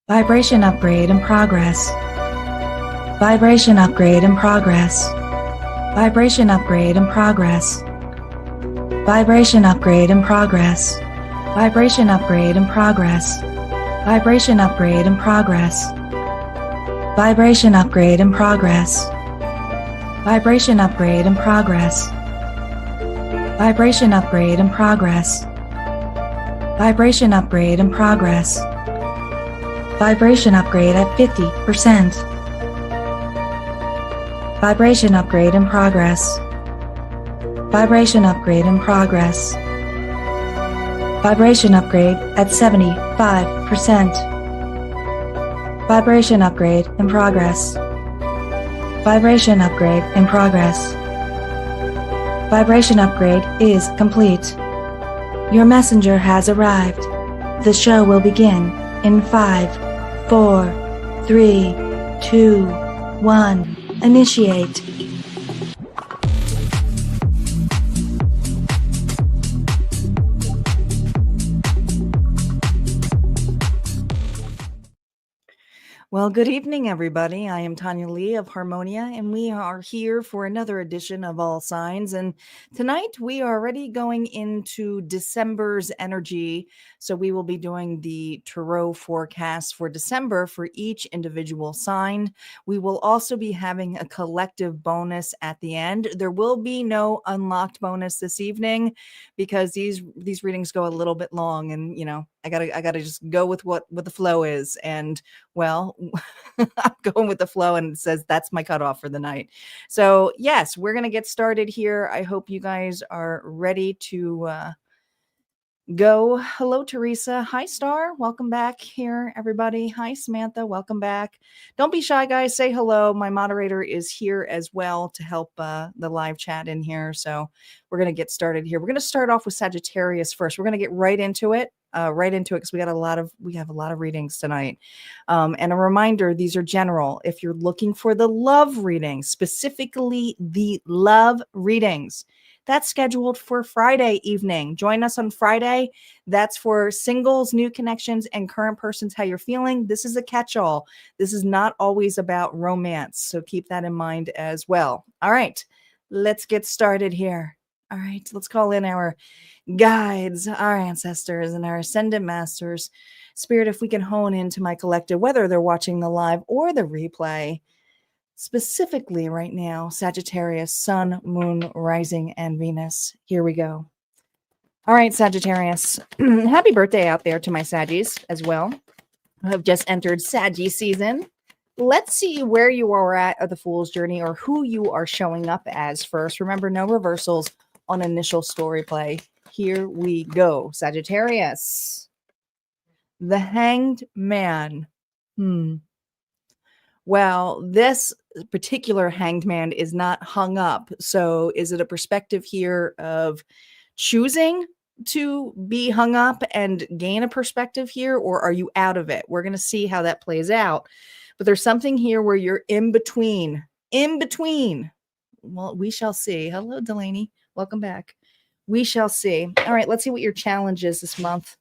Vibration upgrade in progress. Vibration upgrade in progress. Vibration upgrade in progress. Vibration upgrade in progress. Vibration upgrade in progress. Vibration upgrade in progress. Vibration upgrade in progress. Vibration upgrade in progress. Vibration upgrade in progress. Vibration upgrade in progress. Vibration upgrade at 50%. Vibration upgrade in progress. Vibration upgrade in progress. Vibration upgrade at 75%. Vibration upgrade in progress. Vibration upgrade in progress. Vibration upgrade is complete. Your messenger has arrived. The show will begin in 5, 4, 3, 2, 1. Initiate. Well, good evening, everybody. I am Tanya Lee of Harmonia, and we are here for another edition of All Signs. And tonight we are already going into December's energy. So we will be doing the tarot forecast for December for each individual sign. We will also be having a collective bonus at the end. There will be no unlocked bonus this evening because these readings go a little bit long, and I gotta just go with what the flow is. And well, I'm going with the flow, and it says that's my cutoff for the night. So yes, we're going to get started here. I hope you guys are ready to go. Hello, Teresa. Hi, Star. Welcome back here, everybody. Hi, Samantha. Welcome back. Don't be shy, guys. Say hello. My moderator is here as well to help the live chat in here. So we're going to get started here. We're going to start off with Sagittarius first. We're going to get right into it. Because we have a lot of readings tonight. And a reminder, these are general. If you're looking for the love readings, specifically the love readings, that's scheduled for Friday evening. Join us on Friday. That's for singles, new connections, and current persons, how you're feeling. This is a catch-all. This is not always about romance. So keep that in mind as well. All right, let's get started here. All right, let's call in our guides, our ancestors, and our ascendant masters. Spirit, if we can hone into my collective, whether they're watching the live or the replay, specifically right now, Sagittarius, Sun, Moon, Rising, and Venus. Here we go. All right, Sagittarius. Happy birthday out there to my Saggies as well. I have just entered Saggy season. Let's see where you are at the Fool's Journey, or who you are showing up as first. Remember, no reversals on initial story play. Here we go. Sagittarius. The Hanged Man. Well, this particular hanged man is not hung up. So is it a perspective here of choosing to be hung up and gain a perspective here, or are you out of it? We're going to see how that plays out. But there's something here where you're in between. In between. Well, we shall see. Hello, Delaney. Welcome back. We shall see. All right, let's see what your challenge is this month.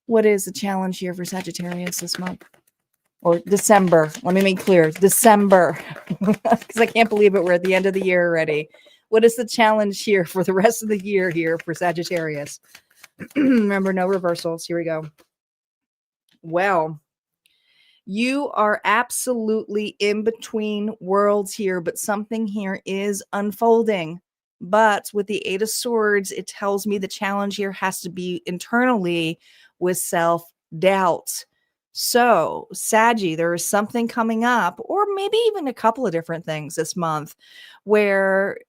What is the challenge here for Sagittarius this month? Or December. Let me make clear. December. Because I can't believe it. We're at the end of the year already. What is the challenge here for the rest of the year here for Sagittarius? Remember, no reversals. Here we go. Well, you are absolutely in between worlds here, but something here is unfolding. But with the Eight of Swords, it tells me the challenge here has to be internally with self-doubt. So, Saggy, there is something coming up, or maybe even a couple of different things this month, where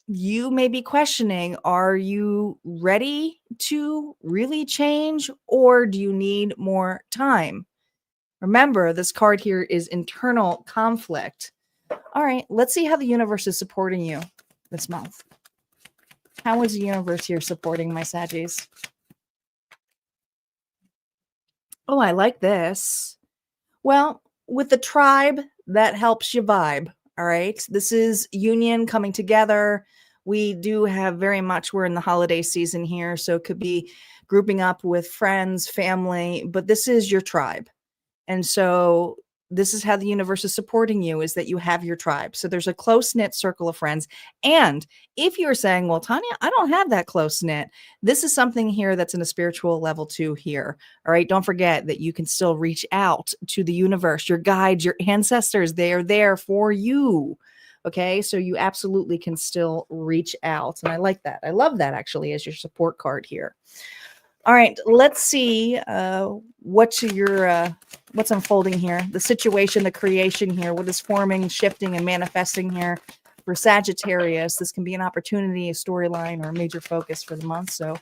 you may be questioning, are you ready to really change, or do you need more time? Remember, this card here is internal conflict. All right, let's see how the universe is supporting you this month. How is the universe here supporting my Saggies? Oh, I like this. Well, with the tribe, that helps you vibe. All right. This is union coming together. We do have very much, we're in the holiday season here. So it could be grouping up with friends, family, but this is your tribe. And so this is how the universe is supporting you, is that you have your tribe. So there's a close knit circle of friends. And if you're saying, well, Tanya, I don't have that close knit, this is something here that's in a spiritual level too here. All right. Don't forget that you can still reach out to the universe, your guides, your ancestors. They are there for you. Okay. So you absolutely can still reach out. And I like that. I love that actually as your support card here. All right, let's see what's unfolding here. The situation, the creation here, what is forming, shifting, and manifesting here for Sagittarius. This can be an opportunity, a storyline, or a major focus for the month. So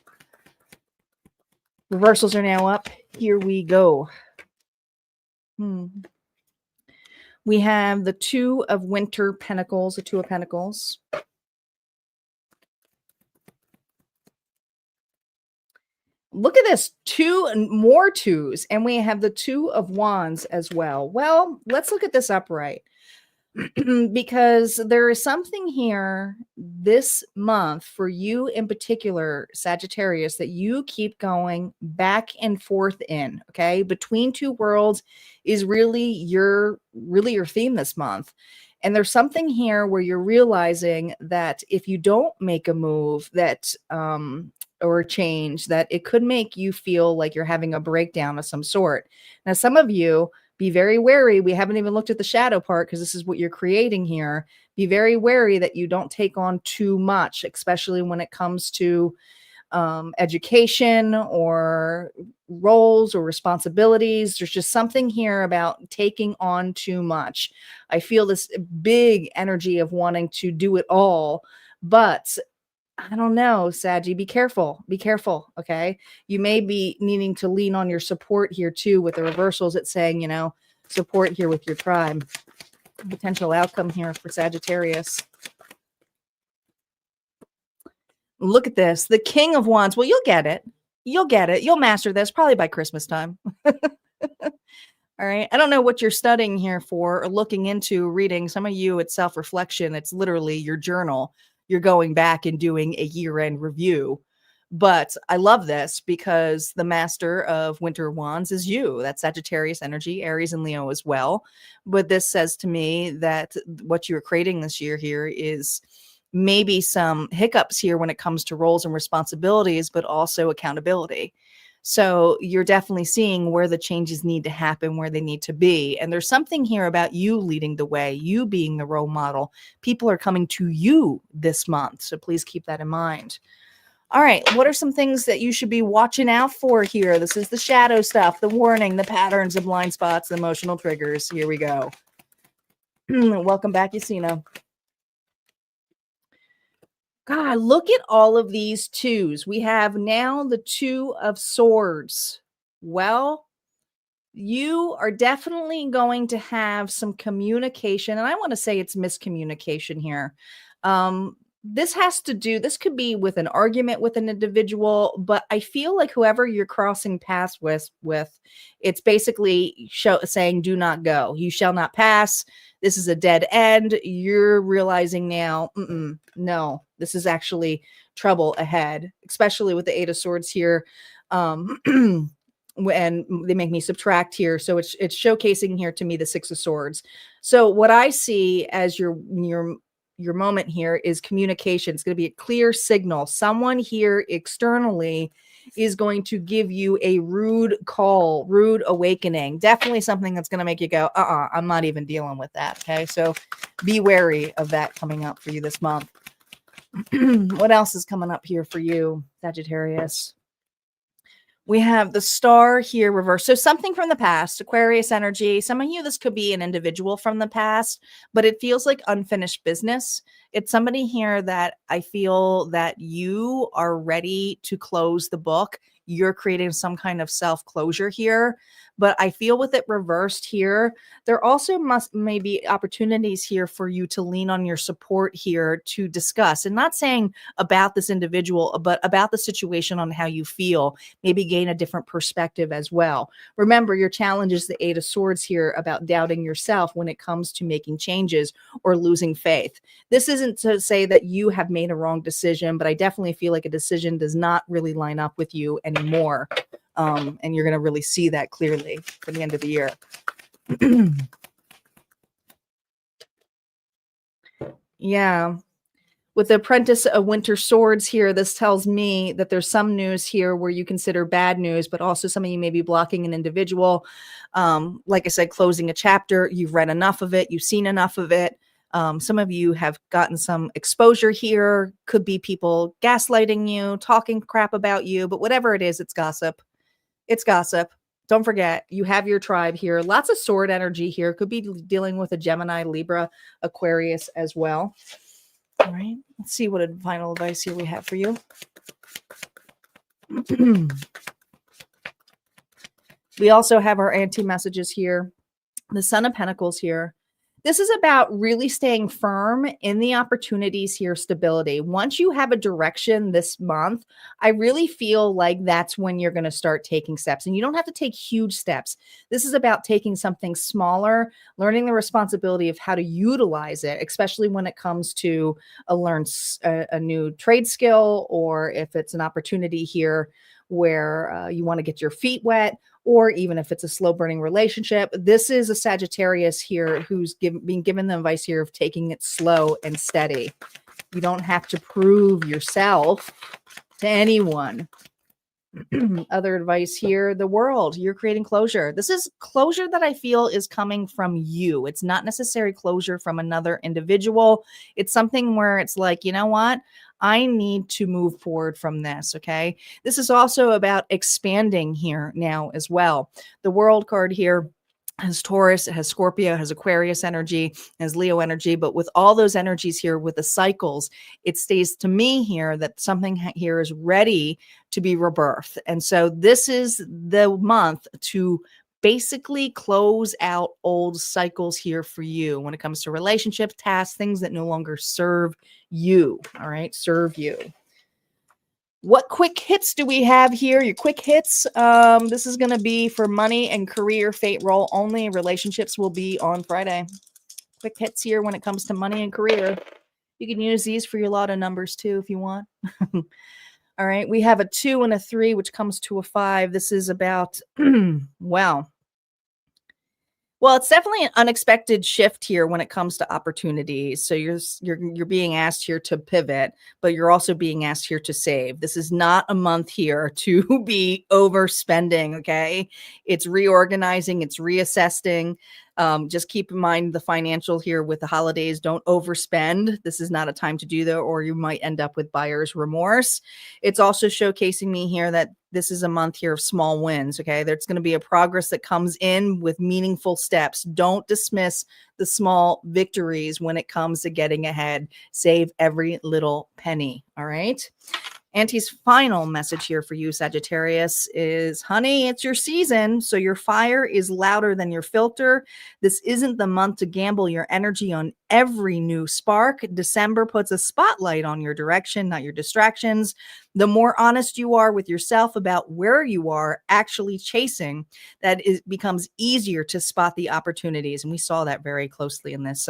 reversals are now up. Here we go. We have the Two of Winter Pentacles, the Two of Pentacles. Look at this, two and more twos, and we have the Two of Wands as well. Well, let's look at this upright because there is something here this month for you in particular, Sagittarius, that you keep going back and forth in, okay? Between two worlds is really your theme this month. And there's something here where you're realizing that if you don't make a move that or change, that it could make you feel like you're having a breakdown of some sort. Now, some of you, be very wary. We haven't even looked at the shadow part because this is what you're creating here. Be very wary that you don't take on too much, especially when it comes to education or roles or responsibilities. There's just something here about taking on too much. I feel this big energy of wanting to do it all, but I don't know, Saggy, be careful. Be careful. Okay. You may be needing to lean on your support here too with the reversals. It's saying, support here with your tribe. Potential outcome here for Sagittarius. Look at this. The King of Wands. Well, you'll get it. You'll get it. You'll master this probably by Christmas time. All right. I don't know what you're studying here for or looking into reading. Some of you, it's self-reflection. It's literally your journal. You're going back and doing a year-end review. But I love this because the master of Winter Wands is you. That's Sagittarius energy, Aries and Leo as well. But this says to me that what you're creating this year here is maybe some hiccups here when it comes to roles and responsibilities, but also accountability. So you're definitely seeing where the changes need to happen, where they need to be. And there's something here about you leading the way, you being the role model. People are coming to you this month. So please keep that in mind. All right. What are some things that you should be watching out for here? This is the shadow stuff, the warning, the patterns, the blind spots, the emotional triggers. Here we go. Welcome back, Yasina. God, look at all of these twos. We have now the Two of Swords. Well, you are definitely going to have some communication, and I want to say it's miscommunication here. This could be with an argument with an individual, but I feel like whoever you're crossing paths with, it's basically saying, do not go. You shall not pass. This is a dead end. You're realizing now, no, this is actually trouble ahead, especially with the Eight of Swords here. When they make me subtract here. So it's showcasing here to me the Six of Swords. So what I see as your moment here is communication. It's going to be a clear signal. Someone here externally is going to give you a rude call, rude awakening. Definitely something that's going to make you go, I'm not even dealing with that. Okay. So be wary of that coming up for you this month. What else is coming up here for you, Sagittarius? We have the Star here reversed. So something from the past, Aquarius energy. Some of you, this could be an individual from the past, but it feels like unfinished business. It's somebody here that I feel that you are ready to close the book. You're creating some kind of self-closure here. But I feel with it reversed here, there also may be opportunities here for you to lean on your support here to discuss. And not saying about this individual, but about the situation on how you feel. Maybe gain a different perspective as well. Remember, your challenge is the Eight of Swords here about doubting yourself when it comes to making changes or losing faith. This isn't to say that you have made a wrong decision, but I definitely feel like a decision does not really line up with you anymore. even more. And you're going to really see that clearly for the end of the year. Yeah. With the Apprentice of Winter Swords here, this tells me that there's some news here where you consider bad news, but also some of you may be blocking an individual. Like I said, closing a chapter. You've read enough of it. You've seen enough of it. Some of you have gotten some exposure here. Could be people gaslighting you, talking crap about you, but whatever it is, it's gossip. It's gossip. Don't forget, you have your tribe here. Lots of sword energy here. Could be dealing with a Gemini, Libra, Aquarius as well. All right, let's see what final advice here we have for you. We also have our anti-messages here. The Son of Pentacles here. This is about really staying firm in the opportunities here, stability. Once you have a direction this month, I really feel like that's when you're going to start taking steps. And you don't have to take huge steps. This is about taking something smaller, learning the responsibility of how to utilize it, especially when it comes to a new trade skill, or if it's an opportunity here where you want to get your feet wet, or even if it's a slow burning relationship. This is a Sagittarius here who's being given the advice here of taking it slow and steady. You don't have to prove yourself to anyone. Other advice here, the World, you're creating closure. This is closure that I feel is coming from you. It's not necessary closure from another individual. It's something where it's like, you know what? I need to move forward from this, okay? This is also about expanding here now as well. The World card here has Taurus, it has Scorpio, it has Aquarius energy, it has Leo energy, but with all those energies here with the cycles, it stays to me here that something here is ready to be rebirthed. And so this is the month to basically close out old cycles here for you when it comes to relationships, tasks, things that no longer serve you. All right, serve you. What quick hits do we have here? Your quick hits. This is going to be for money and career, fate, role only. Relationships will be on Friday. Quick hits here when it comes to money and career. You can use these for your lot of numbers too if you want. All right, we have a 2 and a 3, which comes to a 5. This is about, well, it's definitely an unexpected shift here when it comes to opportunities. So you're being asked here to pivot, but you're also being asked here to save. This is not a month here to be overspending, okay? It's reorganizing, it's reassessing. Just keep in mind the financial here with the holidays. Don't overspend. This is not a time to do that, or you might end up with buyer's remorse. It's also showcasing me here that this is a month here of small wins, okay? There's going to be a progress that comes in with meaningful steps. Don't dismiss the small victories when it comes to getting ahead. Save every little penny, all right? Auntie's final message here for you, Sagittarius, is, honey, it's your season, so your fire is louder than your filter. This isn't the month to gamble your energy on every new spark. December puts a spotlight on your direction, not your distractions. The more honest you are with yourself about where you are actually chasing, becomes easier to spot the opportunities. And we saw that very closely in this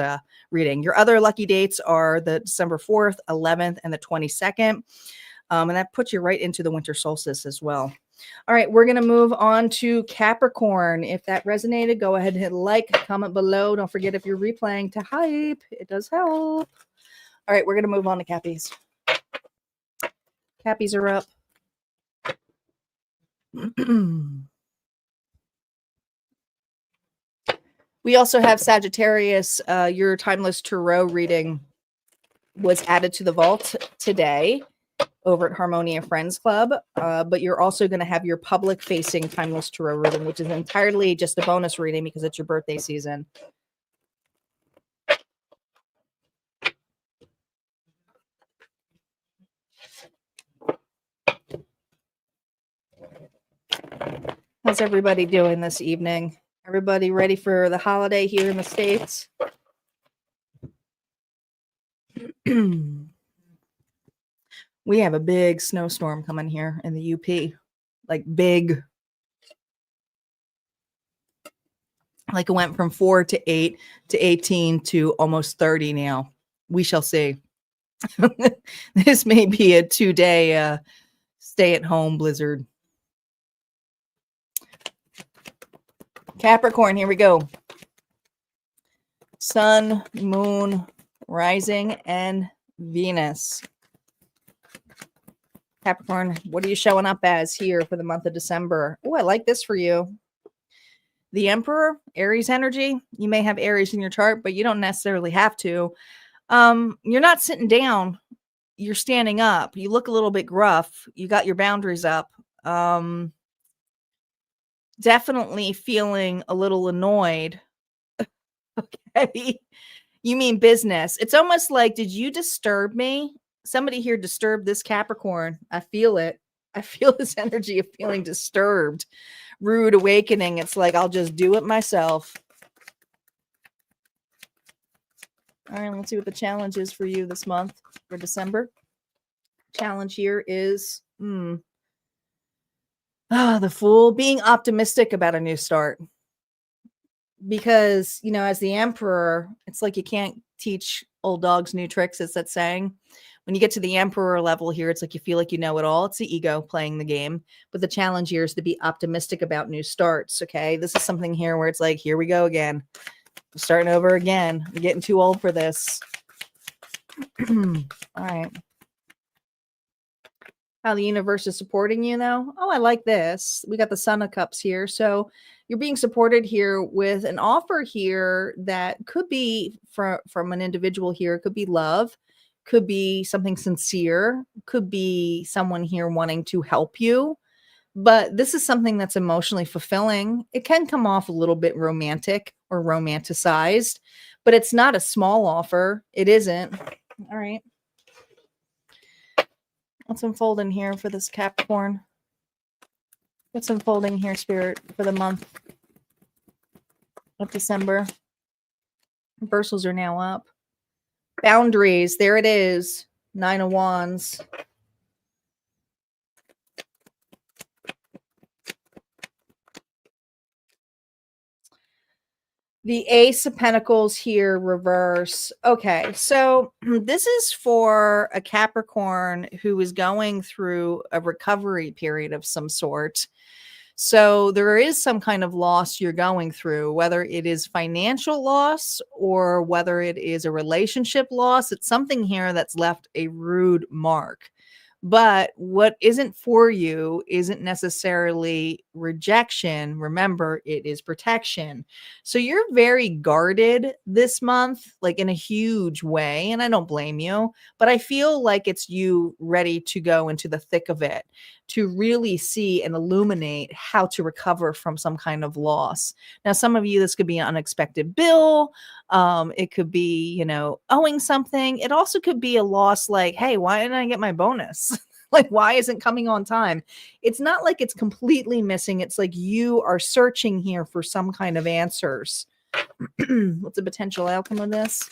reading. Your other lucky dates are the December 4th, 11th, and the 22nd. And that puts you right into the winter solstice as well. All right, we're going to move on to Capricorn. If that resonated, go ahead and hit like, comment below. Don't forget, if you're replaying, to hype. It does help. All right, we're going to move on to Cappies. Cappies are up. We also have Sagittarius. Your Timeless Tarot reading was added to the vault today over at Harmonia Friends Club, but you're also going to have your public-facing Timeless Tarot reading, which is entirely just a bonus reading because it's your birthday season. How's everybody doing this evening? Everybody ready for the holiday here in the States? We have a big snowstorm coming here in the UP, like big. Like it went from 4 to 8 to 18 to almost 30 now. We shall see. This may be a 2-day stay-at-home blizzard. Capricorn, here we go. Sun, moon, rising, and Venus. Capricorn, what are you showing up as here for the month of December? Oh, I like this for you. The Emperor, Aries energy. You may have Aries in your chart, but you don't necessarily have to. You're not sitting down. You're standing up. You look a little bit gruff. You got your boundaries up. Definitely feeling a little annoyed. Okay. You mean business. It's almost like, did you disturb me? Somebody here disturbed this Capricorn. I feel it. I feel this energy of feeling disturbed. Rude awakening. It's like, I'll just do it myself. All right, let's see what the challenge is for you this month for December. Challenge here is the Fool, being optimistic about a new start. Because, you know, as the Emperor, it's like you can't teach old dogs new tricks, as that saying. When you get to the Emperor level here, it's like you feel like you know it all. It's the ego playing the game. But the challenge here is to be optimistic about new starts, okay? This is something here where it's like, here we go again. We're starting over again. We're getting too old for this. All right. How the universe is supporting you now. Oh, I like this. We got the Son of Cups here. So you're being supported here with an offer here that could be from an individual here. It could be love, could be something sincere, could be someone here wanting to help you. But this is something that's emotionally fulfilling. It can come off a little bit romantic or romanticized, but it's not a small offer. It isn't. All right. What's unfolding here for this Capricorn? What's unfolding here, Spirit, for the month of December? Reversals are now up. Boundaries. There it is. 9 of Wands. The Ace of Pentacles here, reverse. Okay, so this is for a Capricorn who is going through a recovery period of some sort. So there is some kind of loss you're going through, whether it is financial loss or whether it is a relationship loss. It's something here that's left a rude mark. But what isn't for you isn't necessarily rejection. Remember, it is protection. So you're very guarded this month, like in a huge way. And I don't blame you, but I feel like it's you ready to go into the thick of it, to really see and illuminate how to recover from some kind of loss. Now, some of you, this could be an unexpected bill. It could be, you know, owing something. It also could be a loss like, hey, why didn't I get my bonus? Like, why isn't coming on time? It's not like it's completely missing. It's like you are searching here for some kind of answers. What's the potential outcome of this?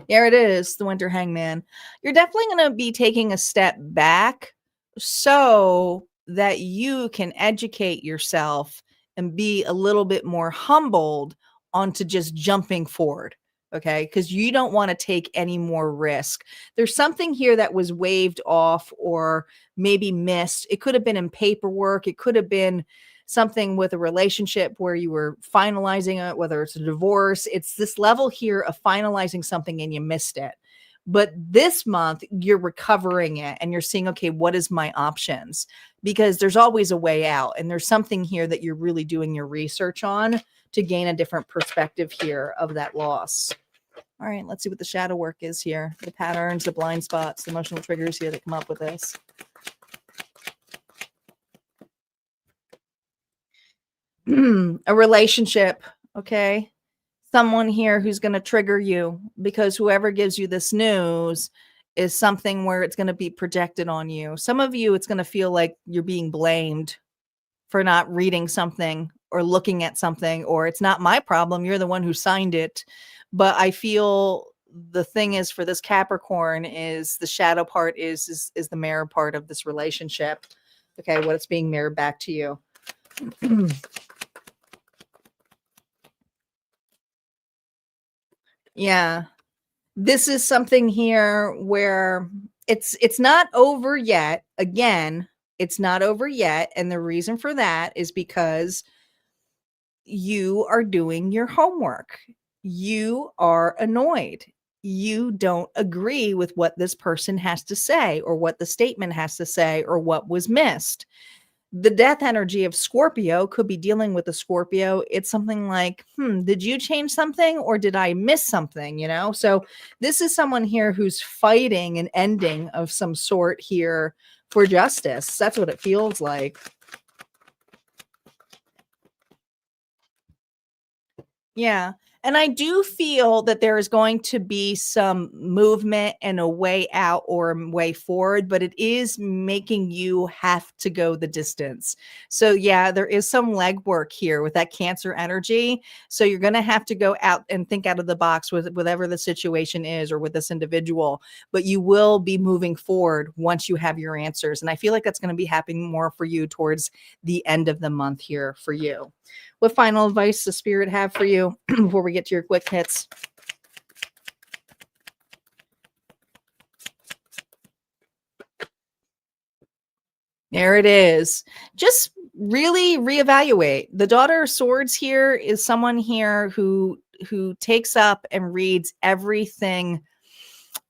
There it is, the Winter Hangman. You're definitely going to be taking a step back so that you can educate yourself and be a little bit more humbled onto just jumping forward. Okay, because you don't want to take any more risk. There's something here that was waved off or maybe missed. It could have been in paperwork. It could have been something with a relationship where you were finalizing it, whether it's a divorce. It's this level here of finalizing something and you missed it. But this month, you're recovering it and you're seeing, okay, what is my options? Because there's always a way out. And there's something here that you're really doing your research on to gain a different perspective here of that loss. All right, let's see what the shadow work is here. The patterns, the blind spots, the emotional triggers here that come up with this. A relationship, okay? Someone here who's going to trigger you because whoever gives you this news is something where it's going to be projected on you. Some of you, it's going to feel like you're being blamed for not reading something or looking at something, or it's not my problem. You're the one who signed it. But I feel the thing is for this Capricorn is the shadow part is the mirror part of this relationship. Okay, what it's being mirrored back to you. Yeah. This is something here where it's not over yet. Again, it's not over yet. And the reason for that is because you are doing your homework. You are annoyed. You don't agree with what this person has to say or what the statement has to say or what was missed. The death energy of Scorpio could be dealing with a Scorpio. It's something like, did you change something or did I miss something? So this is someone here who's fighting an ending of some sort here for justice. That's what it feels like. Yeah. And I do feel that there is going to be some movement and a way out or a way forward, but it is making you have to go the distance. So, yeah, there is some legwork here with that Cancer energy. So, you're going to have to go out and think out of the box with whatever the situation is or with this individual, but you will be moving forward once you have your answers. And I feel like that's going to be happening more for you towards the end of the month here for you. What final advice does Spirit have for you before we get to your quick hits? There it is. Just really reevaluate. The Daughter of Swords here is someone here who takes up and reads everything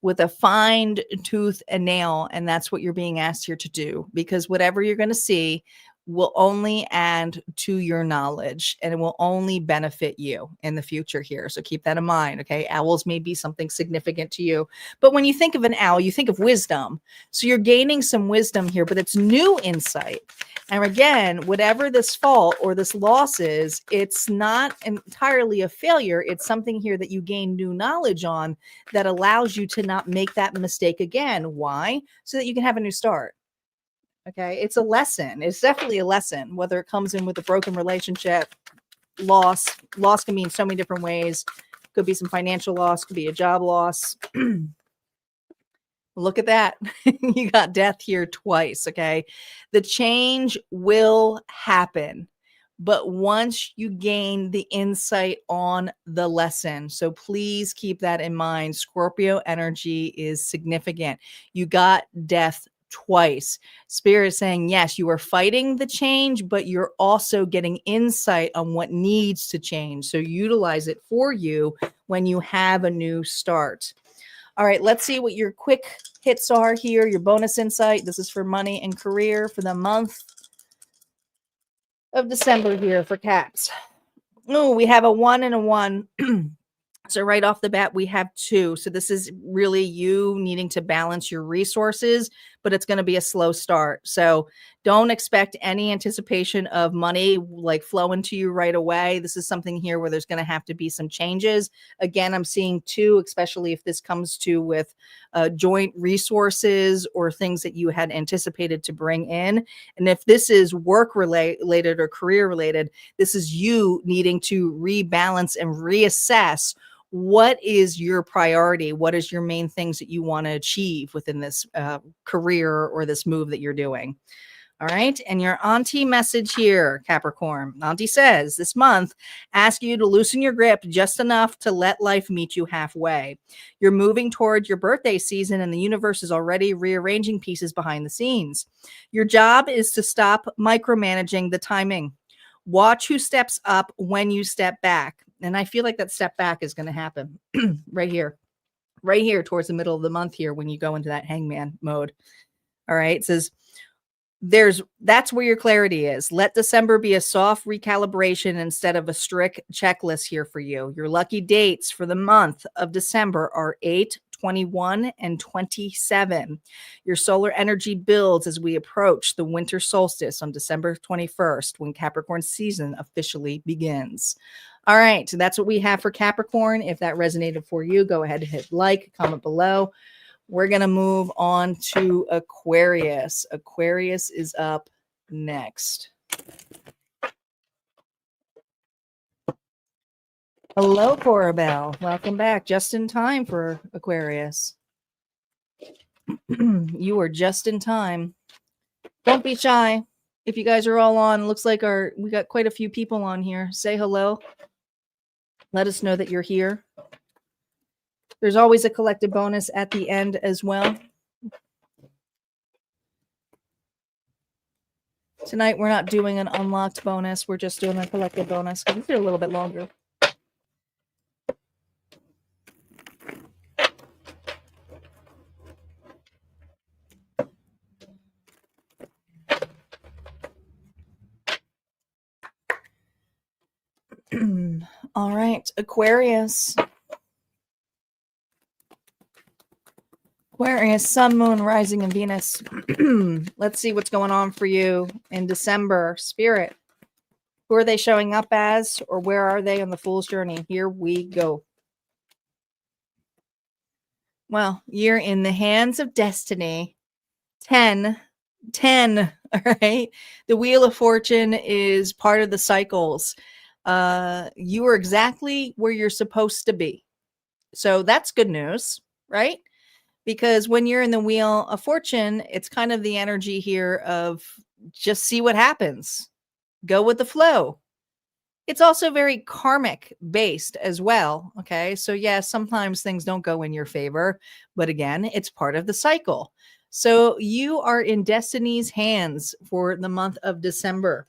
with a fine tooth and nail, and that's what you're being asked here to do, because whatever you're going to see will only add to your knowledge and it will only benefit you in the future here. So keep that in mind. Okay. Owls may be something significant to you, but when you think of an owl, you think of wisdom. So you're gaining some wisdom here, but it's new insight. And again, whatever this fault or this loss is, it's not entirely a failure. It's something here that you gain new knowledge on that allows you to not make that mistake again. Why? So that you can have a new start. Okay. It's a lesson. It's definitely a lesson, whether it comes in with a broken relationship, loss. Loss can mean so many different ways. Could be some financial loss, could be a job loss. Look at that. You got death here twice. Okay. The change will happen, but once you gain the insight on the lesson. So please keep that in mind. Scorpio energy is significant. You got death twice. Spirit is saying, yes, you are fighting the change, but you're also getting insight on what needs to change. So utilize it for you when you have a new start. All right, let's see what your quick hits are here. Your bonus insight. This is for money and career for the month of December here for Caps. Oh, we have a 1 and a 1. So right off the bat, we have 2. So this is really you needing to balance your resources, but it's going to be a slow start. So don't expect any anticipation of money like flowing to you right away. This is something here where there's going to have to be some changes. Again, I'm seeing 2, especially if this comes to with joint resources or things that you had anticipated to bring in. And if this is work related or career related, this is you needing to rebalance and reassess what is your priority? What is your main things that you want to achieve within this career or this move that you're doing? All right. And your auntie message here, Capricorn. Auntie says this month, ask you to loosen your grip just enough to let life meet you halfway. You're moving toward your birthday season and the universe is already rearranging pieces behind the scenes. Your job is to stop micromanaging the timing. Watch who steps up when you step back. And I feel like that step back is going to happen right here towards the middle of the month here when you go into that hangman mode. All right. It says that's where your clarity is. Let December be a soft recalibration instead of a strict checklist here for you. Your lucky dates for the month of December are 8, 21, and 27. Your solar energy builds as we approach the winter solstice on December 21st, when Capricorn season officially begins. All right, so that's what we have for Capricorn. If that resonated for you, go ahead and hit like, comment below. We're going to move on to Aquarius. Aquarius is up next. Hello, Corabelle. Welcome back. Just in time for Aquarius. You are just in time. Don't be shy. If you guys are all on, looks like we got quite a few people on here. Say hello. Let us know that you're here. There's always a collective bonus at the end as well. Tonight, we're not doing an unlocked bonus. We're just doing a collective bonus because they're a little bit longer. All right, Aquarius. Aquarius, Sun, Moon, Rising, and Venus. Let's see what's going on for you in December. Spirit. Who are they showing up as, or where are they on the Fool's Journey? Here we go. Well, you're in the hands of destiny. 10. All right. The Wheel of Fortune is part of the cycles. You are exactly where you're supposed to be. So that's good news, right? Because when you're in the Wheel of Fortune, it's kind of the energy here of just see what happens, go with the flow. It's also very karmic based as well. Okay. So, yeah, sometimes things don't go in your favor, but again, it's part of the cycle. So, you are in destiny's hands for the month of December.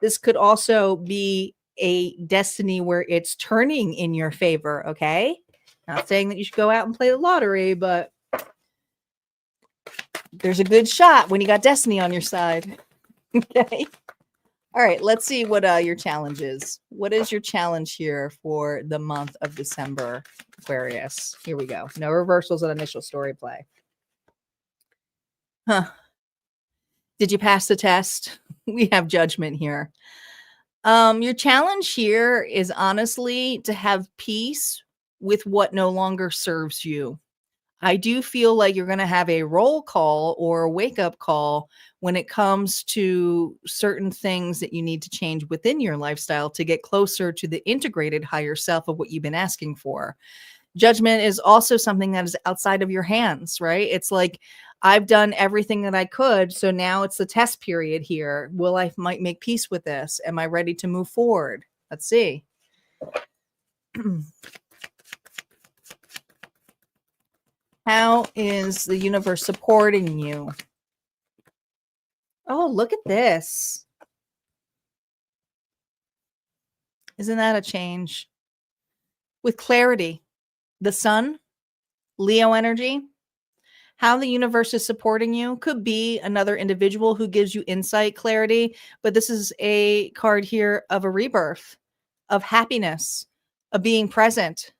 This could also be a destiny where it's turning in your favor. Okay. Not saying that you should go out and play the lottery, but there's a good shot when you got destiny on your side. Okay. All right, let's see what your challenge is. What is your challenge here for the month of December, Aquarius? Here we go. No reversals on initial story play. Huh. Did you pass the test? We have judgment here. Your challenge here is honestly to have peace with what no longer serves you. I do feel like you're going to have a roll call or a wake up call when it comes to certain things that you need to change within your lifestyle to get closer to the integrated higher self of what you've been asking for. Judgment is also something that is outside of your hands, right? It's like, I've done everything that I could. So now it's the test period here. Will I might make peace with this? Am I ready to move forward? Let's see. How is the universe supporting you? Oh, look at this. Isn't that a change? With clarity, the sun, Leo energy, how the universe is supporting you could be another individual who gives you insight, clarity, but this is a card here of a rebirth, of happiness, of being present.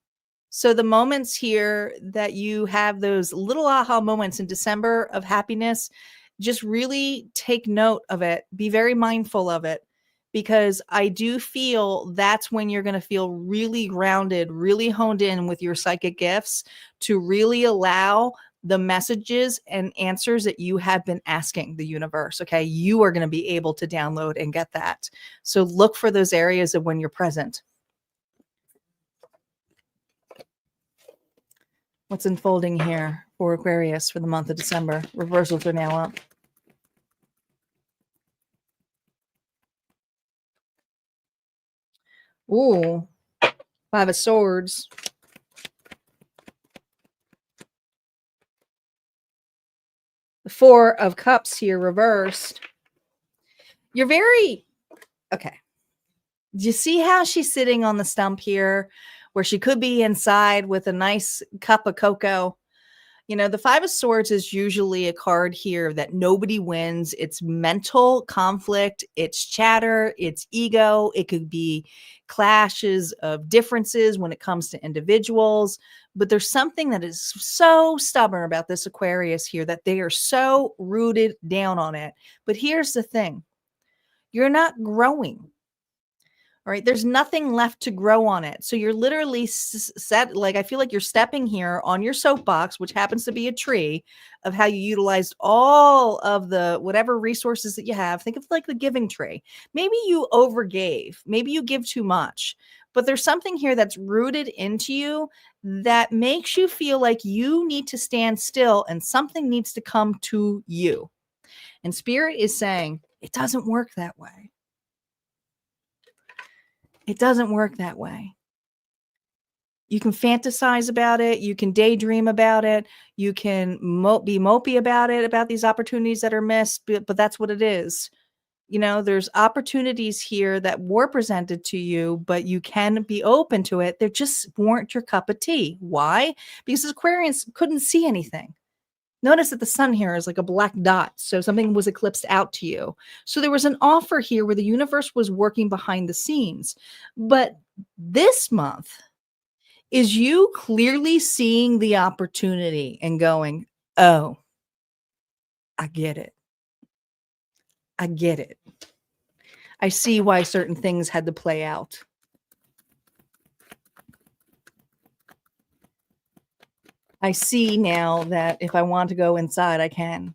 So the moments here that you have those little aha moments in December of happiness, just really take note of it. Be very mindful of it, because I do feel that's when you're going to feel really grounded, really honed in with your psychic gifts to really allow the messages and answers that you have been asking the universe. Okay. You are going to be able to download and get that. So look for those areas of when you're present. What's unfolding here for Aquarius for the month of December? Reversals are now up. Ooh, Five of Swords. The Four of Cups here reversed. You're very, okay. Do you see how she's sitting on the stump here where she could be inside with a nice cup of cocoa? You know, the Five of Swords is usually a card here that nobody wins. It's mental conflict, it's chatter, it's ego. It could be clashes of differences when it comes to individuals. But there's something that is so stubborn about this Aquarius here that they are so rooted down on it. But here's the thing, you're not growing. All right. There's nothing left to grow on it. So you're literally set. Like, I feel like you're stepping here on your soapbox, which happens to be a tree, of how you utilized all of the whatever resources that you have. Think of like the giving tree. Maybe you overgave. Maybe you give too much. But there's something here that's rooted into you that makes you feel like you need to stand still and something needs to come to you. And Spirit is saying it doesn't work that way. It doesn't work that way. You can fantasize about it. You can daydream about it. You can be mopey about it, about these opportunities that are missed, but that's what it is. there's opportunities here that were presented to you, but you can be open to it. They just weren't your cup of tea. Why? Because Aquarians couldn't see anything. Notice that the sun here is like a black dot. So something was eclipsed out to you. So there was an offer here where the universe was working behind the scenes. But this month is you clearly seeing the opportunity and going, oh, I get it. I get it. I see why certain things had to play out. I see now that if I want to go inside, I can.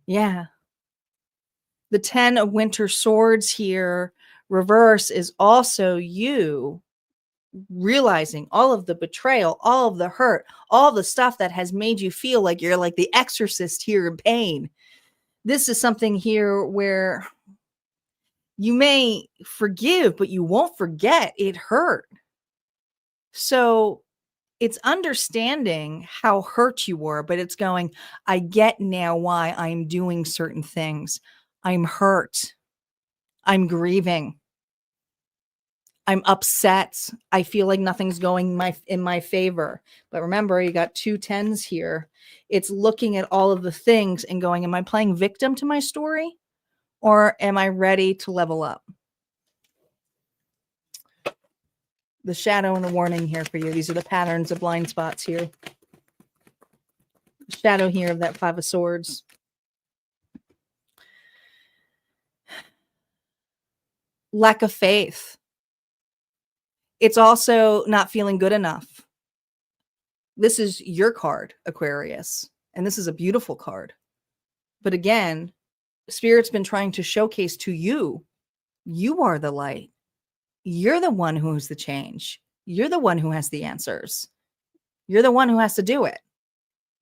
Yeah. The 10 of Winter Swords here, reverse, is also you realizing all of the betrayal, all of the hurt, all the stuff that has made you feel like you're like the exorcist here in pain. This is something here where you may forgive, but you won't forget it hurt. So it's understanding how hurt you were, but it's going, I get now why I'm doing certain things. I'm hurt. I'm grieving. I'm upset. I feel like nothing's going in my favor. But remember, you got 2 10s here. It's looking at all of the things and going, am I playing victim to my story? Or am I ready to level up? The shadow and the warning here for you. These are the patterns of blind spots here. Shadow here of that 5 of Swords. Lack of faith. It's also not feeling good enough. This is your card, Aquarius, and this is a beautiful card. But again, Spirit's been trying to showcase to you, you are the light. You're the one who's the change. You're the one who has the answers. You're the one who has to do it.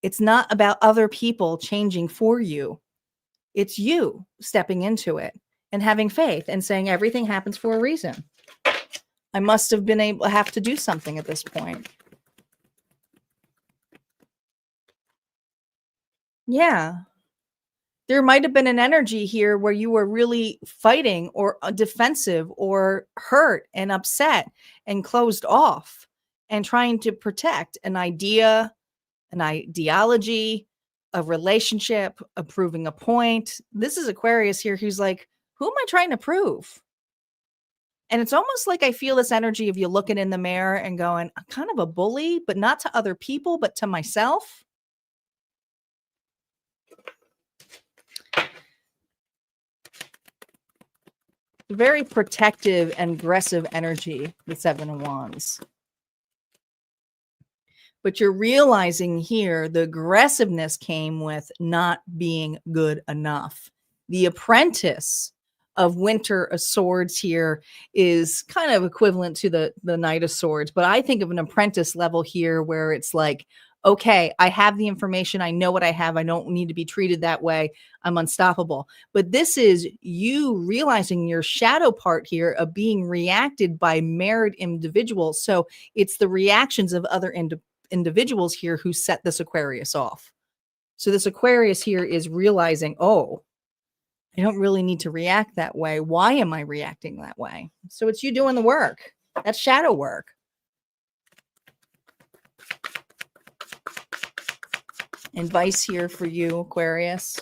It's not about other people changing for you. It's you stepping into it and having faith and saying everything happens for a reason. I must have been able to have to do something at this point. Yeah. There might have been an energy here where you were really fighting or defensive or hurt and upset and closed off and trying to protect an idea, an ideology, a relationship, proving a point. This is Aquarius here who's like, who am I trying to prove? And it's almost like I feel this energy of you looking in the mirror and going, I'm kind of a bully, but not to other people, but to myself. Very protective and aggressive energy, the 7 of Wands. But you're realizing here the aggressiveness came with not being good enough. The Apprentice of Winter of Swords here is kind of equivalent to the Knight of Swords, but I think of an apprentice level here where it's like, okay, I have the information. I know what I have. I don't need to be treated that way. I'm unstoppable. But this is you realizing your shadow part here of being reacted by married individuals. So it's the reactions of other individuals here who set this Aquarius off. So this Aquarius here is realizing, oh, I don't really need to react that way. Why am I reacting that way? So it's you doing the work. That's shadow work. Advice here for you, Aquarius.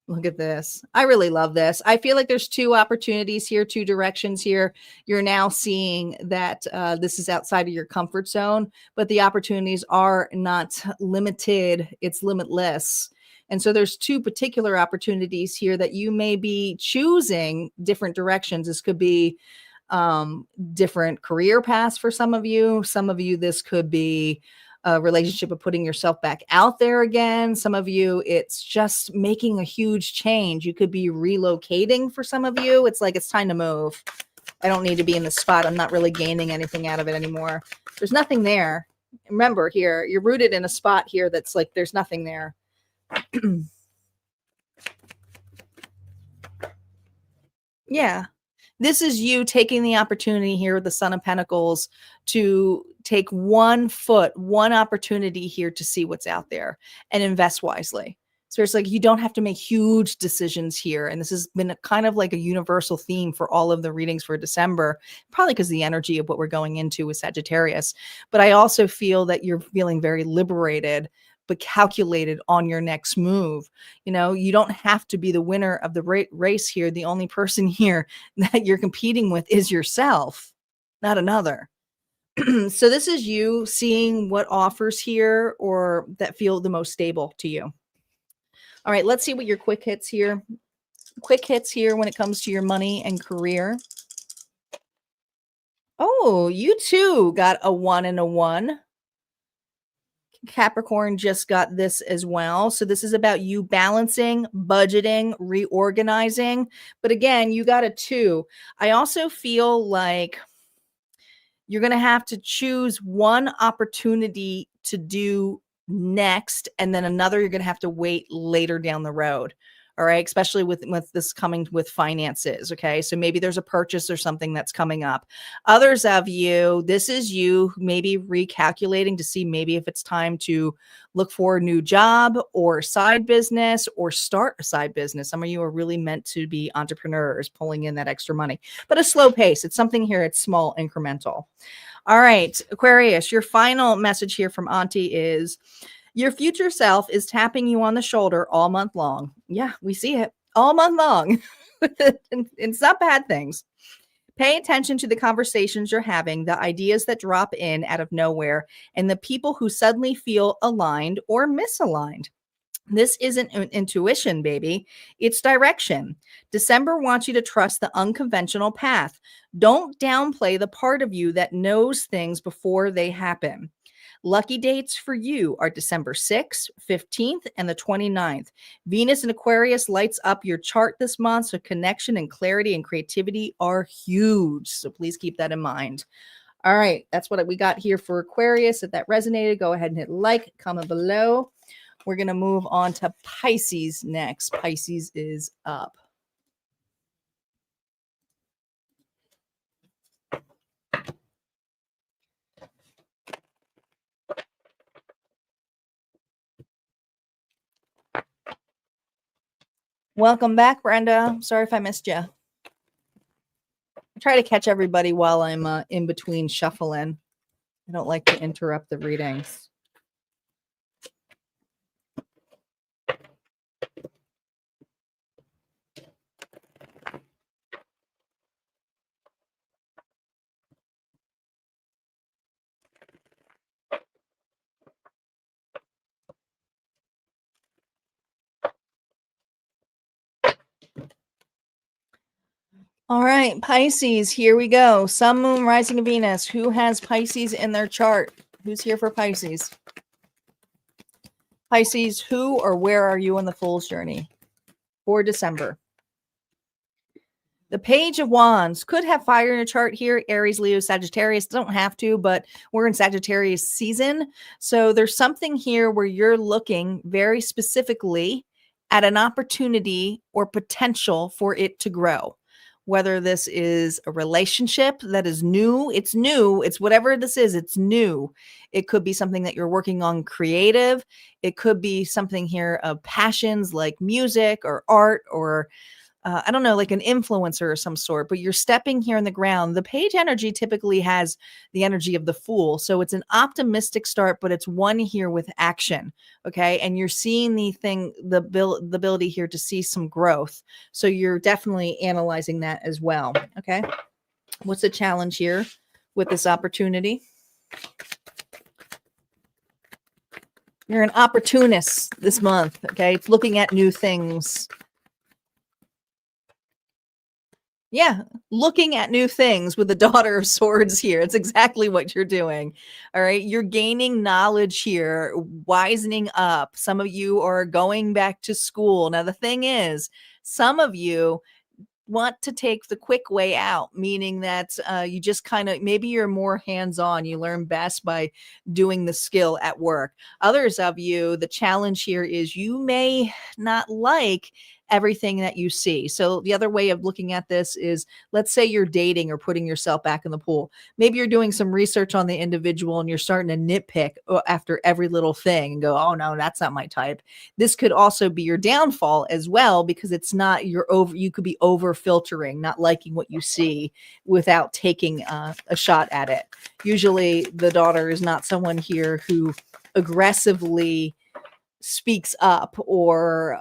Look at this. I really love this. I feel like there's 2 opportunities here, 2 directions here. You're now seeing that this is outside of your comfort zone, but the opportunities are not limited. It's limitless. And so there's 2 particular opportunities here that you may be choosing different directions. This could be different career paths for some of you. Some of you, this could be a relationship of putting yourself back out there again. Some of you, it's just making a huge change. You could be relocating for some of you. It's like, it's time to move. I don't need to be in this spot. I'm not really gaining anything out of it anymore. There's nothing there. Remember here, you're rooted in a spot here that's like, there's nothing there. Yeah. This is you taking the opportunity here with the Son of Pentacles to take one opportunity here to see what's out there and invest wisely. So it's like you don't have to make huge decisions here. And this has been kind of like a universal theme for all of the readings for December, probably because the energy of what we're going into with Sagittarius. But I also feel that you're feeling very liberated, but calculated on your next move. You don't have to be the winner of the race here. The only person here that you're competing with is yourself, not another. So this is you seeing what offers here or that feel the most stable to you. All right, let's see what your quick hits here. Quick hits here when it comes to your money and career. Oh, you too got a 1 and a 1. Capricorn just got this as well. So this is about you balancing, budgeting, reorganizing. But again, you got a 2. I also feel like you're going to have to choose one opportunity to do next, and then another you're going to have to wait later down the road. All right, especially with this coming with finances. Okay, so maybe there's a purchase or something that's coming up. Others of you, this is you maybe recalculating to see maybe if it's time to look for a new job or side business or start a side business. Some of you are really meant to be entrepreneurs, pulling in that extra money, but a slow pace. It's something here. It's small, incremental. All right, Aquarius, your final message here from Auntie is your future self is tapping you on the shoulder all month long. Yeah, we see it all month long. And it's not bad things. Pay attention to the conversations you're having, the ideas that drop in out of nowhere, and the people who suddenly feel aligned or misaligned. This isn't intuition, baby. It's direction. December wants you to trust the unconventional path. Don't downplay the part of you that knows things before they happen. Lucky dates for you are December 6th, 15th, and the 29th. Venus in Aquarius lights up your chart this month, so connection and clarity and creativity are huge. So please keep that in mind. All right, that's what we got here for Aquarius. If that resonated, go ahead and hit like, comment below. We're going to move on to Pisces next. Pisces is up. Welcome back, Brenda. Sorry if I missed you. I try to catch everybody while I'm in between shuffling. I don't like to interrupt the readings. All right, Pisces, here we go. Sun, Moon, Rising of Venus. Who has Pisces in their chart? Who's here for Pisces? Pisces, who or where are you on the Fool's journey for December? The Page of Wands could have fire in a chart here. Aries, Leo, Sagittarius. Don't have to, but we're in Sagittarius season. So there's something here where you're looking very specifically at an opportunity or potential for it to grow. Whether this is a relationship that is new, it's whatever this is, it's new. It could be something that you're working on creative. It could be something here of passions like music or art or I don't know, like an influencer of some sort, but you're stepping here in the ground. The page energy typically has the energy of the Fool. So it's an optimistic start, but it's one here with action. Okay. And you're seeing the ability here to see some growth. So you're definitely analyzing that as well. Okay. What's the challenge here with this opportunity? You're an opportunist this month. Okay. It's looking at new things. Yeah, looking at new things with the Daughter of Swords here. It's exactly what you're doing. All right. You're gaining knowledge here, wisening up. Some of you are going back to school. Now, the thing is, some of you want to take the quick way out, meaning that you just kind of, maybe you're more hands-on. You learn best by doing the skill at work. Others of you, the challenge here is you may not like everything that you see. So the other way of looking at this is, let's say you're dating or putting yourself back in the pool. Maybe you're doing some research on the individual and you're starting to nitpick after every little thing and go, oh no, that's not my type. This could also be your downfall as well, because it's not you could be over filtering, not liking what you see without taking a shot at it. Usually the daughter is not someone here who aggressively speaks up or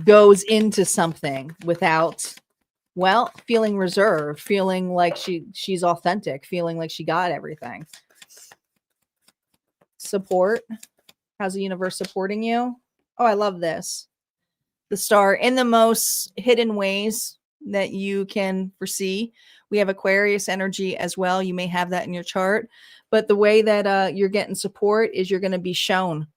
goes into something without, well, feeling reserved, feeling like she's authentic, feeling like she got everything. Support. How's the universe supporting you? Oh, I love this. The star in the most hidden ways that you can foresee. We have Aquarius energy as well. You may have that in your chart, but the way that you're getting support is you're going to be shown,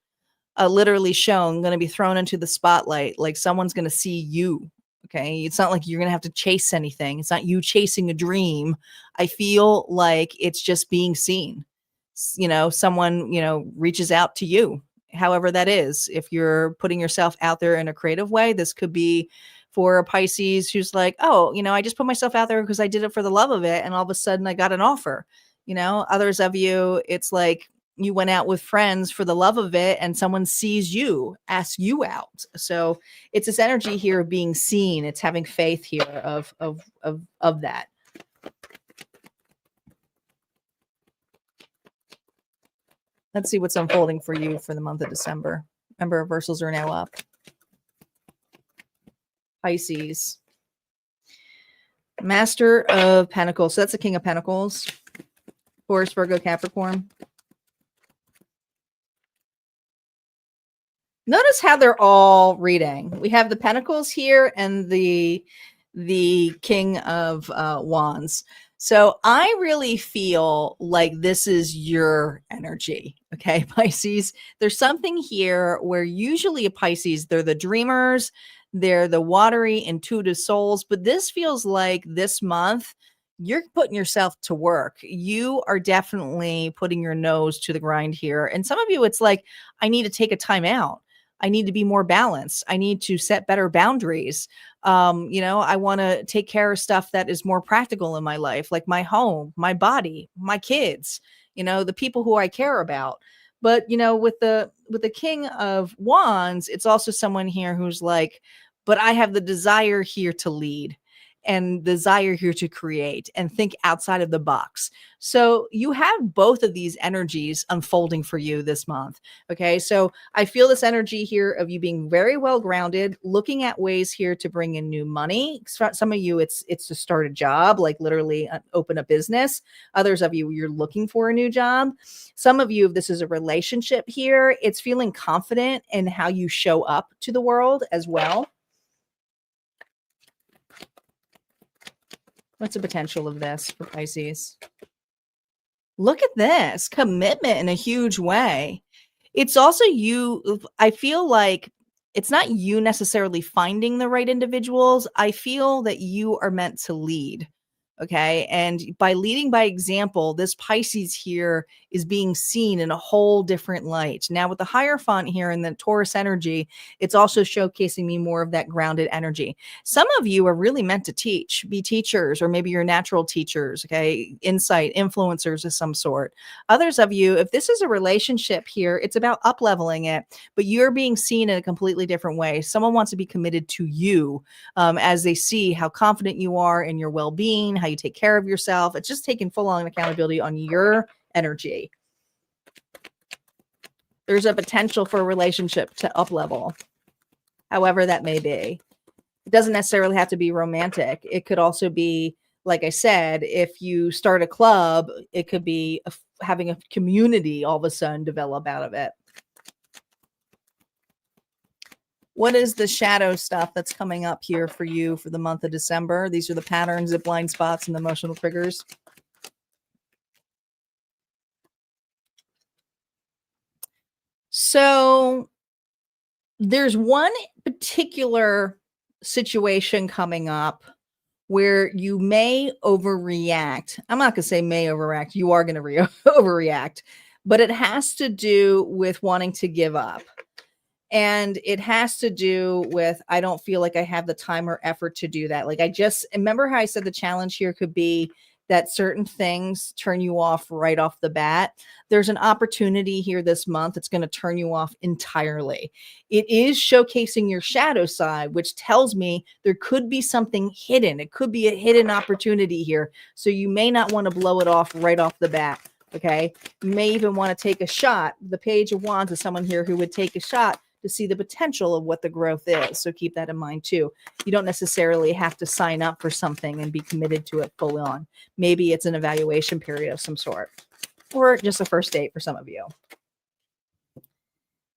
literally shown, going to be thrown into the spotlight. Like someone's going to see you. Okay. It's not like you're going to have to chase anything. It's not you chasing a dream. I feel like it's just being seen. Someone, reaches out to you, however that is. If you're putting yourself out there in a creative way, this could be for a Pisces who's like, oh, I just put myself out there because I did it for the love of it. And all of a sudden I got an offer. Others of you, it's like you went out with friends for the love of it and someone sees you, asks you out. So it's this energy here of being seen. It's having faith here of that. Let's see what's unfolding for you for the month of December. Remember, reversals are now up. Pisces. Master of Pentacles. So that's the King of Pentacles. Taurus, Virgo, Capricorn. Notice how they're all reading. We have the Pentacles here and the King of Wands. So I really feel like this is your energy. Okay, Pisces. There's something here where usually a Pisces, they're the dreamers, they're the watery, intuitive souls. But this feels like this month, you're putting yourself to work. You are definitely putting your nose to the grind here. And some of you, it's like, I need to take a time out. I need to be more balanced. I need to set better boundaries. I want to take care of stuff that is more practical in my life, like my home, my body, my kids, the people who I care about. But, with the King of Wands, it's also someone here who's like, but I have the desire here to lead and desire here to create and think outside of the box. So you have both of these energies unfolding for you this month. Okay. So I feel this energy here of you being very well grounded, looking at ways here to bring in new money. Some of you, it's to start a job, like literally open a business. Others of you, you're looking for a new job. Some of you, if this is a relationship here, it's feeling confident in how you show up to the world as well. What's the potential of this for Pisces? Look at this commitment in a huge way. It's also you. I feel like it's not you necessarily finding the right individuals. I feel that you are meant to lead. Okay. And by leading by example, this Pisces here is being seen in a whole different light. Now with the Hierophant here and the Taurus energy, it's also showcasing me more of that grounded energy. Some of you are really meant to be teachers, or maybe you're natural teachers. Okay. Insight, influencers of some sort. Others of you, if this is a relationship here, it's about up leveling it, but you're being seen in a completely different way. Someone wants to be committed to you as they see how confident you are in your well-being, how you take care of yourself. It's just taking full-on accountability on your energy. There's a potential for a relationship to up level, however that may be. It doesn't necessarily have to be romantic. It could also be, like I said, if you start a club, it could be having a community all of a sudden develop out of it. What is the shadow stuff that's coming up here for you for the month of December? These are the patterns, the blind spots, and the emotional triggers. So there's one particular situation coming up where you may overreact. I'm not going to say may overreact. You are going to overreact, but it has to do with wanting to give up. And it has to do with, I don't feel like I have the time or effort to do that. Like, I just remember how I said the challenge here could be that certain things turn you off right off the bat. There's an opportunity here this month. It's going to turn you off entirely. It is showcasing your shadow side, which tells me there could be something hidden. It could be a hidden opportunity here. So you may not want to blow it off right off the bat. Okay. You may even want to take a shot. The Page of Wands is someone here who would take a shot to see the potential of what the growth is. So keep that in mind too. You don't necessarily have to sign up for something and be committed to it full on. Maybe it's an evaluation period of some sort, or just a first date for some of you.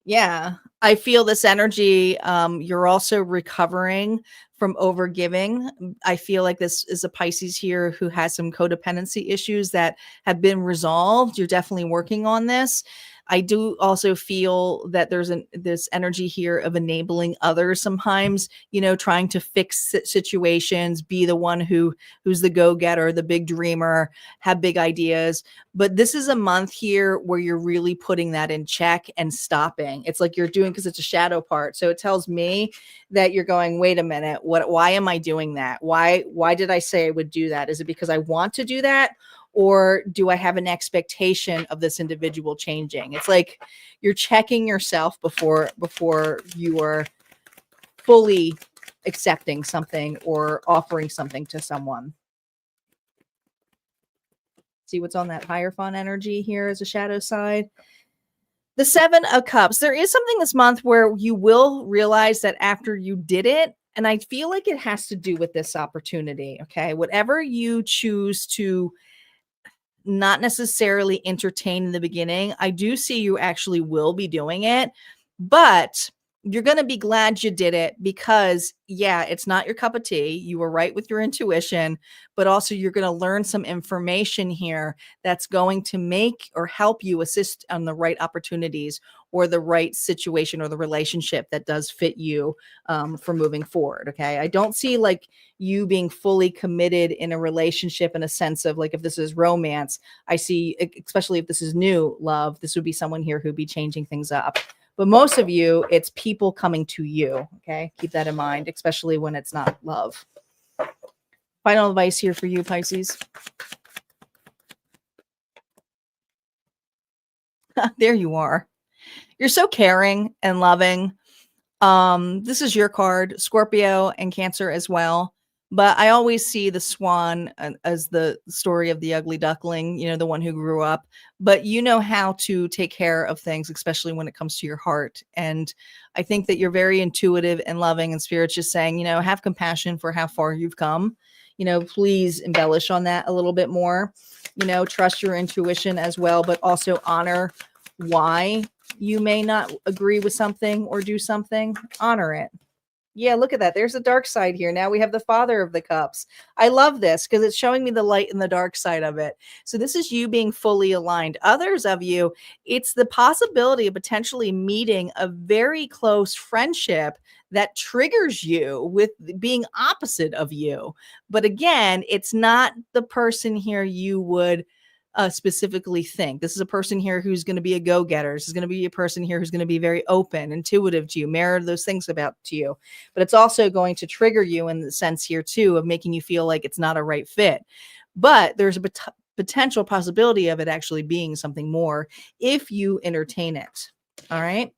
Yeah, I feel this energy. You're also recovering from overgiving. I feel like this is a Pisces here who has some codependency issues that have been resolved. You're definitely working on this. I do also feel that there's this energy here of enabling others sometimes, trying to fix situations, be the one who's the go-getter, the big dreamer, have big ideas. But this is a month here where you're really putting that in check and stopping. It's like you're doing, because it's a shadow part. So it tells me that you're going, wait a minute, why am I doing that? Why did I say I would do that? Is it because I want to do that? Or do I have an expectation of this individual changing? It's like you're checking yourself before you are fully accepting something or offering something to someone. See what's on that Hierophant energy here as a shadow side. The Seven of Cups. There is something this month where you will realize that after you did it, and I feel like it has to do with this opportunity. Okay. Whatever you choose to not necessarily entertain in the beginning, I do see you actually will be doing it, but you're going to be glad you did it because, yeah, it's not your cup of tea. You were right with your intuition, but also you're going to learn some information here that's going to make or help you assist on the right opportunities or the right situation or the relationship that does fit you for moving forward. Okay. I don't see like you being fully committed in a relationship in a sense of like, if this is romance, I see, especially if this is new love, this would be someone here who'd be changing things up. But most of you, it's people coming to you. Okay. Keep that in mind, especially when it's not love. Final advice here for you, Pisces. There you are. You're so caring and loving. This is your card, Scorpio and Cancer as well. But I always see the swan as the story of the ugly duckling, the one who grew up. But you know how to take care of things, especially when it comes to your heart. And I think that you're very intuitive and loving, and Spirit's just saying, have compassion for how far you've come. Please embellish on that a little bit more. Trust your intuition as well, but also honor why you may not agree with something or do something. Honor it. Yeah, look at that. There's the dark side here. Now we have the Father of the Cups. I love this because it's showing me the light and the dark side of it. So this is you being fully aligned. Others of you, it's the possibility of potentially meeting a very close friendship that triggers you with being opposite of you. But again, it's not the person here you would specifically think. This is a person here who's going to be a go-getter. This is going to be a person here who's going to be very open, intuitive to you, mirror those things about to you. But it's also going to trigger you in the sense here too of making you feel like it's not a right fit. But there's a potential possibility of it actually being something more if you entertain it. All right.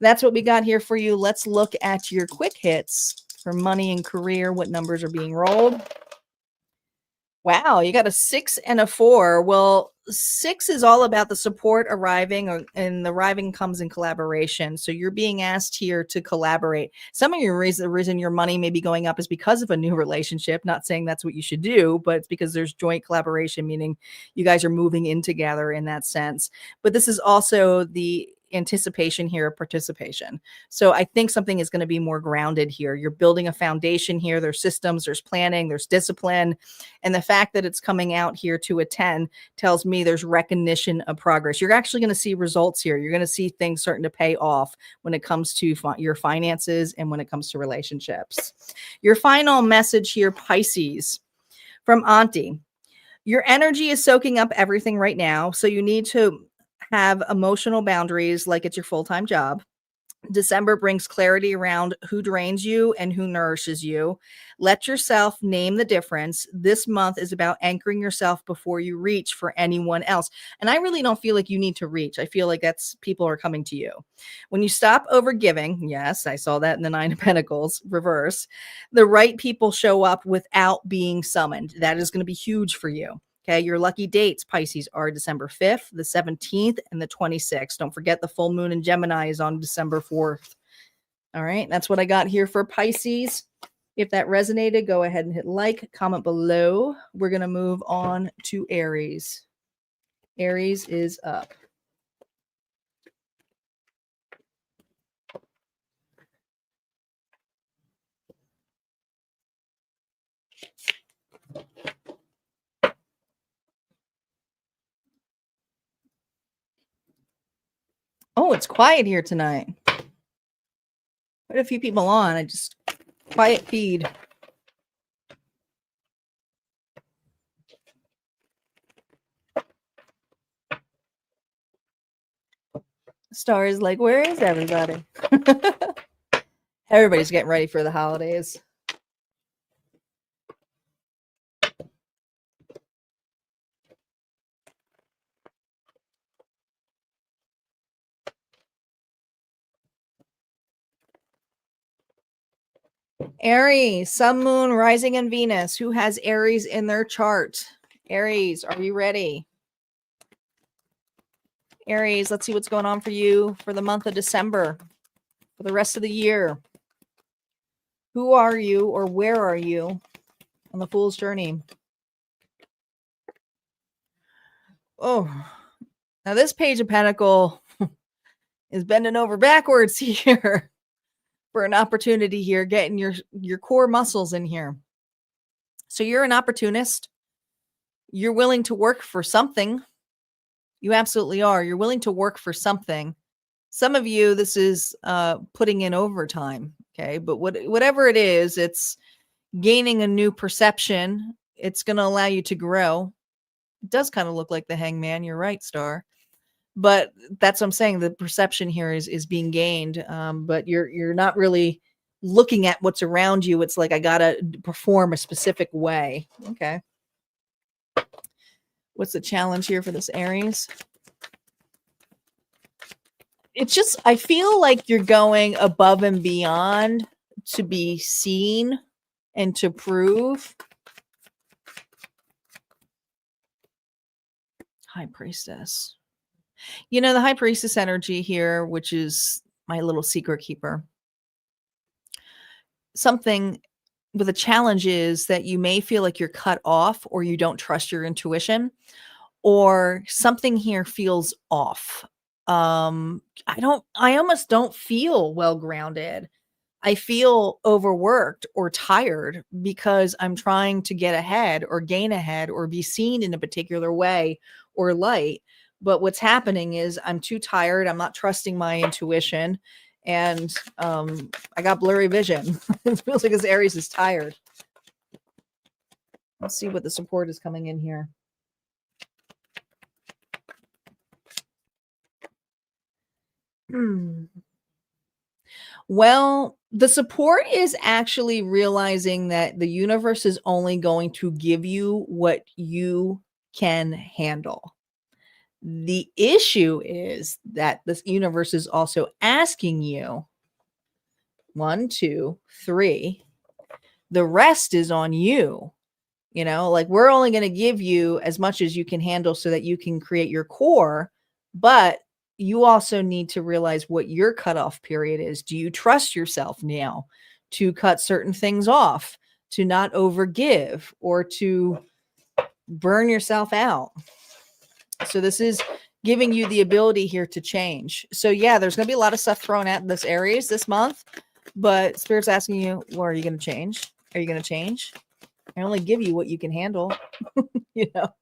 That's what we got here for you. Let's look at your quick hits for money and career. What numbers are being rolled? Wow, you got a 6 and a 4. Well, 6 is all about the support arriving, and the arriving comes in collaboration. So you're being asked here to collaborate. Some of your the reason your money may be going up is because of a new relationship. Not saying that's what you should do, but it's because there's joint collaboration, meaning you guys are moving in together in that sense. But this is also the anticipation here of participation. So I think something is going to be more grounded here. You're building a foundation here. There's systems, there's planning, there's discipline. And the fact that it's coming out here to a 10 tells me there's recognition of progress. You're actually going to see results here. You're going to see things starting to pay off when it comes to your finances and when it comes to relationships. Your final message here, Pisces, from Auntie. Your energy is soaking up everything right now. So you need to have emotional boundaries like it's your full-time job. December brings clarity around who drains you and who nourishes you. Let yourself name the difference. This month is about anchoring yourself before you reach for anyone else. And I really don't feel like you need to reach. I feel like that's people are coming to you. When you stop overgiving, yes, I saw that in the Nine of Pentacles reverse, the right people show up without being summoned. That is going to be huge for you. Okay, your lucky dates, Pisces, are December 5th, the 17th, and the 26th. Don't forget the full moon in Gemini is on December 4th. All right, that's what I got here for Pisces. If that resonated, go ahead and hit like, comment below. We're going to move on to Aries. Aries is up. Oh, it's quiet here tonight. Quite a few people on. I just quiet feed. Star is like, where is everybody? Everybody's getting ready for the holidays. Aries, Sun, Moon, Rising, and Venus. Who has Aries in their chart? Aries, are you ready? Aries, let's see what's going on for you for the month of December, for the rest of the year. Who are you or where are you on the Fool's Journey? Oh, now this Page of Pentacle is bending over backwards here for an opportunity here, getting your core muscles in here. So you're an opportunist. You're willing to work for something. You absolutely are. You're willing to work for something. Some of you, this is putting in overtime. Okay. But whatever it is, it's gaining a new perception. It's going to allow you to grow. It does kind of look like the Hangman. You're right, Star. But that's what I'm saying. The perception here is being gained. But you're not really looking at what's around you. It's like, I got to perform a specific way. Okay. What's the challenge here for this Aries? It's just, I feel like you're going above and beyond to be seen and to prove. High Priestess. You know, the High Priestess energy here, which is my little secret keeper. Something with a challenge is that you may feel like you're cut off or you don't trust your intuition or something here feels off. I almost don't feel well grounded. I feel overworked or tired because I'm trying to get ahead or gain ahead or be seen in a particular way or light. But what's happening is I'm too tired. I'm not trusting my intuition. And I got blurry vision. It feels like this Aries is tired. Let's see what the support is coming in here. Well, the support is actually realizing that the universe is only going to give you what you can handle. The issue is that this universe is also asking you 1, 2, 3. The rest is on you. You know, like we're only going to give you as much as you can handle so that you can create your core. But you also need to realize what your cutoff period is. Do you trust yourself now to cut certain things off, to not overgive, or to burn yourself out? So this is giving you the ability here to change. So yeah, there's going to be a lot of stuff thrown at this Aries this month, but Spirit's asking you, well, are you going to change? Are you going to change? I only give you what you can handle, you know.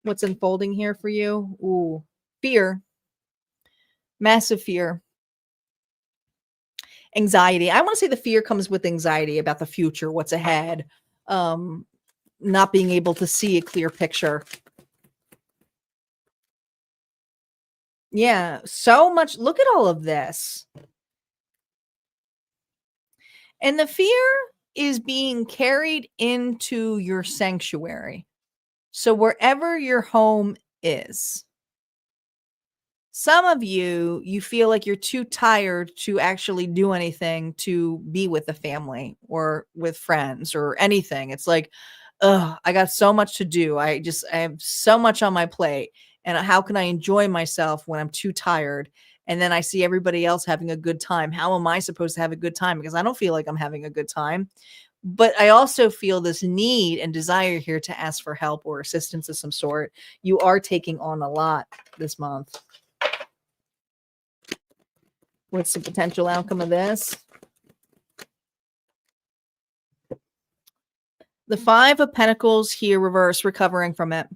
What's unfolding here for you? Ooh, fear. Massive fear. Anxiety. I want to say the fear comes with anxiety about the future, what's ahead. Not being able to see a clear picture. Yeah, so much. Look at all of this. And the fear is being carried into your sanctuary. So wherever your home is, some of you feel like you're too tired to actually do anything to be with the family or with friends or anything. It's like, ugh, I got so much to do. I have so much on my plate. And how can I enjoy myself when I'm too tired? And then I see everybody else having a good time. How am I supposed to have a good time? Because I don't feel like I'm having a good time. But I also feel this need and desire here to ask for help or assistance of some sort. You are taking on a lot this month. What's the potential outcome of this? The Five of Pentacles here, reverse, recovering from it.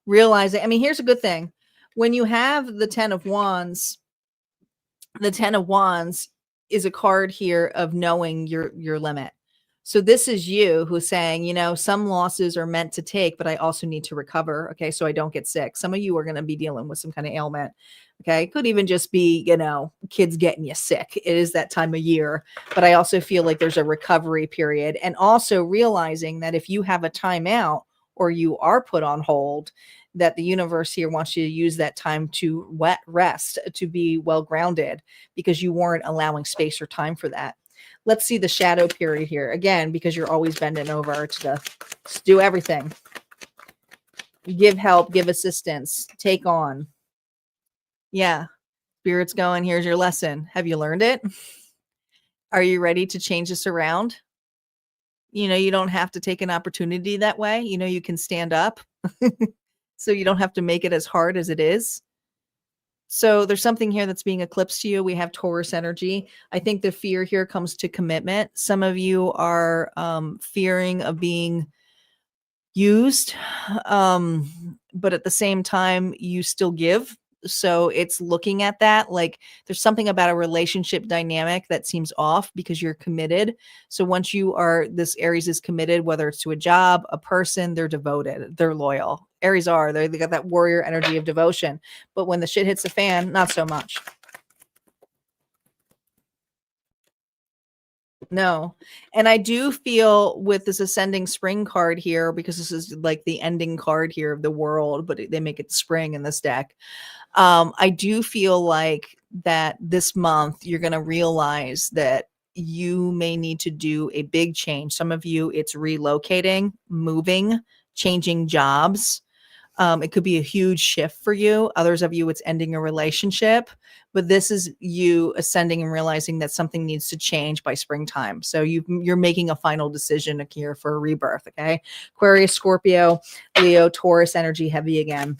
Realizing, I mean, here's a good thing. When you have the Ten of Wands is a card here of knowing your limit. So this is you who's saying, some losses are meant to take, but I also need to recover. Okay. So I don't get sick. Some of you are going to be dealing with some kind of ailment. Okay. It could even just be, kids getting you sick. It is that time of year. But I also feel like there's a recovery period. And also realizing that if you have a timeout or you are put on hold, that the universe here wants you to use that time to rest, to be well grounded, because you weren't allowing space or time for that. Let's see the shadow period here again, because you're always bending over to do everything. Give help, give assistance, take on. Yeah. Spirit's going, here's your lesson. Have you learned it? Are you ready to change this around? You don't have to take an opportunity that way. You can stand up. So you don't have to make it as hard as it is. So there's something here that's being eclipsed to you. We have Taurus energy. I think the fear here comes to commitment. Some of you are fearing of being used, but at the same time, you still give. So it's looking at that like there's something about a relationship dynamic that seems off because you're committed. So once this Aries is committed, whether it's to a job, a person, they're devoted, they're loyal. Aries they got that warrior energy of devotion. But when the shit hits the fan, not so much. No. And I do feel with this ascending spring card here, because this is like the ending card here of the world, but they make it spring in this deck. I do feel like that this month you're going to realize that you may need to do a big change. Some of you, it's relocating, moving, changing jobs. It could be a huge shift for you. Others of you, it's ending a relationship, but this is you ascending and realizing that something needs to change by springtime. So you're making a final decision here for a rebirth. Okay. Aquarius, Scorpio, Leo, Taurus energy heavy again.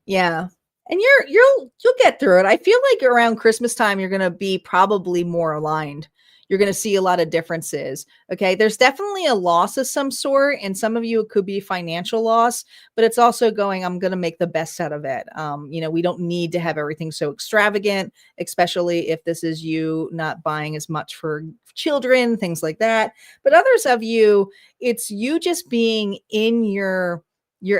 Yeah. And you'll get through it. I feel like around Christmas time, you're going to be probably more aligned. You're going to see a lot of differences. Okay. There's definitely a loss of some sort. And some of you, it could be financial loss, but it's also I'm going to make the best out of it. We don't need to have everything so extravagant, especially if this is you not buying as much for children, things like that. But others of you, it's you just being in your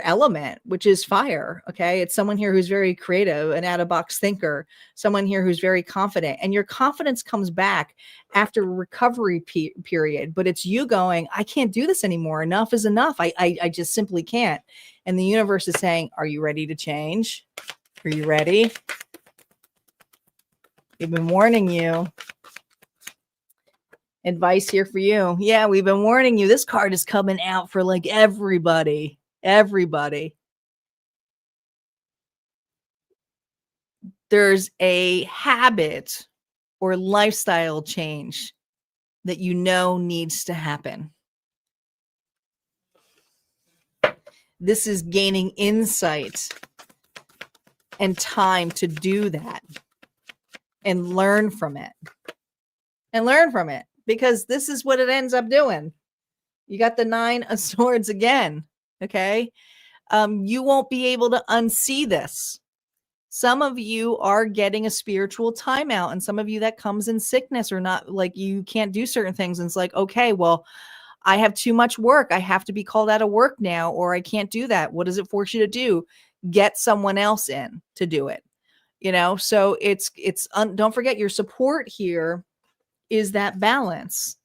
element, which is fire. Okay. It's someone here who's very creative, an out of box thinker, someone here who's very confident, and your confidence comes back after recovery period. But it's you going, I can't do this anymore. Enough is enough. I just simply can't. And the universe is saying, are you ready to change? Are you ready? We've been warning you. Advice here for you. Yeah, we've been warning you. This card is coming out for like everybody. There's a habit or lifestyle change that needs to happen. This is gaining insight and time to do that and learn from it. Because this is what it ends up doing. You got the 9 of Swords again. Okay. You won't be able to unsee this. Some of you are getting a spiritual timeout, and some of you that comes in sickness or not, like you can't do certain things. And it's like, okay, well, I have too much work. I have to be called out of work now, or I can't do that. What does it force you to do? Get someone else in to do it. So don't forget your support here is that balance.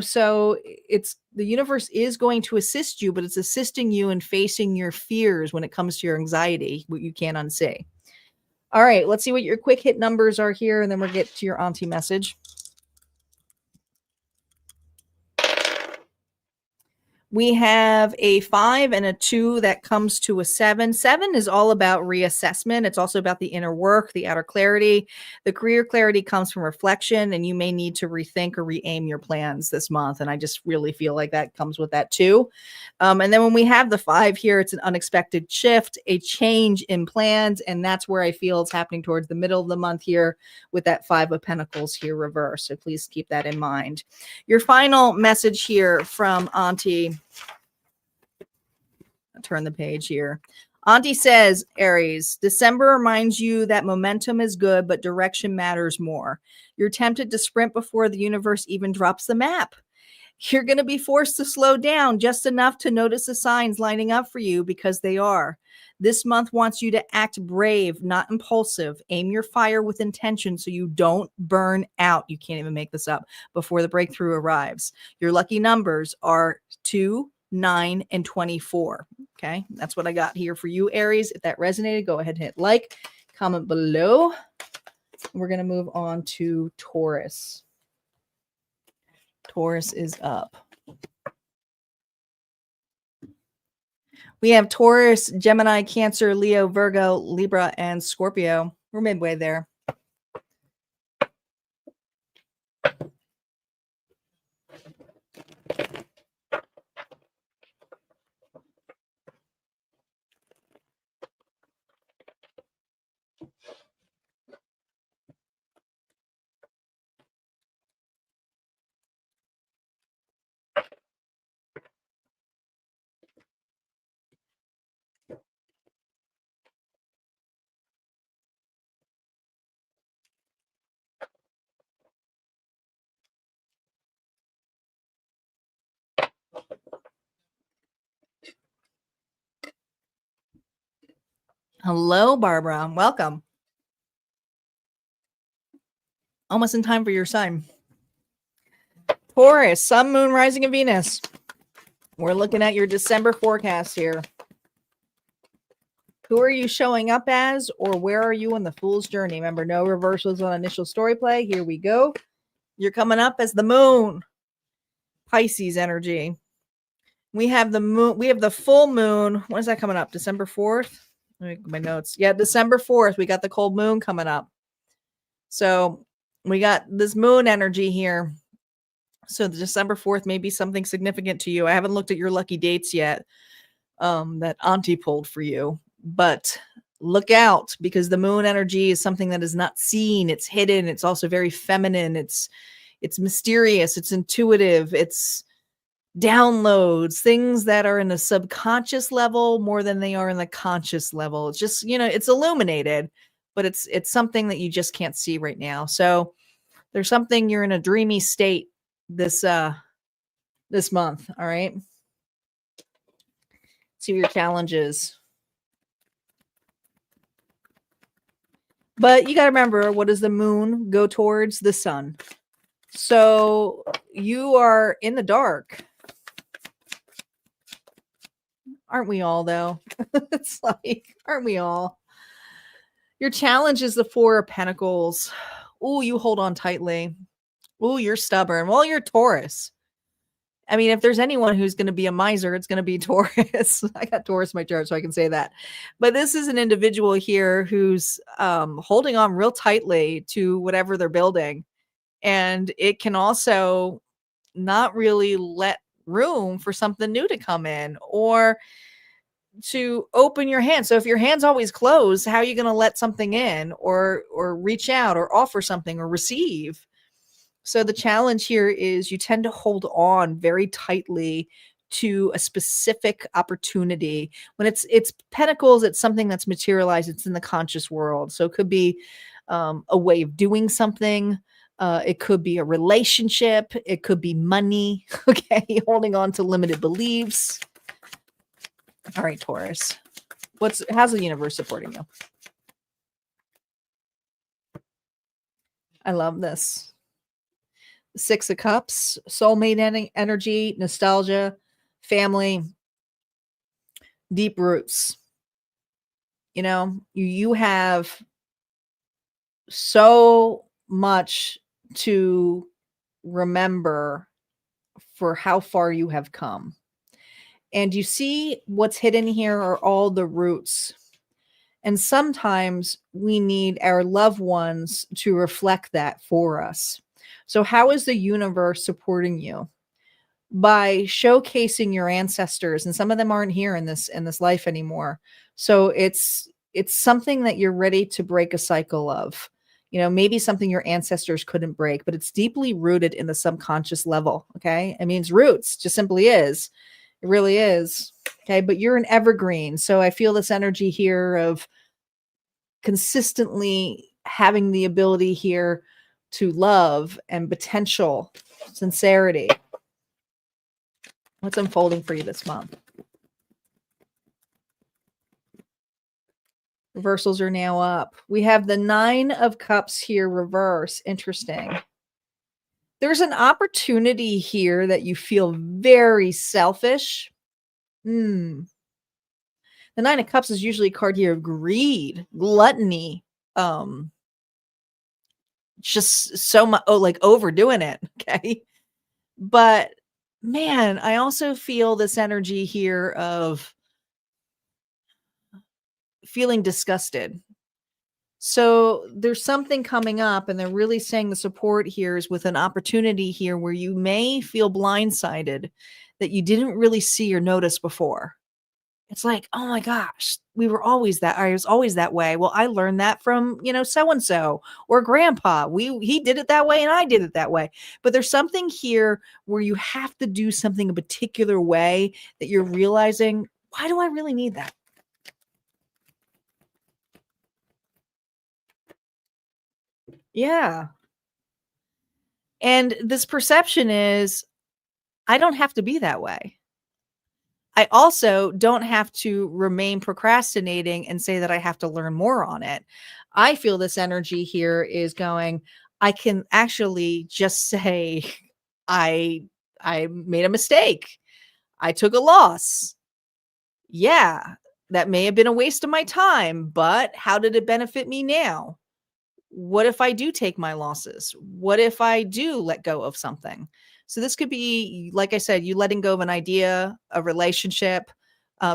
So it's the universe is going to assist you, but it's assisting you in facing your fears when it comes to your anxiety, what you can't unsee. All right, let's see what your quick hit numbers are here, and then we'll get to your auntie message. We have a 5 and a 2 that comes to a 7. 7 is all about reassessment. It's also about the inner work, the outer clarity. The career clarity comes from reflection, and you may need to rethink or re-aim your plans this month. And I just really feel like that comes with that too. And then when we have the 5 here, it's an unexpected shift, a change in plans. And that's where I feel it's happening towards the middle of the month here with that 5 of Pentacles here reversed. So please keep that in mind. Your final message here from Auntie. I'll turn the page here. Auntie says, Aries, December reminds you that momentum is good, but direction matters more. You're tempted to sprint before the universe even drops the map. You're going to be forced to slow down just enough to notice the signs lining up for you, because they are. This month wants you to act brave, not impulsive. Aim your fire with intention so you don't burn out. You can't even make this up before the breakthrough arrives. Your lucky numbers are 2, 9, and 24. Okay, that's what I got here for you, Aries. If that resonated, go ahead and hit like, comment below. We're going to move on to Taurus. Taurus is up. We have Taurus, Gemini, Cancer, Leo, Virgo, Libra, and Scorpio. We're midway there. Hello, Barbara. Welcome. Almost in time for your sign. Taurus, Sun, Moon, Rising, and Venus. We're looking at your December forecast here. Who are you showing up as, or where are you on the Fool's Journey? Remember, no reversals on initial story play. Here we go. You're coming up as the Moon. Pisces energy. We have the moon. We have the full moon. When is that coming up? December 4th? Let me get my notes. Yeah, December 4th. We got the cold moon coming up. So we got this moon energy here. So the December 4th may be something significant to you. I haven't looked at your lucky dates yet that Auntie pulled for you. But look out, because the moon energy is something that is not seen. It's hidden. It's also very feminine. It's mysterious. It's intuitive. It's downloads, things that are in the subconscious level more than they are in the conscious level. It's just, it's illuminated, but it's something that you just can't see right now. So there's something, you're in a dreamy state this month. All right. See what your challenge is. But you got to remember, what does the moon go towards? The sun. So you are in the dark. Aren't we all, though? It's like, aren't we all? Your challenge is the 4 of Pentacles. Oh, you hold on tightly. Oh, you're stubborn. Well, you're Taurus. I mean, if there's anyone who's going to be a miser, it's going to be Taurus. I got Taurus in my chart, so I can say that. But this is an individual here who's holding on real tightly to whatever they're building. And it can also not really let room for something new to come in, or to open your hand. So if your hand's always closed, how are you going to let something in, or reach out, or offer something, or receive? So the challenge here is you tend to hold on very tightly to a specific opportunity. When it's Pentacles, it's something that's materialized. It's in the conscious world. So it could be a way of doing something. It could be a relationship. It could be money. Okay. Holding on to limited beliefs. All right, Taurus. How's the universe supporting you? I love this. Six of Cups, soulmate energy, nostalgia, family, deep roots. You have so much to remember for how far you have come. And you see what's hidden here are all the roots. And sometimes we need our loved ones to reflect that for us. So how is the universe supporting you? By showcasing your ancestors, and some of them aren't here in this life anymore. So it's something that you're ready to break a cycle of. Maybe something your ancestors couldn't break, but it's deeply rooted in the subconscious level. Okay. I mean, it's roots, just simply is. It really is. Okay. But you're an evergreen. So I feel this energy here of consistently having the ability here to love and potential, sincerity. What's unfolding for you this month? Reversals are now up. We have the 9 of Cups here reverse. Interesting. There's an opportunity here that you feel very selfish. The 9 of Cups is usually a card here of greed, gluttony, just so much, like overdoing it. Okay. But man, I also feel this energy here of feeling disgusted. So there's something coming up, and they're really saying the support here is with an opportunity here where you may feel blindsided that you didn't really see or notice before. It's like, oh my gosh, I was always that way. Well, I learned that from, so and so or grandpa. He did it that way and I did it that way. But there's something here where you have to do something a particular way that you're realizing, why do I really need that? Yeah. And this perception is, I don't have to be that way. I also don't have to remain procrastinating and say that I have to learn more on it. I feel this energy here is going, I can actually just say, I made a mistake. I took a loss. Yeah, that may have been a waste of my time, but how did it benefit me now? What if I do take my losses? What if I do let go of something? So this could be, like I said, you letting go of an idea, a relationship.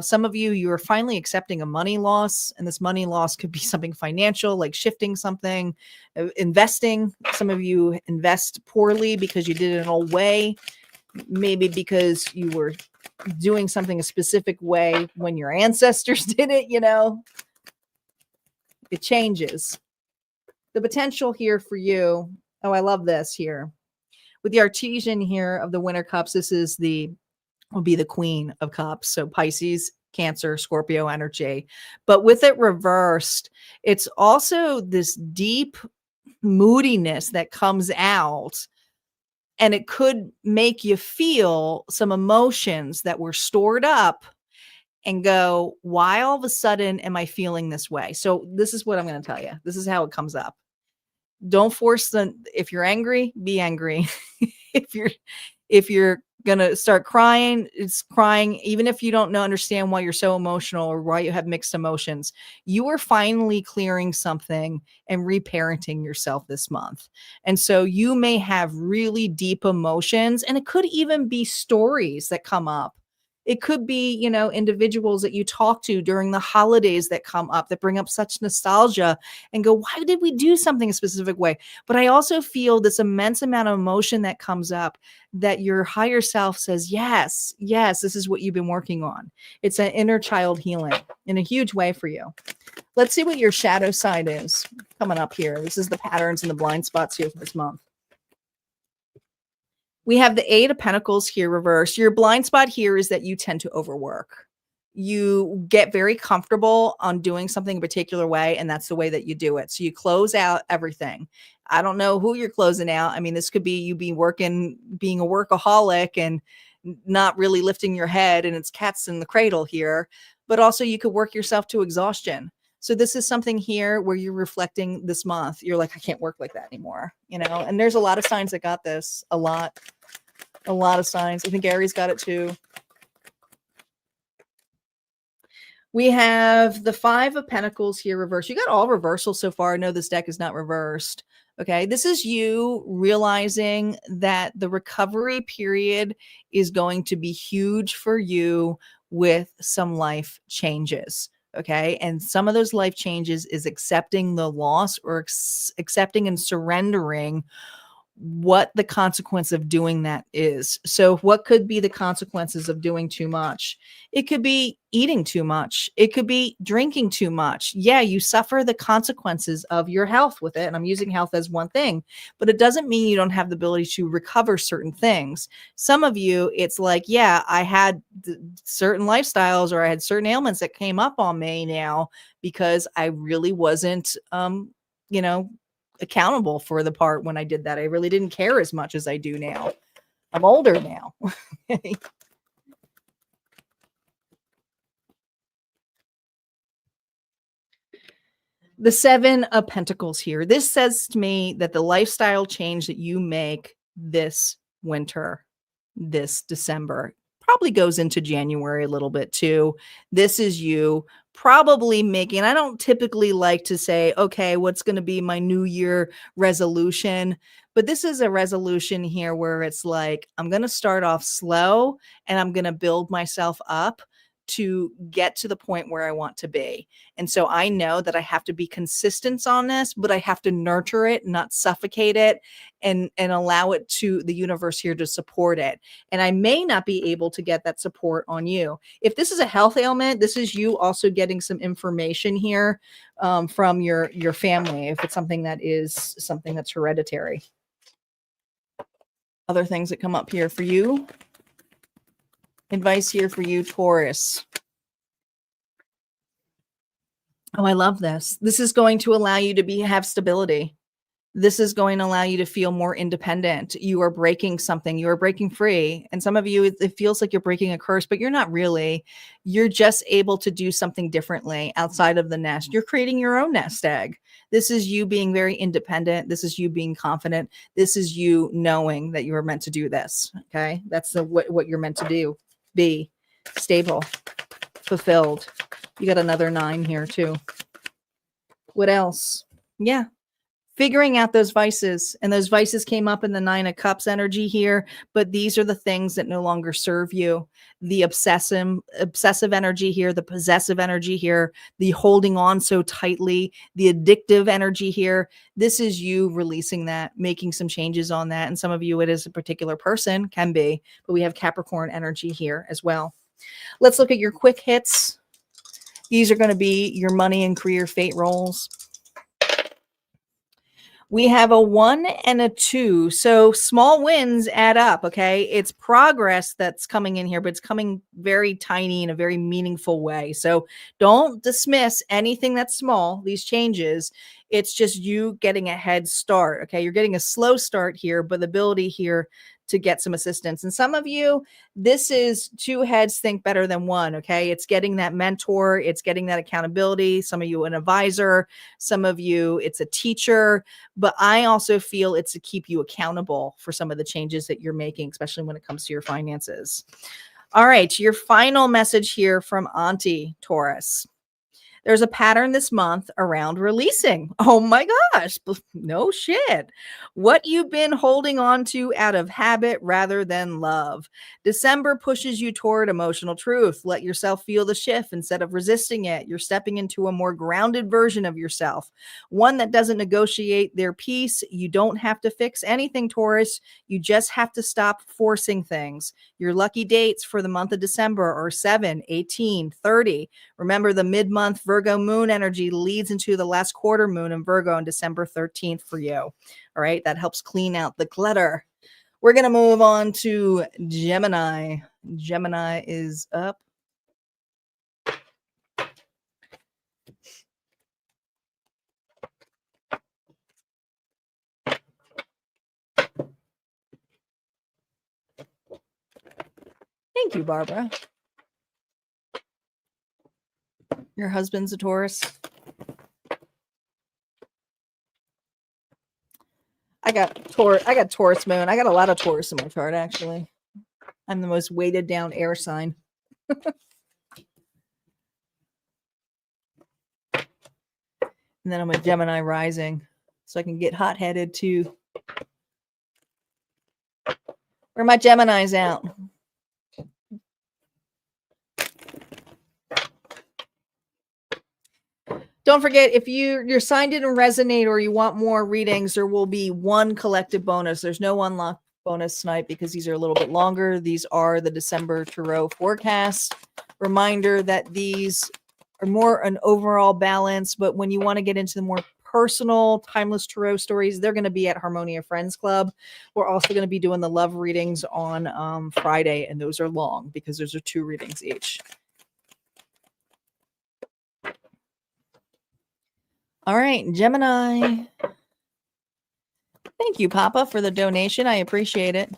Some of you are finally accepting a money loss, and this money loss could be something financial, like shifting something, investing. Some of you invest poorly because you did it an old way, maybe because you were doing something a specific way when your ancestors did it. It changes. The potential here for you. Oh, I love this here. With the artesian here of the Winter Cups, this will be the Queen of Cups. So Pisces, Cancer, Scorpio energy. But with it reversed, it's also this deep moodiness that comes out. And it could make you feel some emotions that were stored up and go, why all of a sudden am I feeling this way? So this is what I'm going to tell you. This is how it comes up. Don't force if you're angry, be angry. if you're going to start crying, it's crying. Even if you don't understand why you're so emotional or why you have mixed emotions, you are finally clearing something and reparenting yourself this month. And so you may have really deep emotions, and it could even be stories that come up. It could be, individuals that you talk to during the holidays that come up that bring up such nostalgia and go, why did we do something a specific way? But I also feel this immense amount of emotion that comes up that your higher self says, yes, this is what you've been working on. It's an inner child healing in a huge way for you. Let's see what your shadow side is coming up here. This is the patterns and the blind spots here for this month. We have the 8 of Pentacles here reversed. Your blind spot here is that you tend to overwork. you get very comfortable on doing something a particular way, and that's the way that you do it. So you close out everything. I don't know who you're closing out. I mean, this could be you being a workaholic and not really lifting your head, and it's cats in the cradle here, but also you could work yourself to exhaustion. So this is something here where you're reflecting this month. You're like, I can't work like that anymore, and there's a lot of signs that got this, a lot of signs. I think Aries got it too. We have the 5 of Pentacles here reversed. You got all reversals so far. No, this deck is not reversed. Okay. This is you realizing that the recovery period is going to be huge for you with some life changes. Okay. And some of those life changes is accepting the loss or accepting and surrendering what the consequence of doing that is. So what could be the consequences of doing too much? It could be eating too much. It could be drinking too much. Yeah, you suffer the consequences of your health with it. And I'm using health as one thing, but it doesn't mean you don't have the ability to recover certain things. Some of you, it's like, yeah, I had certain lifestyles or I had certain ailments that came up on me now because I really wasn't, you know, accountable for the part when I did that. I really didn't care as much as I do now. I'm older now. The 7 of Pentacles here. This says to me that the lifestyle change that you make this winter, this December, probably goes into January a little bit too. This is you probably making, I don't typically like to say, okay, what's going to be my new year resolution? But this is a resolution here where it's like, I'm going to start off slow and I'm going to build myself up to get to the point where I want to be. And so I know that I have to be consistent on this, but I have to nurture it, not suffocate it, and allow it to the universe here to support it. And I may not be able to get that support on you. If this is a health ailment, this is you also getting some information here from your family. If it's something that is something that's hereditary. Other things that come up here for you. Advice here for you, Taurus. Oh, I love this. This is going to allow you to have stability. This is going to allow you to feel more independent. You are breaking something. You are breaking free. And some of you, it feels like you're breaking a curse, but you're not really. You're just able to do something differently outside of the nest. You're creating your own nest egg. This is you being very independent. This is you being confident. This is you knowing that you are meant to do this. Okay. That's what you're meant to do. Be stable, fulfilled. You got another 9 here too. What else? Yeah. Figuring out those vices, and those vices came up in the 9 of Cups energy here, but these are the things that no longer serve you. The obsessive energy here, the possessive energy here, the holding on so tightly, the addictive energy here. This is you releasing that, making some changes on that. And some of you, it is a particular person, can be, but we have Capricorn energy here as well. Let's look at your quick hits. These are going to be your money and career fate rolls. We have a 1 and a 2. So small wins add up. Okay. It's progress that's coming in here, but it's coming very tiny in a very meaningful way. So don't dismiss anything that's small, these changes. It's just you getting a head start. Okay. You're getting a slow start here, but the ability here to get some assistance. And some of you, this is 2 heads think better than 1. Okay. It's getting that mentor. It's getting that accountability. Some of you, an advisor. Some of you, it's a teacher. But I also feel it's to keep you accountable for some of the changes that you're making, especially when it comes to your finances. All right. Your final message here from Auntie Taurus. There's a pattern this month around releasing. Oh my gosh. No shit. What you've been holding on to out of habit rather than love. December pushes you toward emotional truth. Let yourself feel the shift instead of resisting it. You're stepping into a more grounded version of yourself, one that doesn't negotiate their peace. You don't have to fix anything, Taurus. You just have to stop forcing things. Your lucky dates for the month of December are 7, 18, 30. Remember, the mid-month Virgo moon energy leads into the last quarter moon in Virgo on December 13th for you. All right. That helps clean out the clutter. We're going to move on to Gemini. Gemini is up. Thank you, Barbara. Your husband's a Taurus. I got Taurus moon. I got a lot of Taurus in my chart, actually. I'm the most weighted down air sign. And then I'm a Gemini rising, so I can get hot-headed too. Where are my Geminis out? Don't forget, if your sign didn't resonate or you want more readings, there will be one collective bonus. There's no unlock bonus tonight because these are a little bit longer. These are the December tarot forecast. Reminder that these are more an overall balance, but when you want to get into the more personal, timeless tarot stories, they're going to be at Harmonia Friends Club. We're also going to be doing the love readings on Friday, and those are long because those are 2 readings each. All right, Gemini. Thank you, Papa, for the donation. I appreciate it.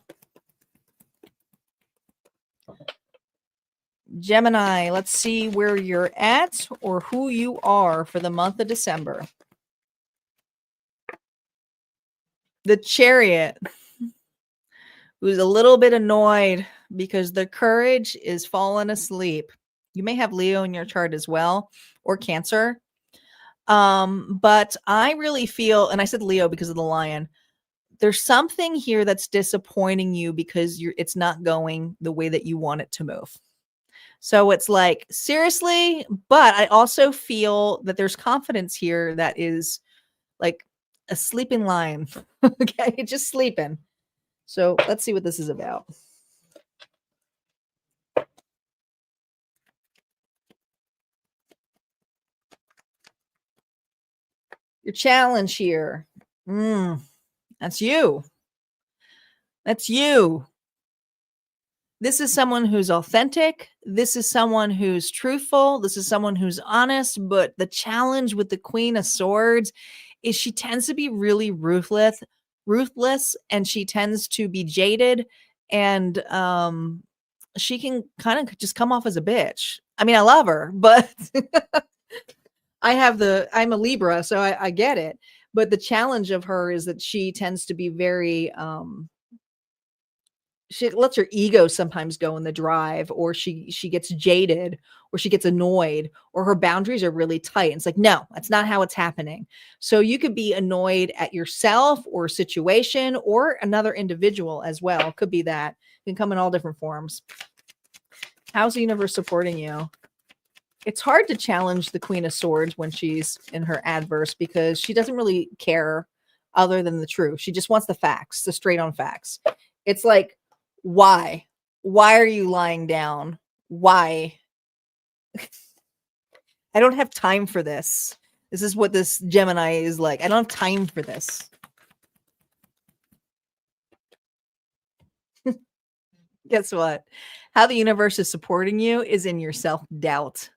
Gemini, let's see where you're at or who you are for the month of December. The Chariot, who's a little bit annoyed because the courage is falling asleep. You may have Leo in your chart as well, or Cancer. But I really feel, and I said Leo because of the lion, there's something here that's disappointing you because it's not going the way that you want it to move. So it's like, seriously, but I also feel that there's confidence here that is like a sleeping lion. Okay, just sleeping. So let's see what this is about. Your challenge here. That's you. That's you. This is someone who's authentic. This is someone who's truthful. This is someone who's honest. But the challenge with the Queen of Swords is she tends to be really ruthless, and she tends to be jaded, and she can kind of just come off as a bitch. I mean, I love her, but I'm a Libra, so I get it. But the challenge of her is that she tends to be very she lets her ego sometimes go in the drive, or she gets jaded, or she gets annoyed, or her boundaries are really tight. And it's like, no, that's not how it's happening. So you could be annoyed at yourself or a situation or another individual as well. Could be that. It can come in all different forms. How's the universe supporting you? It's hard to challenge the Queen of Swords when she's in her adverse because she doesn't really care other than the truth. She just wants the facts, the straight on facts. It's like, why? Why are you lying down? Why? I don't have time for this. This is what this Gemini is like. I don't have time for this. Guess what? How the universe is supporting you is in your self-doubt.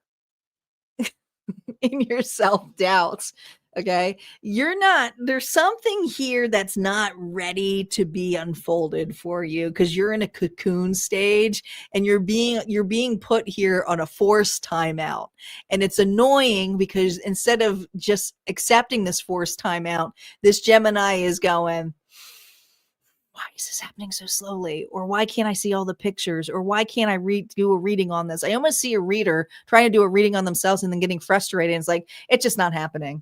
In your self-doubt. Okay. There's something here that's not ready to be unfolded for you because you're in a cocoon stage and you're being put here on a forced timeout. And it's annoying because instead of just accepting this forced timeout, this Gemini is going, why is this happening so slowly? Or why can't I see all the pictures? Or why can't I do a reading on this? I almost see a reader trying to do a reading on themselves and then getting frustrated. And it's like, it's just not happening.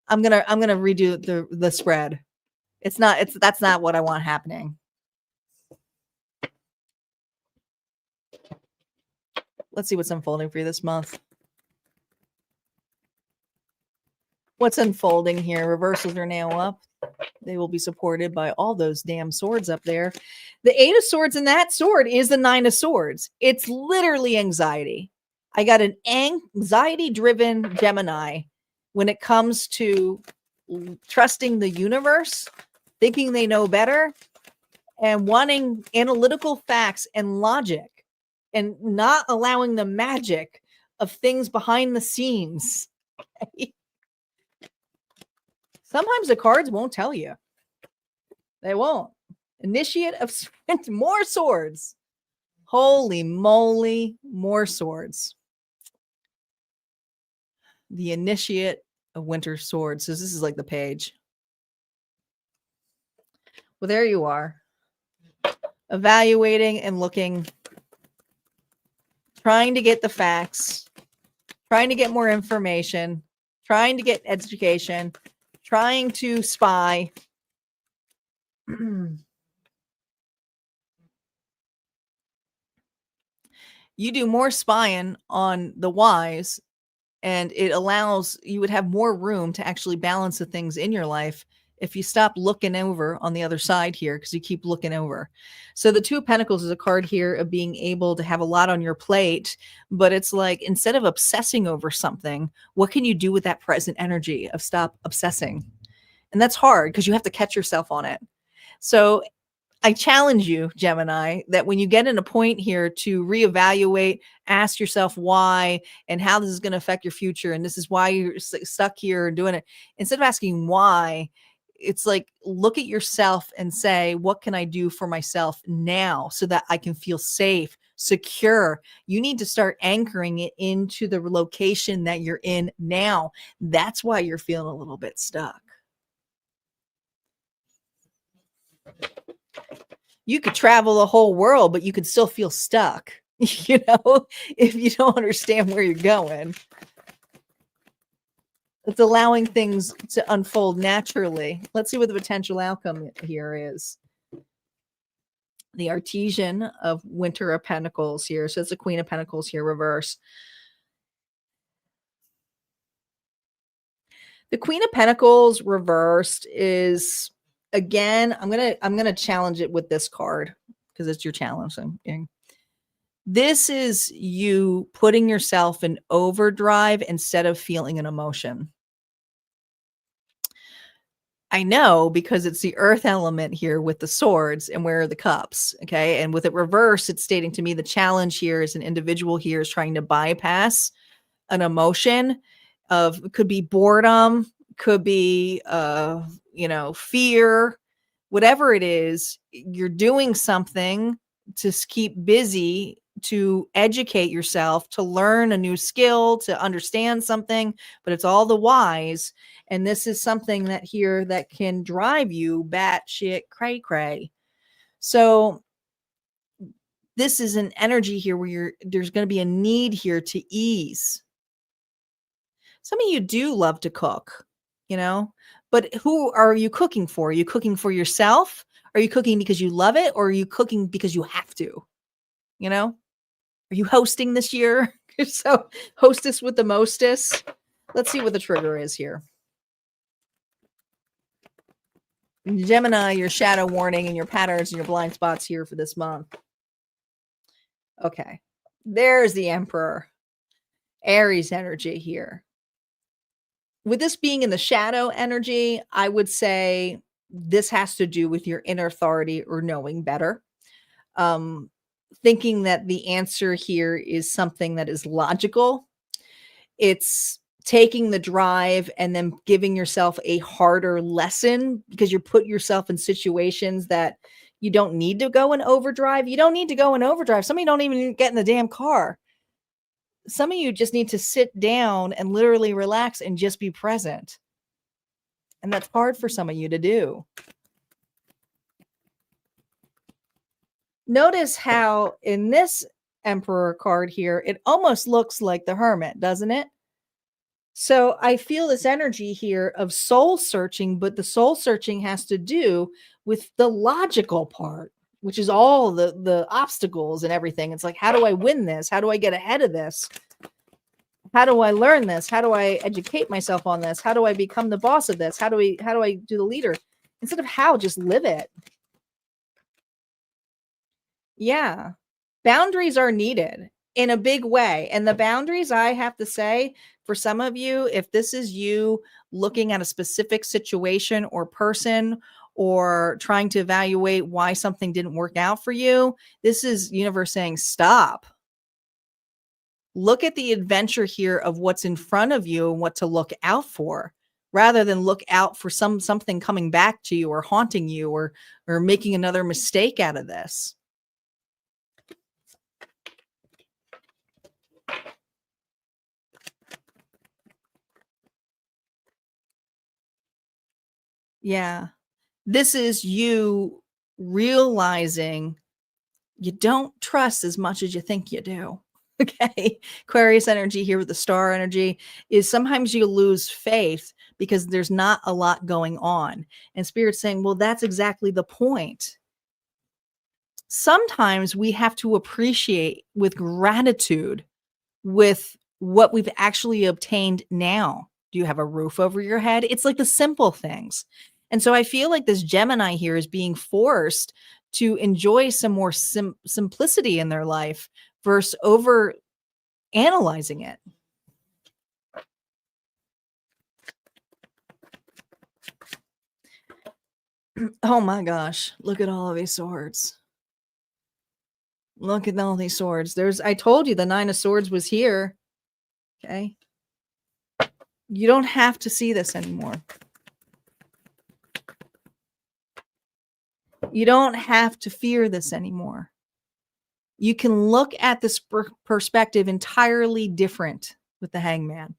I'm gonna redo the spread. That's not what I want happening. Let's see what's unfolding for you this month. What's unfolding here? Reversals are now up. They will be supported by all those damn swords up there. The 8 of Swords and that sword is the 9 of Swords. It's literally anxiety. I got an anxiety-driven Gemini when it comes to trusting the universe, thinking they know better, and wanting analytical facts and logic, and not allowing the magic of things behind the scenes. Okay? Sometimes the cards won't tell you. They won't. Initiate of more swords. Holy moly, more swords. The initiate of winter swords. So this is like the page. Well, there you are. Evaluating and looking, trying to get the facts, trying to get more information, trying to get education, trying to spy. You do more spying on the wise, and it allows you would have more room to actually balance the things in your life if you stop looking over on the other side here, because you keep looking over. So the Two of Pentacles is a card here of being able to have a lot on your plate, but it's like, instead of obsessing over something, what can you do with that present energy of stop obsessing? And that's hard because you have to catch yourself on it. So I challenge you, Gemini, that when you get in a point here to reevaluate, ask yourself why and how this is going to affect your future, and this is why you're stuck here doing it. Instead of asking why, it's like, look at yourself and say, what can I do for myself now so that I can feel safe, secure? You need to start anchoring it into the location that you're in now. That's why you're feeling a little bit stuck. You could travel the whole world, but you could still feel stuck, if you don't understand where you're going. It's allowing things to unfold naturally. Let's see what the potential outcome here is. The Artesian of Winter of Pentacles here. So it's the Queen of Pentacles here, reverse. The Queen of Pentacles reversed is, again, I'm gonna challenge it with this card because it's your challenge. This is you putting yourself in overdrive instead of feeling an emotion. I know, because it's the earth element here with the swords, and where are the cups? Okay. And with it reversed, it's stating to me the challenge here is an individual here is trying to bypass an emotion of, could be boredom, could be fear, whatever it is. You're doing something to keep busy, to educate yourself, to learn a new skill, to understand something, but it's all the wise. And this is something that here that can drive you batshit cray cray. So this is an energy here where there's going to be a need here to ease. Some of you do love to cook, but who are you cooking for? Are you cooking for yourself? Are you cooking because you love it? Or are you cooking because you have to? Are you hosting this year? So hostess with the mostess. Let's see what the trigger is here. Gemini, your shadow warning and your patterns and your blind spots here for this month. Okay. There's the Emperor. Aries energy here. With this being in the shadow energy, I would say this has to do with your inner authority or knowing better. Thinking that the answer here is something that is logical. It's taking the drive and then giving yourself a harder lesson because you put yourself in situations that you don't need to go in overdrive. You don't need to go in overdrive. Some of you don't even get in the damn car. Some of you just need to sit down and literally relax and just be present. And that's hard for some of you to do. Notice how in this Emperor card here, it almost looks like the Hermit, doesn't it? So I feel this energy here of soul searching, but the soul searching has to do with the logical part, which is all the obstacles and everything. It's like, how do I win this? How do I get ahead of this? How do I learn this? How do I educate myself on this? How do I become the boss of this? How do I do the leader? Instead of how, just live it. Yeah. Boundaries are needed in a big way. And the boundaries, I have to say, for some of you, if this is you looking at a specific situation or person or trying to evaluate why something didn't work out for you, this is universe saying, stop. Look at the adventure here of what's in front of you and what to look out for, rather than look out for something coming back to you or haunting you or making another mistake out of this. Yeah. This is you realizing you don't trust as much as you think you do. Okay. Aquarius energy here with the star energy is sometimes you lose faith because there's not a lot going on. And Spirit's saying, well, that's exactly the point. Sometimes we have to appreciate with gratitude with what we've actually obtained now. Do you have a roof over your head? It's like the simple things. And so I feel like this Gemini here is being forced to enjoy some more simplicity in their life versus over analyzing it. Oh my gosh, look at all of these swords. Look at all these swords. I told you the 9 of swords was here. Okay. You don't have to see this anymore. You don't have to fear this anymore. You can look at this perspective entirely different with the Hangman.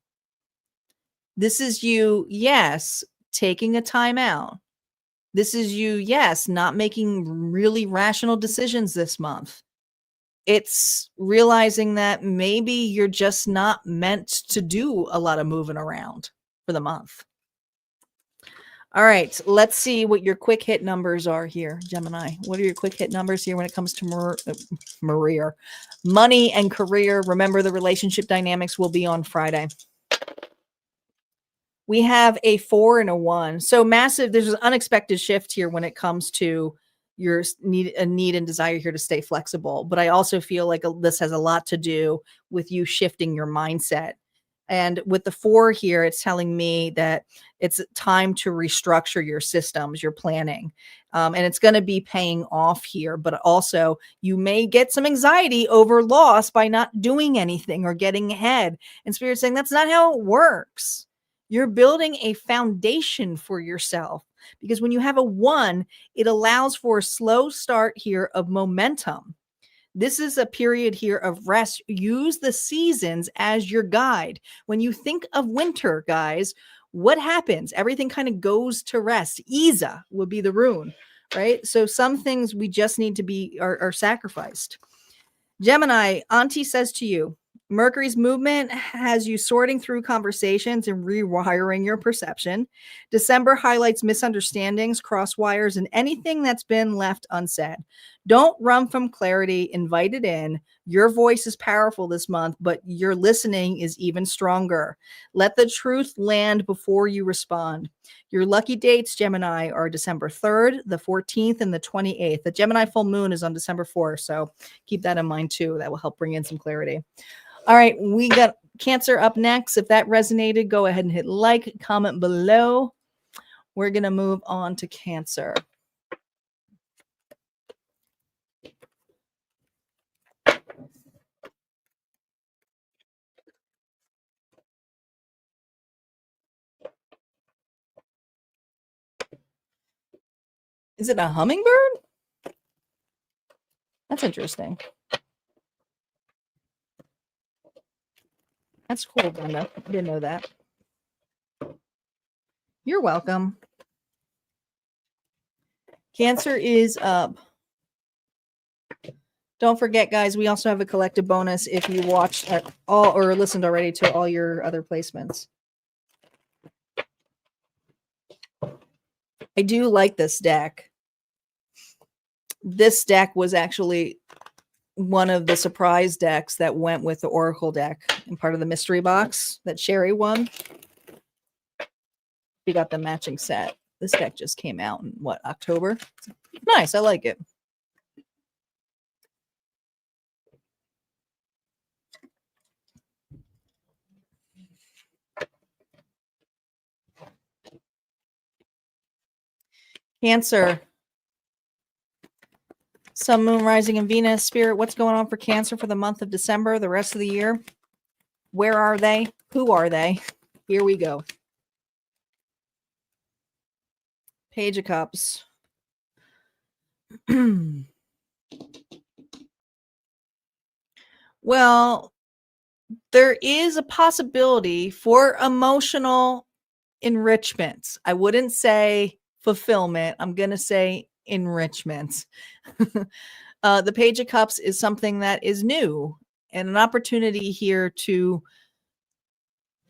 This is you, yes, taking a time out. This is you, yes, not making really rational decisions this month. It's realizing that maybe you're just not meant to do a lot of moving around for the month. All right, let's see what your quick hit numbers are here, Gemini. What are your quick hit numbers here when it comes to money and career? Remember, the relationship dynamics will be on Friday. We have a 4 and a 1. So massive, there's an unexpected shift here when it comes to your need and desire here to stay flexible. But I also feel like this has a lot to do with you shifting your mindset. And with the 4 here, it's telling me that it's time to restructure your systems, your planning. And it's going to be paying off here. But also, you may get some anxiety over loss by not doing anything or getting ahead. And Spirit's saying that's not how it works. You're building a foundation for yourself. Because when you have a 1, it allows for a slow start here of momentum. This is a period here of rest. Use the seasons as your guide. When you think of winter, guys, what happens? Everything kind of goes to rest. Isa would be the rune, right? So some things we just need to be are sacrificed. Gemini, Auntie says to you, Mercury's movement has you sorting through conversations and rewiring your perception. December highlights misunderstandings, cross wires, and anything that's been left unsaid. Don't run from clarity. Invite it in. Your voice is powerful this month, but your listening is even stronger. Let the truth land before you respond. Your lucky dates, Gemini, are December 3rd, the 14th, and the 28th. The Gemini full moon is on December 4th, so keep that in mind too. That will help bring in some clarity. All right, we got Cancer up next. If that resonated, go ahead and hit like, comment below. We're going to move on to Cancer. Is it a hummingbird? That's interesting. That's cool, Brenda. I didn't know that. You're welcome. Cancer is up. Don't forget, guys, we also have a collective bonus if you watched all or listened already to all your other placements. I do like this deck. This deck was actually one of the surprise decks that went with the Oracle deck and part of the mystery box that Sherry won. We got the matching set. This deck just came out in October? Nice, I like it. Cancer. Sun, Moon, Rising, and Venus. Spirit, what's going on for Cancer for the month of December, the rest of the year? Where are they? Who are they? Here we go. Page of Cups. Well, there is a possibility for emotional enrichment. I wouldn't say fulfillment. I'm going to say enrichment. The Page of Cups is something that is new and an opportunity here to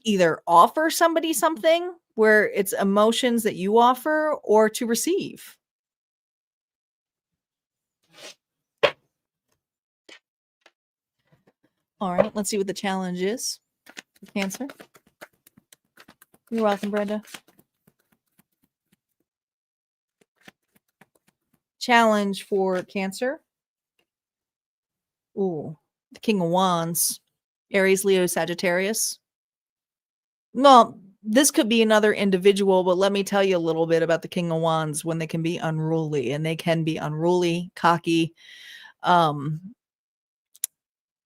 either offer somebody something where it's emotions that you offer or to receive. All right, let's see what the challenge is for Cancer. You're welcome, Brenda. Challenge for Cancer. Ooh, the King of Wands. Aries, Leo, Sagittarius. Well, this could be another individual, but let me tell you a little bit about the King of Wands when they can be unruly, and they can be unruly, cocky,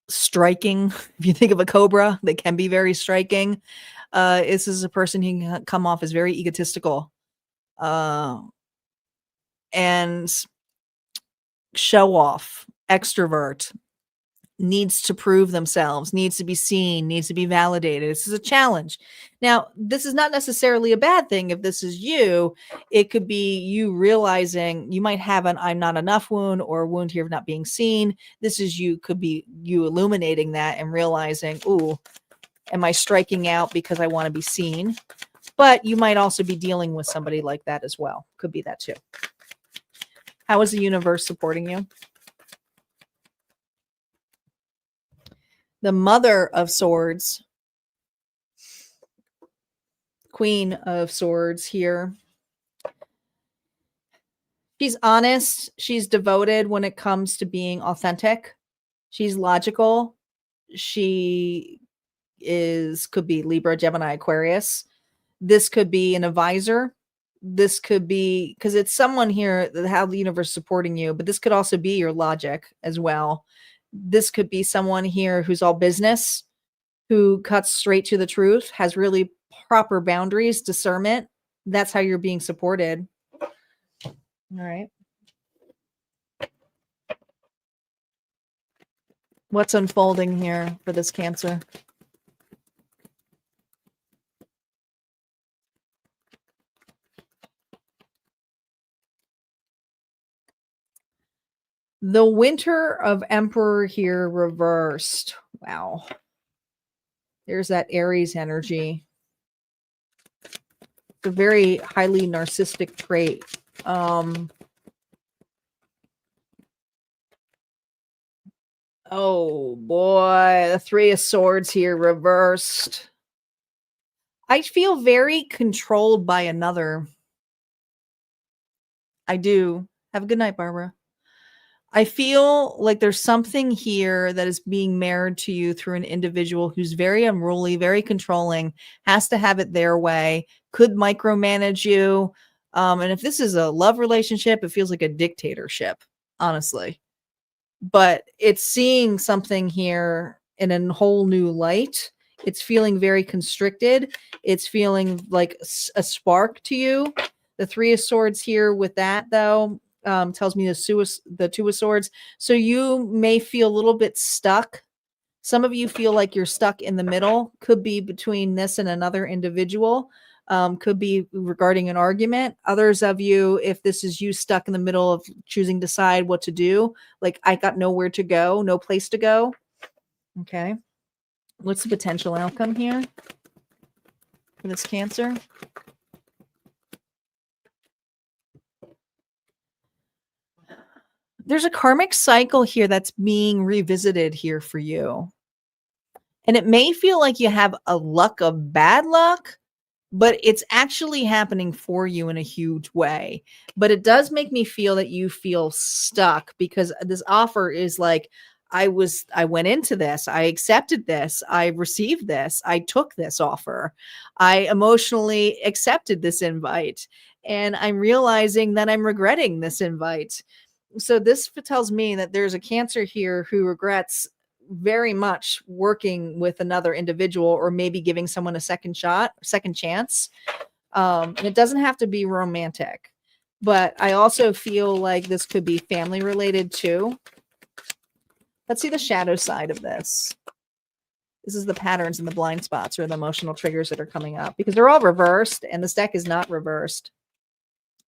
striking. If you think of a cobra, they can be very striking. This is a person who can come off as very egotistical, and show off, extrovert, needs to prove themselves, needs to be seen, needs to be validated. This is a challenge. Now, this is not necessarily a bad thing. If this is you, it could be you realizing you might have an I'm not enough wound or a wound here of not being seen. This is you, could be you illuminating that and realizing, ooh, am I striking out because I want to be seen? But you might also be dealing with somebody like that as well. Could be that too. How is the universe supporting you? The Mother of Swords, Queen of Swords here. She's honest. She's devoted when it comes to being authentic. She's logical. She could be Libra, Gemini, Aquarius. This could be an advisor. This could be, because it's someone here, how the universe is supporting you, but this could also be your logic as well. This could be someone here who's all business, who cuts straight to the truth, has really proper boundaries, discernment. That's how you're being supported. All right. What's unfolding here for this Cancer? The Winter of Emperor here reversed. Wow. There's that Aries energy. It's a very highly narcissistic trait. Oh boy, the Three of Swords here reversed. I feel very controlled by another. I do. Have a good night, Barbara. I feel like there's something here that is being married to you through an individual who's very unruly, very controlling, has to have it their way, could micromanage you. And if this is a love relationship, it feels like a dictatorship, honestly. But it's seeing something here in a whole new light. It's feeling very constricted. It's feeling like a spark to you. The Three of Swords here with that, though, tells me the Two of Swords. So you may feel a little bit stuck. Some of you feel like you're stuck in the middle. Could be between this and another individual. Could be regarding an argument. Others of you, if this is you stuck in the middle of choosing to decide what to do, like I got nowhere to go, no place to go. Okay. What's the potential outcome here for this Cancer? There's a karmic cycle here that's being revisited here for you. And it may feel like you have a luck of bad luck, but it's actually happening for you in a huge way. But it does make me feel that you feel stuck, because this offer is like, I went into this, I accepted this, I received this, I took this offer, I emotionally accepted this invite, and I'm realizing that I'm regretting this invite. So this tells me that there's a Cancer here who regrets very much working with another individual, or maybe giving someone a second chance. And it doesn't have to be romantic, but I also feel like this could be family related too. Let's see the shadow side of this. This is the patterns and the blind spots, or the emotional triggers that are coming up, because they're all reversed and this deck is not reversed.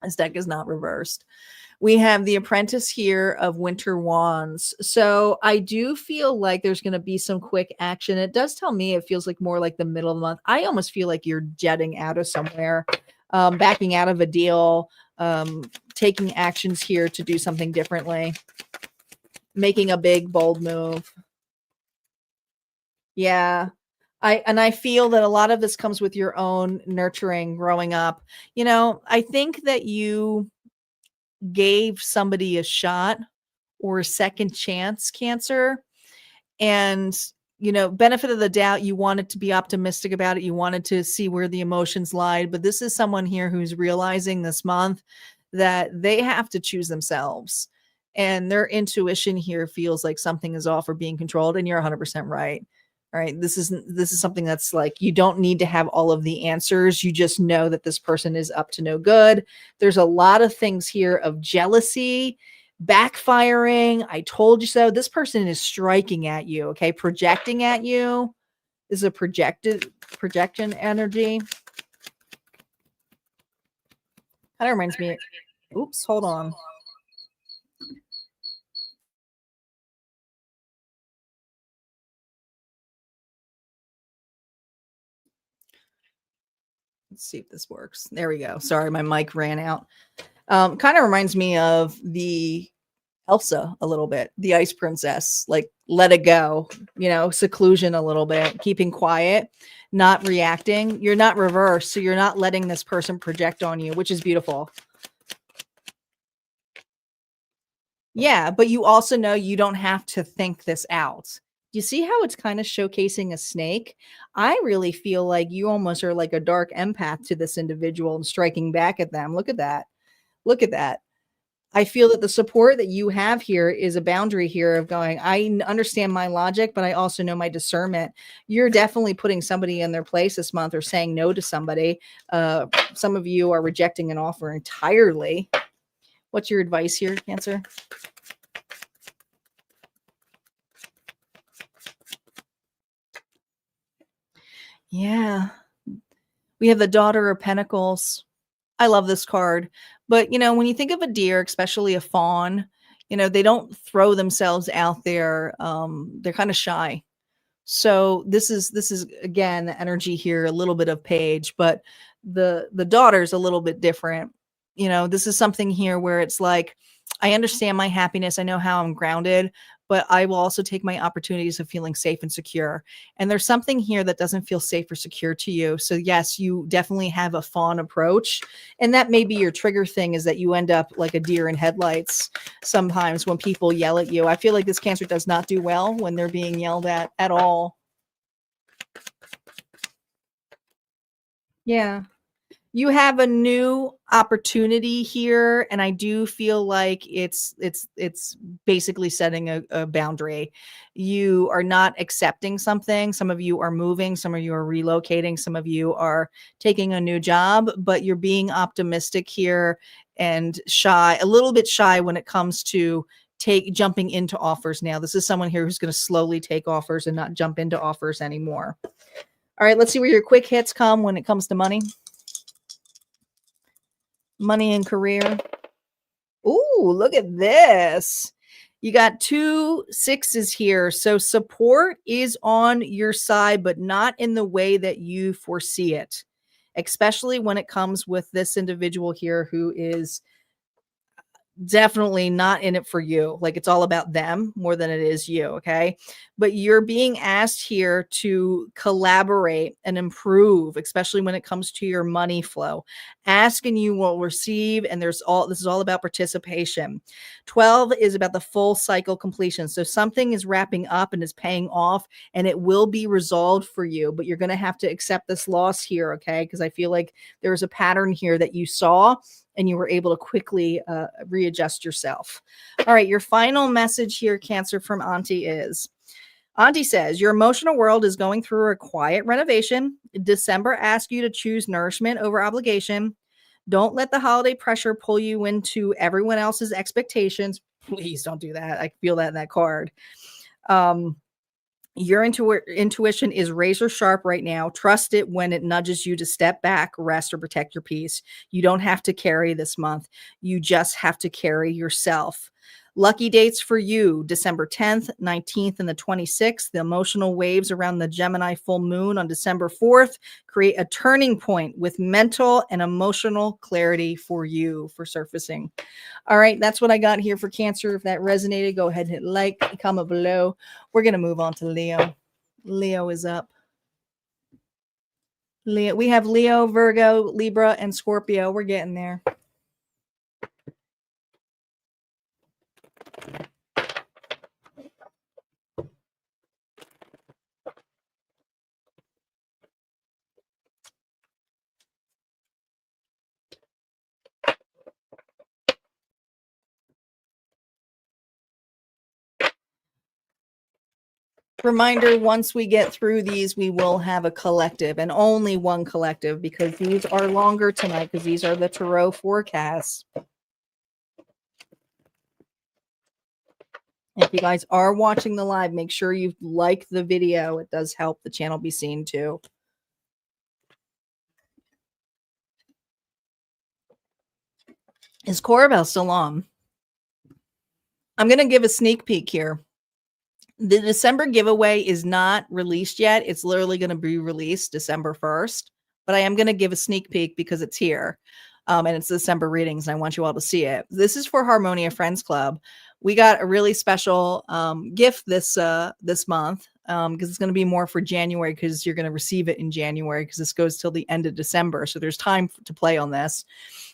This deck is not reversed. We have the Apprentice here of Winter Wands. So I do feel like there's going to be some quick action. It does tell me it feels like more like the middle of the month. I almost feel like you're jetting out of somewhere, backing out of a deal, taking actions here to do something differently, making a big, bold move. Yeah. I feel that a lot of this comes with your own nurturing growing up. I think that you gave somebody a shot or a second chance, Cancer, and benefit of the doubt, you wanted to be optimistic about it, you wanted to see where the emotions lied, but this is someone here who's realizing this month that they have to choose themselves, and their intuition here feels like something is off or being controlled, and you're 100% right. All right, this is something that's like, you don't need to have all of the answers, you just know that this person is up to no good. There's a lot of things here of jealousy, backfiring. I told you so. This person is striking at you, okay? Projecting at you. This is a projection energy. Kind of reminds me. Oops, hold on. Let's see if this works. There we go. Sorry, my mic ran out. Kind of reminds me of the Elsa a little bit, the Ice Princess, like let it go, seclusion a little bit, keeping quiet, not reacting. You're not reversed, so you're not letting this person project on you, which is beautiful. Yeah, but you also know you don't have to think this out. You see how it's kind of showcasing a snake? I really feel like you almost are like a dark empath to this individual and striking back at them. Look at that. Look at that. I feel that the support that you have here is a boundary here of going, understand my logic, but I also know my discernment. You're definitely putting somebody in their place this month or saying no to somebody. Some of you are rejecting an offer entirely. What's your advice here, Cancer? Yeah. We have the Daughter of Pentacles. I love this card. But, when you think of a deer, especially a fawn, they don't throw themselves out there. They're kind of shy. So this is again the energy here, a little bit of Page, but the daughter's a little bit different. This is something here where it's like, I understand my happiness, I know how I'm grounded, but I will also take my opportunities of feeling safe and secure. And there's something here that doesn't feel safe or secure to you. So yes, you definitely have a fawn approach, and that may be your trigger thing, is that you end up like a deer in headlights sometimes when people yell at you. I feel like this Cancer does not do well when they're being yelled at all. Yeah. You have a new opportunity here, and I do feel like it's basically setting a boundary. You are not accepting something. Some of you are moving, some of you are relocating, some of you are taking a new job, but you're being optimistic here and shy, a little bit shy when it comes to jumping into offers now. This is someone here who's going to slowly take offers and not jump into offers anymore. All right, let's see where your quick hits come when it comes to money. Money and career. Ooh, look at this. You got 2 6s here. So support is on your side, but not in the way that you foresee it, especially when it comes with this individual here who is definitely not in it for you. Like, it's all about them more than it is you. Okay. But you're being asked here to collaborate and improve, especially when it comes to your money flow. Ask and you will receive. And this is all about participation. 12 is about the full cycle completion. So something is wrapping up and is paying off, and it will be resolved for you, but you're going to have to accept this loss here. Okay. Because I feel like there's a pattern here that you saw, and you were able to quickly readjust yourself. All right, your final message here, Cancer, from Auntie is, Auntie says, your emotional world is going through a quiet renovation. December asks you to choose nourishment over obligation. Don't let the holiday pressure pull you into everyone else's expectations. Please don't do that. I feel that in that card. Your intuition is razor sharp right now. Trust it when it nudges you to step back, rest, or protect your peace. You don't have to carry this month. You just have to carry yourself. Lucky dates for you, December 10th, 19th, and the 26th. The emotional waves around the Gemini full moon on December 4th create a turning point with mental and emotional clarity for you for surfacing. All right, that's what I got here for Cancer. If that resonated, go ahead and hit like, comment below. We're going to move on to Leo. Leo is up. Leo, we have Leo, Virgo, Libra, and Scorpio. We're getting there. Reminder, once we get through these, we will have a collective, and only one collective, because these are longer tonight, because these are the tarot forecasts. If you guys are watching the live, make sure you like the video. It does help the channel be seen too. Is Corabelle still on? I'm going to give a sneak peek here. The December giveaway is not released yet. It's literally going to be released December 1st, but I am going to give a sneak peek because it's here. And it's December readings, and I want you all to see it. This is for Harmonia Friends Club. We got a really special gift this month because it's going to be more for January, because you're going to receive it in January, because this goes till the end of December. So there's time to play on this.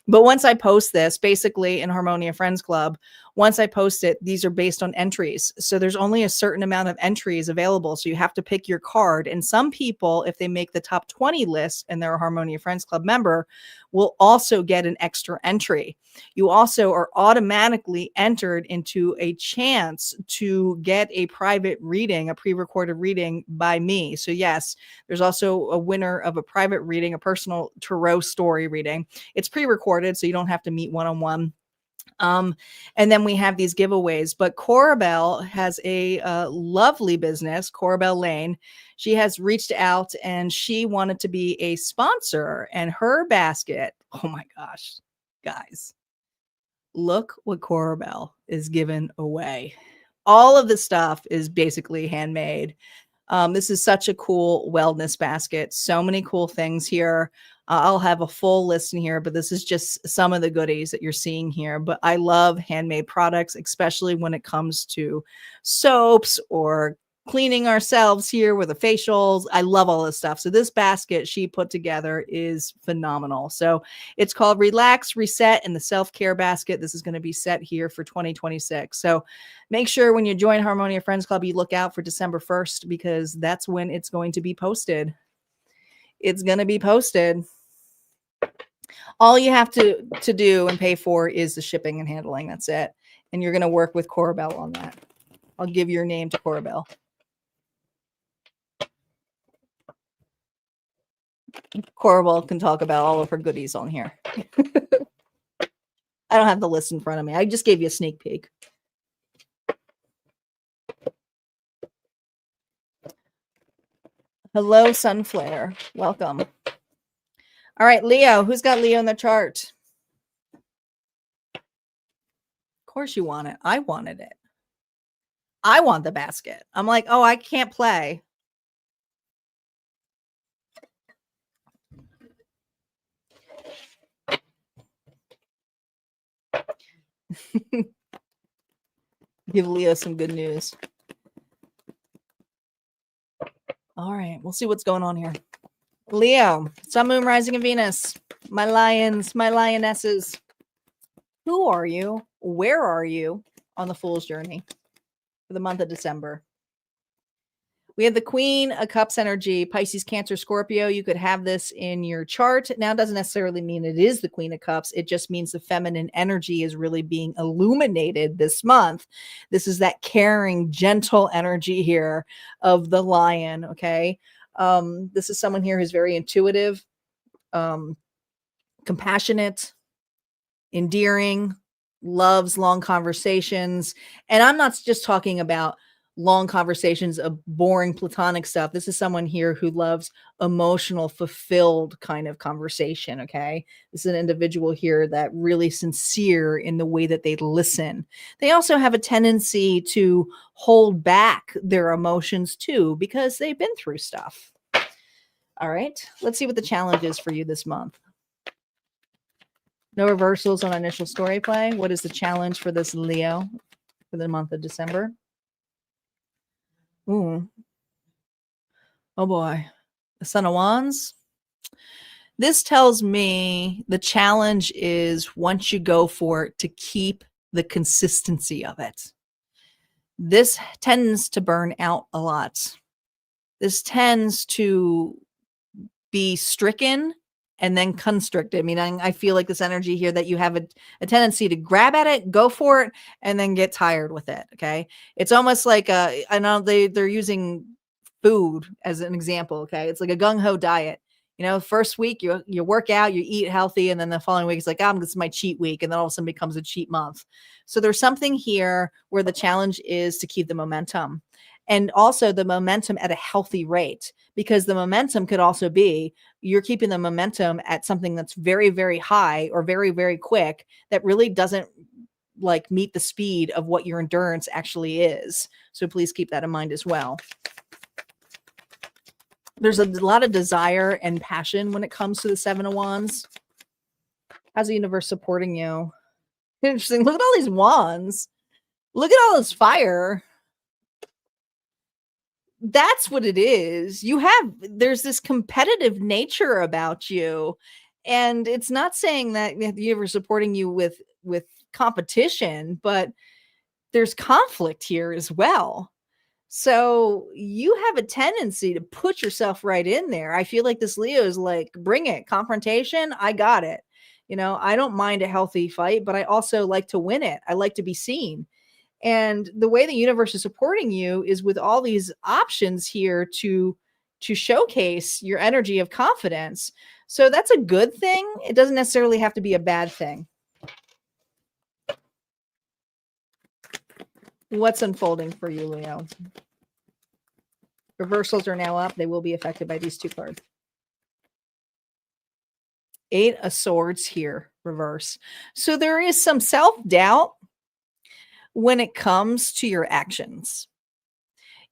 But once I post this, basically in Harmonia Friends Club, once I post it, these are based on entries. So there's only a certain amount of entries available. So you have to pick your card. And some people, if they make the top 20 list and they're a Harmonia Friends Club member, will also get an extra entry. You also are automatically entered into a chance to get a private reading, a pre-recorded reading by me. So yes, there's also a winner of a private reading, a personal tarot story reading. It's pre-recorded, so you don't have to meet one-on-one. And then we have these giveaways, but Corabelle has a lovely business, Corabelle Lane. She has reached out and she wanted to be a sponsor, and her basket. Oh my gosh, guys, look what Corabelle is giving away. All of the stuff is basically handmade. This is such a cool wellness basket. So many cool things here. I'll have a full list in here, but this is just some of the goodies that you're seeing here. But I love handmade products, especially when it comes to soaps or cleaning ourselves here with the facials. I love all this stuff. So this basket she put together is phenomenal. So it's called Relax, Reset, and the Self-Care Basket. This is going to be set here for 2026. So make sure when you join Harmonia Friends Club, you look out for December 1st, because that's when it's going to be posted. It's going to be posted. All you have to do and pay for is the shipping and handling. That's it. And you're going to work with Corabelle on that. I'll give your name to Corabelle. Corabelle can talk about all of her goodies on here. I don't have the list in front of me. I just gave you a sneak peek. Hello, Sunflare. Welcome. All right, Leo. Who's got Leo in the chart? Of course you want it. I wanted it. I want the basket. I'm like, oh, I can't play. Give Leo some good news. All right, we'll see what's going on here. Leo, Sun, Moon, Rising, and Venus. My lions, my lionesses. Who are you? Where are you on the Fool's Journey for the month of December? We have the Queen of Cups energy, Pisces, Cancer, Scorpio. You could have this in your chart. Now, it doesn't necessarily mean it is the Queen of Cups. It just means the feminine energy is really being illuminated this month. This is that caring, gentle energy here of the lion, okay? This is someone here who's very intuitive, compassionate, endearing, loves long conversations. And I'm not just talking about long conversations of boring platonic stuff. This is someone here who loves emotional, fulfilled kind of conversation. Okay. This is an individual here that really sincere in the way that they listen. They also have a tendency to hold back their emotions too, because they've been through stuff. All right. Let's see what the challenge is for you this month. No reversals on initial story play. What is the challenge for this Leo for the month of December? Ooh. Oh boy. The Son of Wands. This tells me the challenge is once you go for it to keep the consistency of it. This tends to burn out a lot. This tends to be stricken and then constricted. Meaning I feel like this energy here that you have a tendency to grab at it, go for it, and then get tired with it. Okay. It's almost like I know they're using food as an example. Okay. It's like a gung-ho diet. First week you work out, you eat healthy, and then the following week it's like, this is my cheat week, and then all of a sudden becomes a cheat month. So there's something here where the challenge is to keep the momentum. And also the momentum at a healthy rate, because the momentum could also be you're keeping the momentum at something that's very, very high or very, very quick that really doesn't like meet the speed of what your endurance actually is. So please keep that in mind as well. There's a lot of desire and passion when it comes to the Seven of Wands. How's the universe supporting you? Interesting. Look at all these wands. Look at all this fire. That's what it is. There's this competitive nature about you. And it's not saying that the universe supporting you with competition, but there's conflict here as well. So you have a tendency to put yourself right in there. I feel like this Leo is like, bring it. Confrontation, I got it. I don't mind a healthy fight, but I also like to win it. I like to be seen. And the way the universe is supporting you is with all these options here to showcase your energy of confidence. So that's a good thing. It doesn't necessarily have to be a bad thing. What's unfolding for you, Leo? Reversals are now up. They will be affected by these two cards. 8 of Swords here, reverse. So there is some self-doubt when it comes to your actions.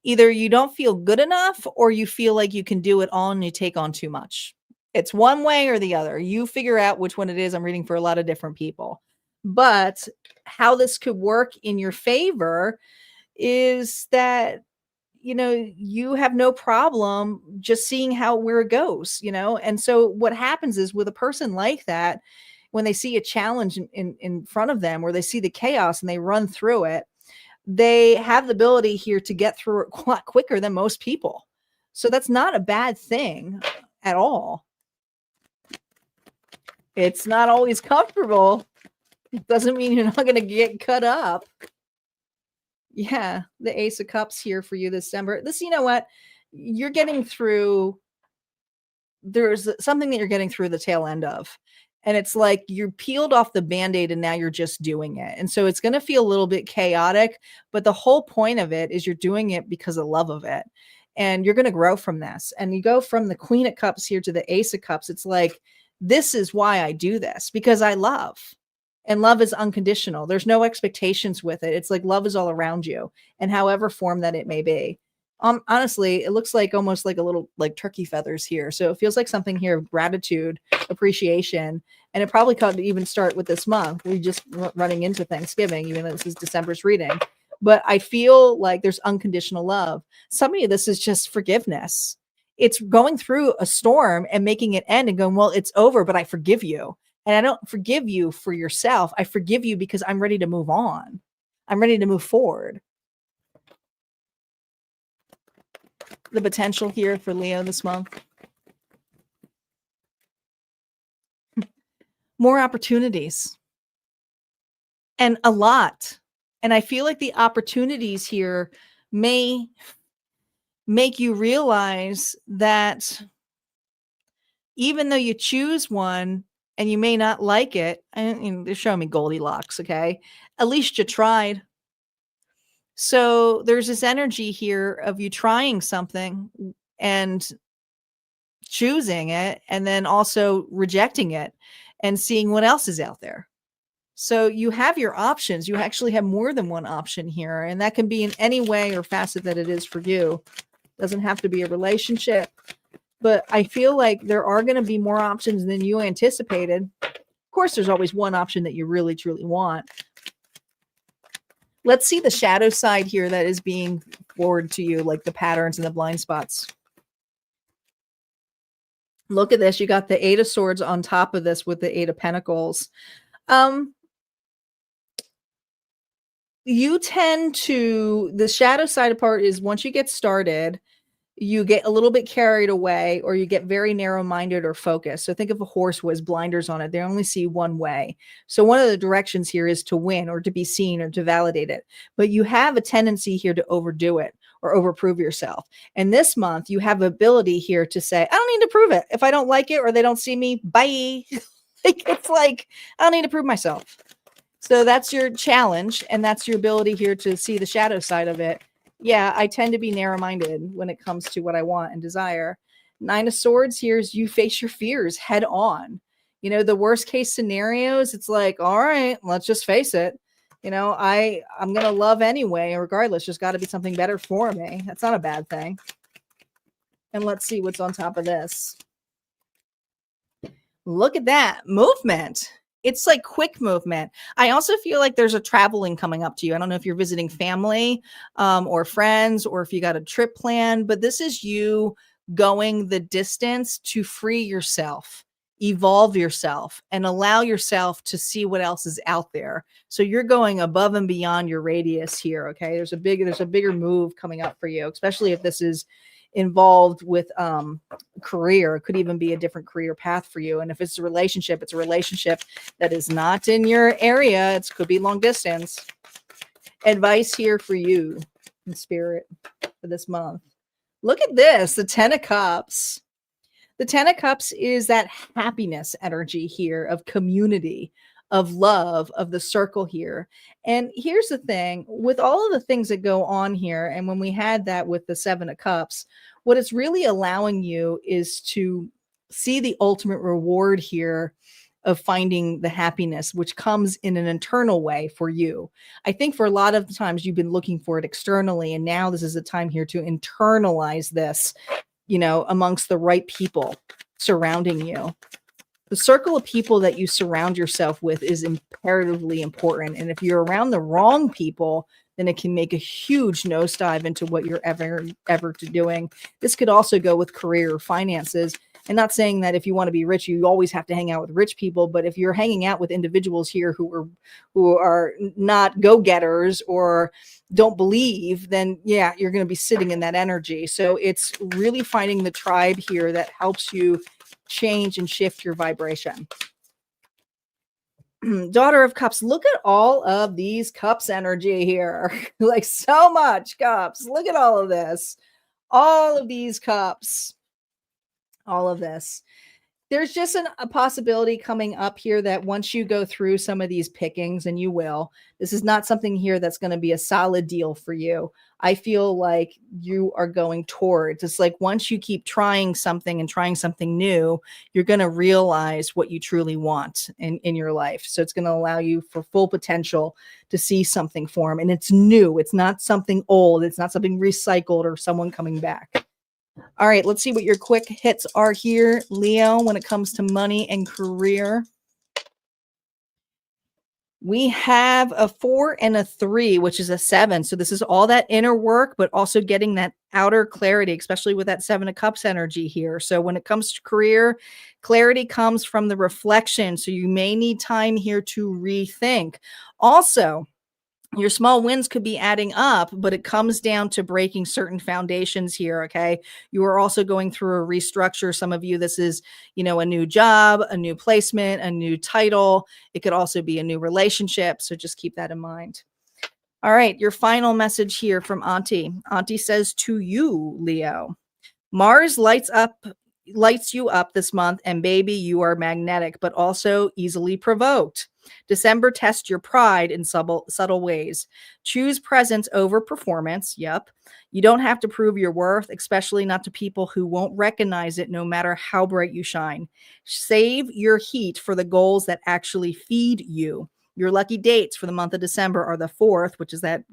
Either you don't feel good enough or you feel like you can do it all and you take on too much. It's one way or the other. You figure out which one it is. I'm reading for a lot of different people. But how this could work in your favor is that, you have no problem just seeing where it goes, And so what happens is with a person like that, when they see a challenge in front of them, or they see the chaos and they run through it, they have the ability here to get through it a lot quicker than most people. So that's not a bad thing at all. It's not always comfortable. It doesn't mean you're not going to get cut up. Yeah, the Ace of Cups here for you this December. You know what? You're getting through. There's something that you're getting through the tail end of. And it's like you're peeled off the Band-Aid and now you're just doing it. And so it's going to feel a little bit chaotic, but the whole point of it is you're doing it because of love of it. And you're going to grow from this. And you go from the Queen of Cups here to the Ace of Cups. It's like, this is why I do this, because I love. And love is unconditional. There's no expectations with it. It's like love is all around you, and however form that it may be. Honestly, it looks like almost like a little like turkey feathers here. So it feels like something here of gratitude, appreciation, and it probably could even start with this month. We're just running into Thanksgiving, even though this is December's reading. But I feel like there's unconditional love. Some of this is just forgiveness. It's going through a storm and making it end and going, well, it's over, but I forgive you. And I don't forgive you for yourself. I forgive you because I'm ready to move on. I'm ready to move forward. The potential here for Leo this month. More opportunities. And a lot. And I feel like the opportunities here may make you realize that even though you choose one, and you may not like it, and they're showing me Goldilocks, okay? At least you tried. So there's this energy here of you trying something and choosing it, and then also rejecting it and seeing what else is out there. So you have your options. You actually have more than one option here, and that can be in any way or facet that it is for you. Doesn't have to be a relationship, but I feel like there are going to be more options than you anticipated. Of course, there's always one option that you really, truly want. Let's see the shadow side here that is being forwarded to you, like the patterns and the blind spots. Look at this. You got the Eight of Swords on top of this with the Eight of Pentacles. You tend to, the shadow side part is once you get started, you get a little bit carried away, or you get very narrow-minded or focused. So think of a horse with blinders on it. They only see one way. So one of the directions here is to win or to be seen or to validate it. But you have a tendency here to overdo it or overprove yourself. And this month, you have ability here to say, I don't need to prove it. If I don't like it or they don't see me, bye. It's like, I don't need to prove myself. So that's your challenge, and that's your ability here to see the shadow side of it. Yeah, I tend to be narrow-minded when it comes to what I want and desire. Nine of Swords here is you face your fears head on. You know, the worst case scenarios, it's like, all right, let's just face it. You know, I'm going to love anyway, regardless. There's got to be something better for me. That's not a bad thing. And let's see what's on top of this. Look at that movement. It's like quick movement. I also feel like there's a traveling coming up to you. I don't know if you're visiting family or friends, or if you got a trip planned, but this is you going the distance to free yourself, evolve yourself, and allow yourself to see what else is out there. So you're going above and beyond your radius here. Okay. There's a bigger move coming up for you, especially if this is involved with career. It could even be a different career path for you. And if it's a relationship, it's a relationship that is not in your area. It could be long distance. Advice here for you in spirit for this month. Look at this, the 10 of Cups. The 10 of Cups is that happiness energy here of community, of love, of the circle here. And here's the thing, with all of the things that go on here, and when we had that with the 7 of Cups, what it's really allowing you is to see the ultimate reward here of finding the happiness, which comes in an internal way for you. I think for a lot of the times you've been looking for it externally, and now this is a time here to internalize this, you know, amongst the right people surrounding you. The circle of people that you surround yourself with is imperatively important. And if you're around the wrong people, then it can make a huge nosedive into what you're ever doing. This could also go with career or finances. And not saying that if you want to be rich, you always have to hang out with rich people. But if you're hanging out with individuals here who are not go-getters or don't believe, then yeah, you're going to be sitting in that energy. So it's really finding the tribe here that helps you change and shift your vibration. Daughter of Cups, look at all of these cups energy here. Like so much cups. Look at all of this. All of these cups. All of this. There's just a possibility coming up here that once you go through some of these pickings, and you will, this is not something here that's going to be a solid deal for you. I feel like you are going towards, it's like once you keep trying something and trying something new, you're going to realize what you truly want in your life. So it's going to allow you for full potential to see something form, and it's new. It's not something old. It's not something recycled or someone coming back. All right, let's see what your quick hits are here, Leo, when it comes to money and career. We have a 4 and a 3, which is a 7. So this is all that inner work, but also getting that outer clarity, especially with that 7 of Cups energy here. So when it comes to career, clarity comes from the reflection. So you may need time here to rethink. Also, your small wins could be adding up, but it comes down to breaking certain foundations here. Okay. You are also going through a restructure. Some of you, this is, you know, a new job, a new placement, a new title. It could also be a new relationship. So just keep that in mind. All right. Your final message here from Auntie. Auntie says to you, Leo, Mars lights you up this month, and baby, you are magnetic, but also easily provoked. December tests your pride in subtle ways. Choose presence over performance. Yep. You don't have to prove your worth, especially not to people who won't recognize it no matter how bright you shine. Save your heat for the goals that actually feed you. Your lucky dates for the month of December are the 4th, which is that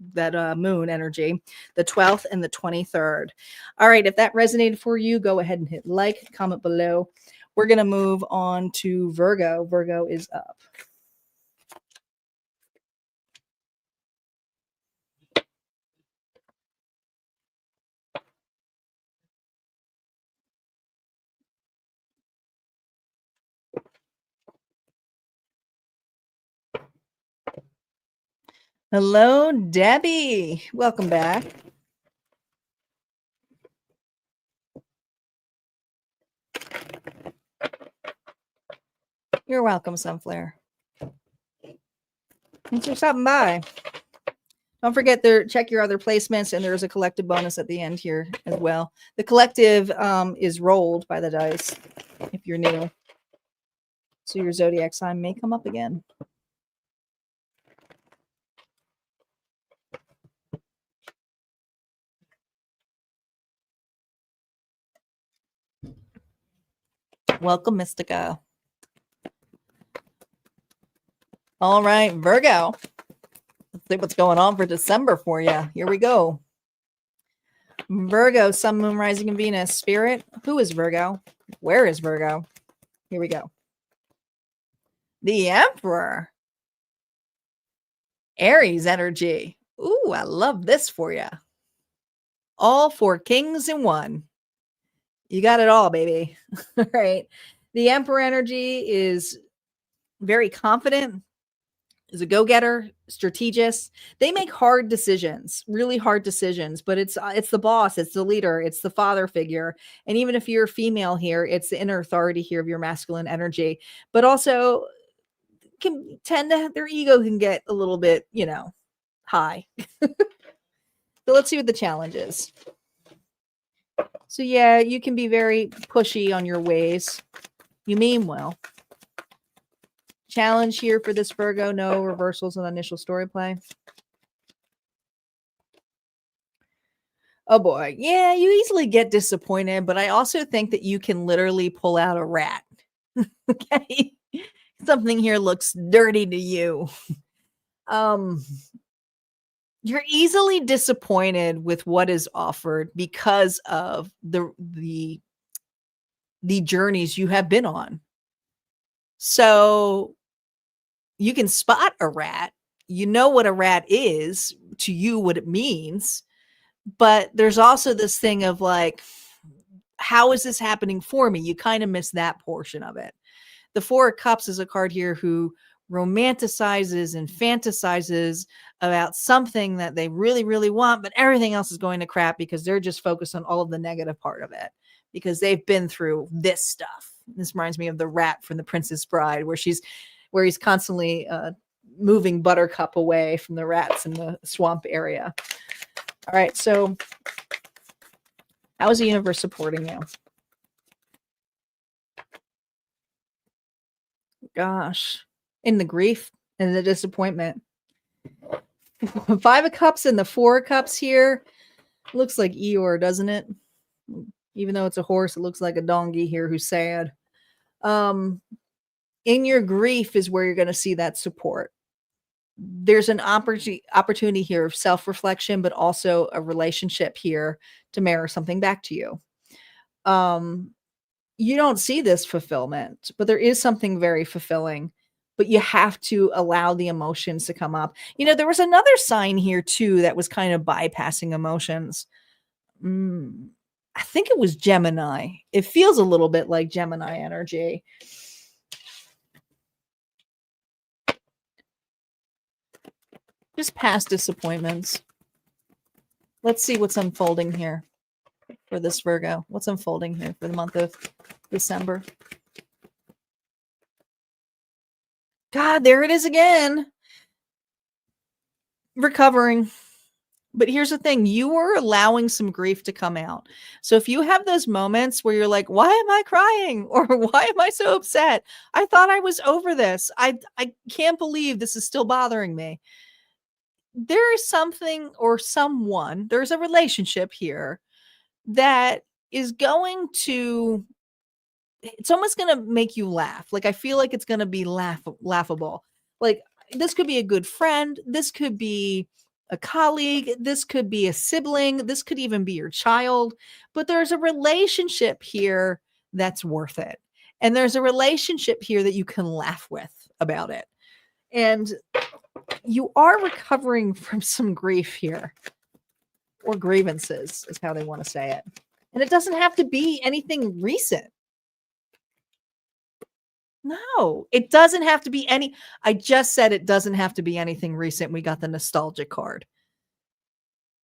moon energy, the 12th, and the 23rd. All right, if that resonated for you, go ahead and hit like, comment below. We're going to move on to Virgo. Virgo is up. Hello, Debbie. Welcome back. You're welcome, Sunflare. Thanks for stopping by. Don't forget to check your other placements, and there's a collective bonus at the end here as well. The collective is rolled by the dice if you're new. So your zodiac sign may come up again. Welcome, Mystica. All right, Virgo. Let's see what's going on for December for you. Here we go. Virgo, Sun, Moon, Rising, and Venus. Spirit, who is Virgo? Where is Virgo? Here we go. The Emperor. Aries energy. Ooh, I love this for you. All 4 kings in one. You got it all, baby. All right. The Emperor energy is very confident, is a go-getter, strategist. They make hard decisions, really hard decisions, but it's the boss, it's the leader, it's the father figure. And even if you're female here, it's the inner authority here of your masculine energy, but also can tend to, their ego can get a little bit, high. So let's see what the challenge is. So yeah, you can be very pushy on your ways. You mean well. Challenge here for this Virgo, no reversals on initial story play. Oh boy. Yeah, you easily get disappointed, but I also think that you can literally pull out a rat. Okay. Something here looks dirty to you. You're easily disappointed with what is offered because of the journeys you have been on. So you can spot a rat. You know what a rat is, to you what it means. But there's also this thing of like, how is this happening for me? You kind of miss that portion of it. The 4 of Cups is a card here who romanticizes and fantasizes about something that they really, really want, but everything else is going to crap because they're just focused on all of the negative part of it because they've been through this stuff. This reminds me of the rat from The Princess Bride, where he's constantly moving Buttercup away from the rats in the swamp area. All right, so how is the universe supporting you? Gosh, in the grief and the disappointment. 5 of Cups and the 4 of Cups here. Looks like Eeyore, doesn't it? Even though it's a horse, it looks like a donkey here who's sad. In your grief is where you're going to see that support. There's an opportunity here of self-reflection, but also a relationship here to mirror something back to you. You don't see this fulfillment, but there is something very fulfilling, but you have to allow the emotions to come up. There was another sign here too that was kind of bypassing emotions. I think it was Gemini. It feels a little bit like Gemini energy. Just past disappointments. Let's see what's unfolding here for this Virgo. What's unfolding here for the month of December? God, there it is again. Recovering. But here's the thing, you are allowing some grief to come out. So if you have those moments where you're like, why am I crying? Or why am I so upset? I thought I was over this. I can't believe this is still bothering me. There is something or someone, there's a relationship here that is going to, it's almost going to make you laugh. Like, I feel like it's going to be laughable. Like, this could be a good friend. This could be a colleague. This could be a sibling. This could even be your child. But there's a relationship here that's worth it. And there's a relationship here that you can laugh with about it. And you are recovering from some grief here, or grievances is how they want to say it. And it doesn't have to be anything recent. No, it doesn't have to be any. I just said it doesn't have to be anything recent. We got the nostalgia card.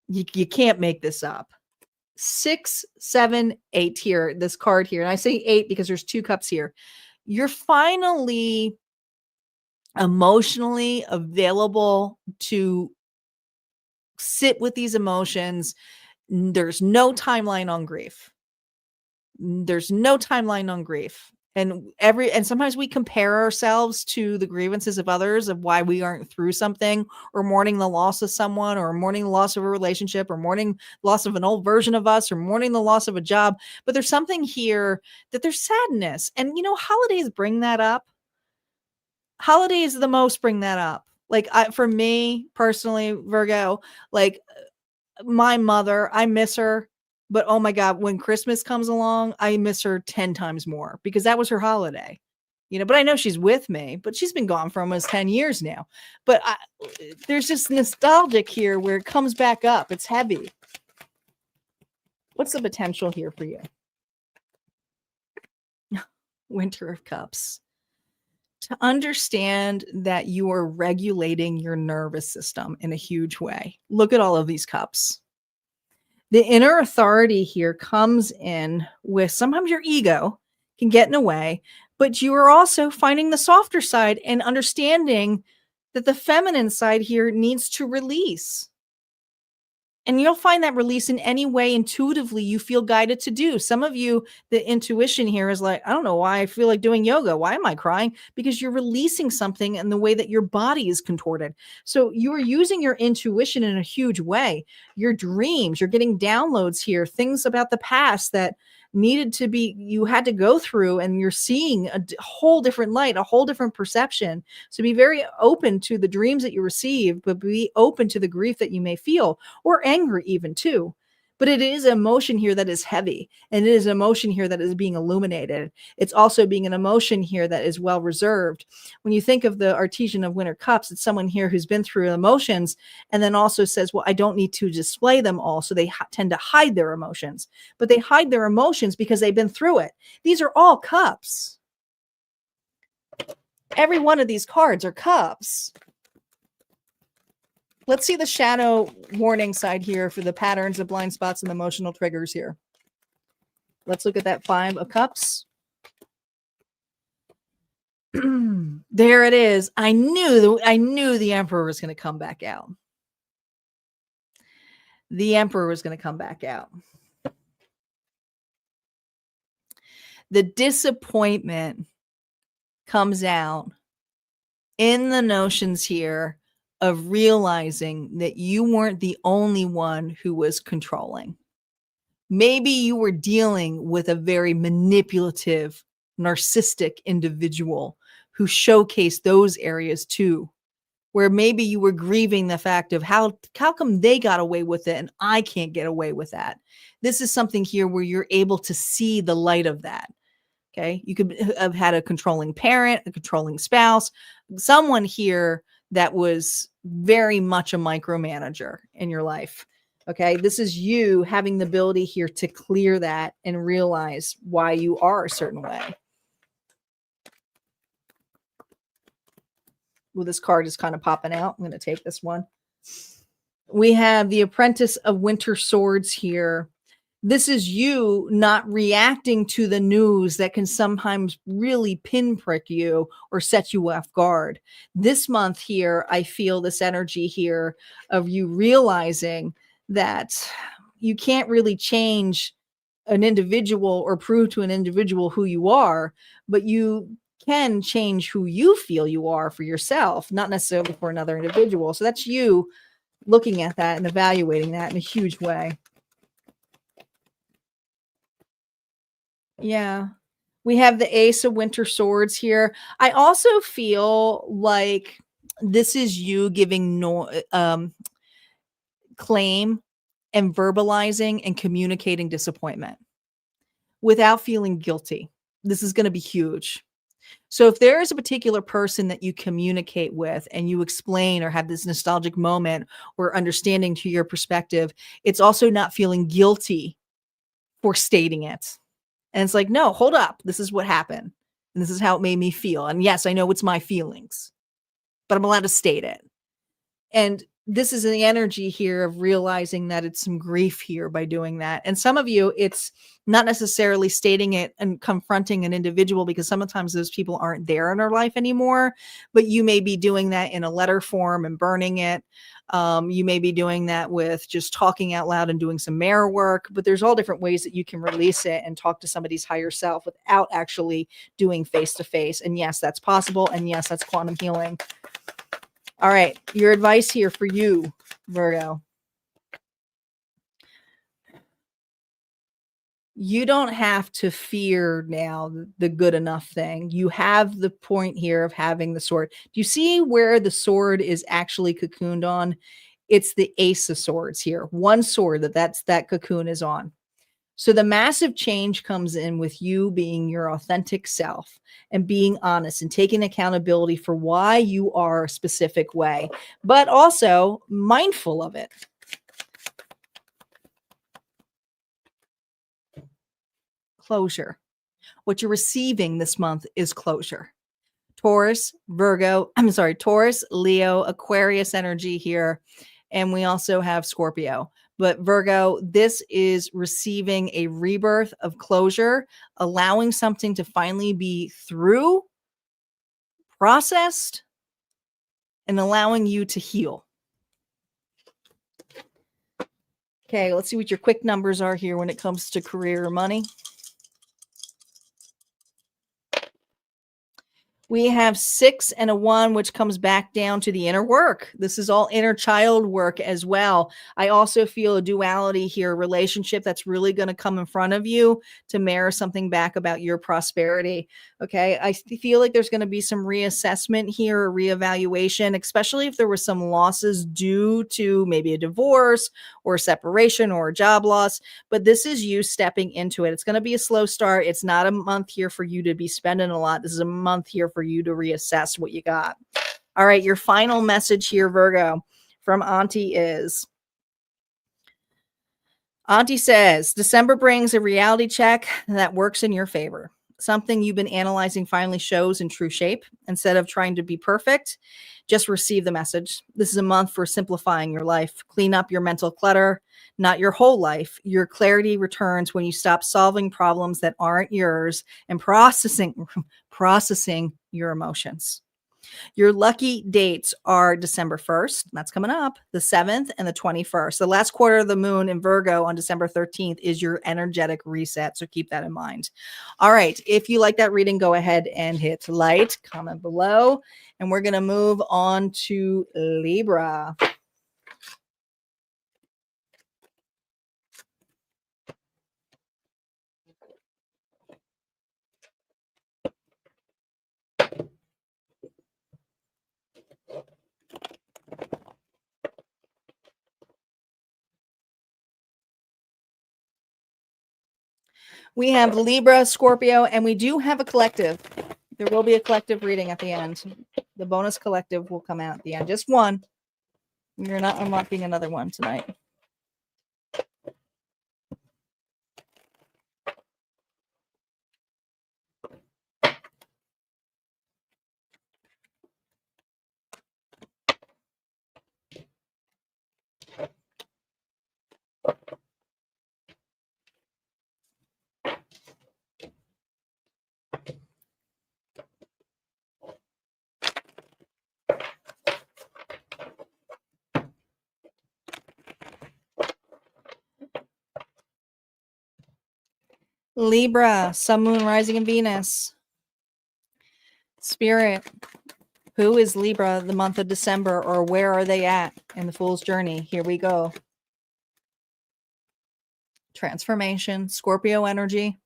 You can't make this up. 6, 7, 8 here, this card here. And I say 8 because there's 2 cups here. You're finally emotionally available to sit with these emotions. There's no timeline on grief. There's no timeline on grief. And sometimes we compare ourselves to the grievances of others, of why we aren't through something, or mourning the loss of someone, or mourning the loss of a relationship, or mourning loss of an old version of us, or mourning the loss of a job. But there's something here that there's sadness. And, holidays bring that up. Holidays the most bring that up. Like, for me personally, Virgo, like, my mother, I miss her. But oh my God, when Christmas comes along, I miss her 10 times more, because that was her holiday, but I know she's with me, but she's been gone for almost 10 years now. But there's just nostalgic here where it comes back up. It's heavy. What's the potential here for you? Winter of Cups. To understand that you are regulating your nervous system in a huge way. Look at all of these cups. The inner authority here comes in with, sometimes your ego can get in the way, but you are also finding the softer side and understanding that the feminine side here needs to release. And you'll find that release in any way intuitively you feel guided to do. Some of you, the intuition here is like, I don't know why I feel like doing yoga. Why am I crying? Because you're releasing something in the way that your body is contorted. So you're using your intuition in a huge way. Your dreams, you're getting downloads here, things about the past that needed to be, you had to go through, and you're seeing a whole different light, a whole different perception. So be very open to the dreams that you receive, but be open to the grief that you may feel, or angry even too. But it is emotion here that is heavy, and it is emotion here that is being illuminated. It's also being an emotion here that is well reserved. When you think of the artisan of Winter Cups, it's someone here who's been through emotions and then also says, well, I don't need to display them all. So they tend to hide their emotions, but they hide their emotions because they've been through it. These are all cups. Every one of these cards are cups. Let's see the shadow warning side here for the patterns, the blind spots, and the emotional triggers here. Let's look at that 5 of Cups. There it is. I knew the Emperor was going to come back out. The Emperor was going to come back out. The disappointment comes out in the notions here of realizing that you weren't the only one who was controlling. Maybe you were dealing with a very manipulative, narcissistic individual who showcased those areas too, where maybe you were grieving the fact of how come they got away with it and I can't get away with that. This is something here where you're able to see the light of that. Okay. You could have had a controlling parent, a controlling spouse, someone here that was very much a micromanager in your life. Okay. This is you having the ability here to clear that and realize why you are a certain way. Well, this card is kind of popping out. I'm going to take this one. We have the Apprentice of Winter Swords here. This is you not reacting to the news that can sometimes really pinprick you or set you off guard. This month here, I feel this energy here of you realizing that you can't really change an individual or prove to an individual who you are, but you can change who you feel you are for yourself, not necessarily for another individual. So that's you looking at that and evaluating that in a huge way. Yeah. We have the Ace of Winter Swords here. I also feel like this is you giving claim and verbalizing and communicating disappointment without feeling guilty. This is going to be huge. So if there is a particular person that you communicate with and you explain or have this nostalgic moment or understanding to your perspective, it's also not feeling guilty for stating it. And it's like, no, hold up. This is what happened. And this is how it made me feel. And yes, I know it's my feelings, but I'm allowed to state it. And this is the energy here of realizing that it's some grief here by doing that. And some of you, it's not necessarily stating it and confronting an individual because sometimes those people aren't there in our life anymore, but you may be doing that in a letter form and burning it. You may be doing that with just talking out loud and doing some mirror work, but there's all different ways that you can release it and talk to somebody's higher self without actually doing face to face. And yes, that's possible. And yes, that's quantum healing. All right, your advice here for you, Virgo. You don't have to fear now the good enough thing. You have the point here of having the sword. Do you see where the sword is actually cocooned on? It's the Ace of Swords here. One sword that cocoon is on. So the massive change comes in with you being your authentic self and being honest and taking accountability for why you are a specific way, but also mindful of it. Closure. What you're receiving this month is closure. Taurus, Leo, Aquarius energy here. And we also have Scorpio. But Virgo, this is receiving a rebirth of closure, allowing something to finally be through, processed, and allowing you to heal. Okay, let's see what your quick numbers are here when it comes to career or money. We have 6 and a 1, which comes back down to the inner work. This is all inner child work as well. I also feel a duality here, a relationship that's really going to come in front of you to mirror something back about your prosperity. Okay. I feel like there's going to be some reassessment here, a reevaluation, especially if there were some losses due to maybe a divorce or a separation or a job loss. But this is you stepping into it. It's going to be a slow start. It's not a month here for you to be spending a lot. This is a month here for you to reassess what you got. All right, your final message here, Virgo, from Auntie is, Auntie says, December brings a reality check that works in your favor. Something you've been analyzing finally shows in true shape. Instead of trying to be perfect, just receive the message. This is a month for simplifying your life. Clean up your mental clutter, not your whole life. Your clarity returns when you stop solving problems that aren't yours and processing your emotions. Your lucky dates are December 1st, that's coming up, the 7th, and the 21st. The last quarter of the moon in Virgo on December 13th is your energetic reset, so keep that in mind. All right, if you like that reading, go ahead and hit like, comment below, and we're going to move on to Libra. We have Libra, Scorpio, and we do have a collective. There will be a collective reading at the end. The bonus collective will come out at the end. Just one. You're not unlocking another one tonight. Libra, Sun, Moon, Rising, and Venus. Spirit, who is Libra the month of December, or where are they at in the Fool's Journey? Here we go. Transformation, Scorpio energy.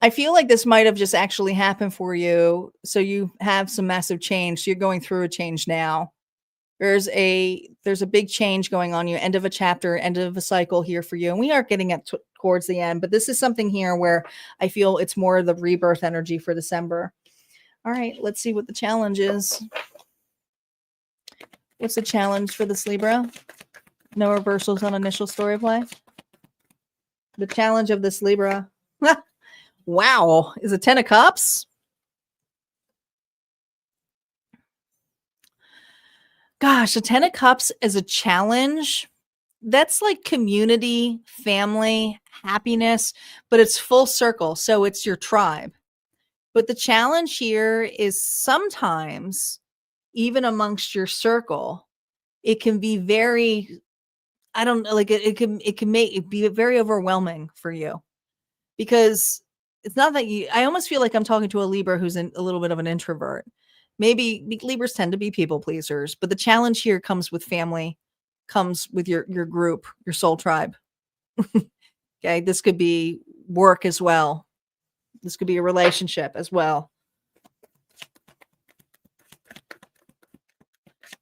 I feel like this might have just actually happened for you. So you have some massive change. So you're going through a change now. There's a big change going on. You end of a chapter, end of a cycle here for you. And we are getting at towards the end, but this is something here where I feel it's more of the rebirth energy for December. All right, let's see what the challenge is. What's the challenge for this Libra? No reversals on initial story of life. The challenge of this Libra. Wow, is it 10 of Cups? Gosh, the 10 of Cups is a challenge. That's like community, family, happiness, but it's full circle. So it's your tribe. But the challenge here is sometimes, even amongst your circle, it can be very, I don't know, like it can make it be very overwhelming for you. Because it's not that I almost feel like I'm talking to a Libra who's a little bit of an introvert. Maybe Libras tend to be people pleasers, but the challenge here comes with family, comes with your group, your soul tribe. Okay, this could be work as well. This could be a relationship as well.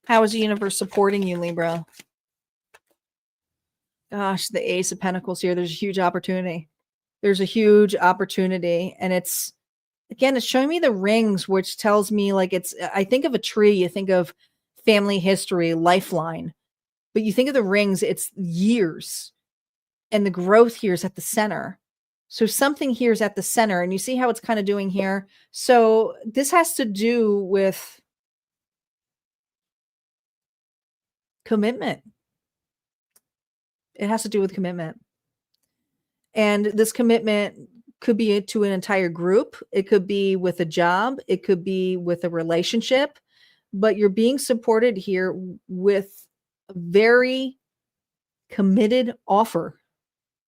How is the universe supporting you, Libra? Gosh, the Ace of Pentacles here. There's a huge opportunity. There's a huge opportunity, and it's showing me the rings, which tells me like I think of a tree, you think of family history, lifeline, but you think of the rings, it's years, and the growth here is at the center. So something here is at the center, and you see how it's kind of doing here. So this has to do with commitment. It has to do with commitment. And this commitment could be to an entire group. It could be with a job. It could be with a relationship. But you're being supported here with a very committed offer.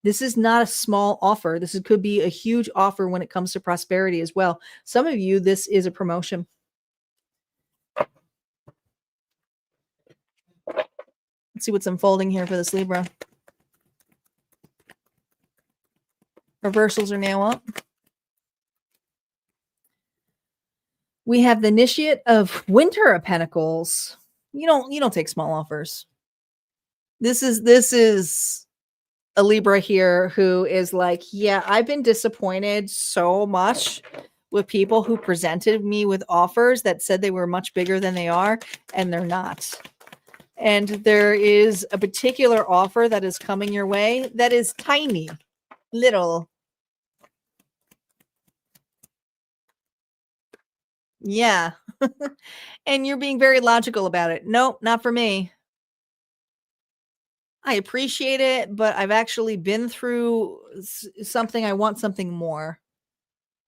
This is not a small offer. This could be a huge offer when it comes to prosperity as well. Some of you, this is a promotion. Let's see what's unfolding here for this Libra. Reversals are now up. We have the Initiate of Winter of Pentacles. You don't take small offers. This is a Libra here who is like, yeah, I've been disappointed so much with people who presented me with offers that said they were much bigger than they are, and they're not. And there is a particular offer that is coming your way that is tiny, little. Yeah. And you're being very logical about it. Nope, not for me. I appreciate it, but I've actually been through something. I want something more.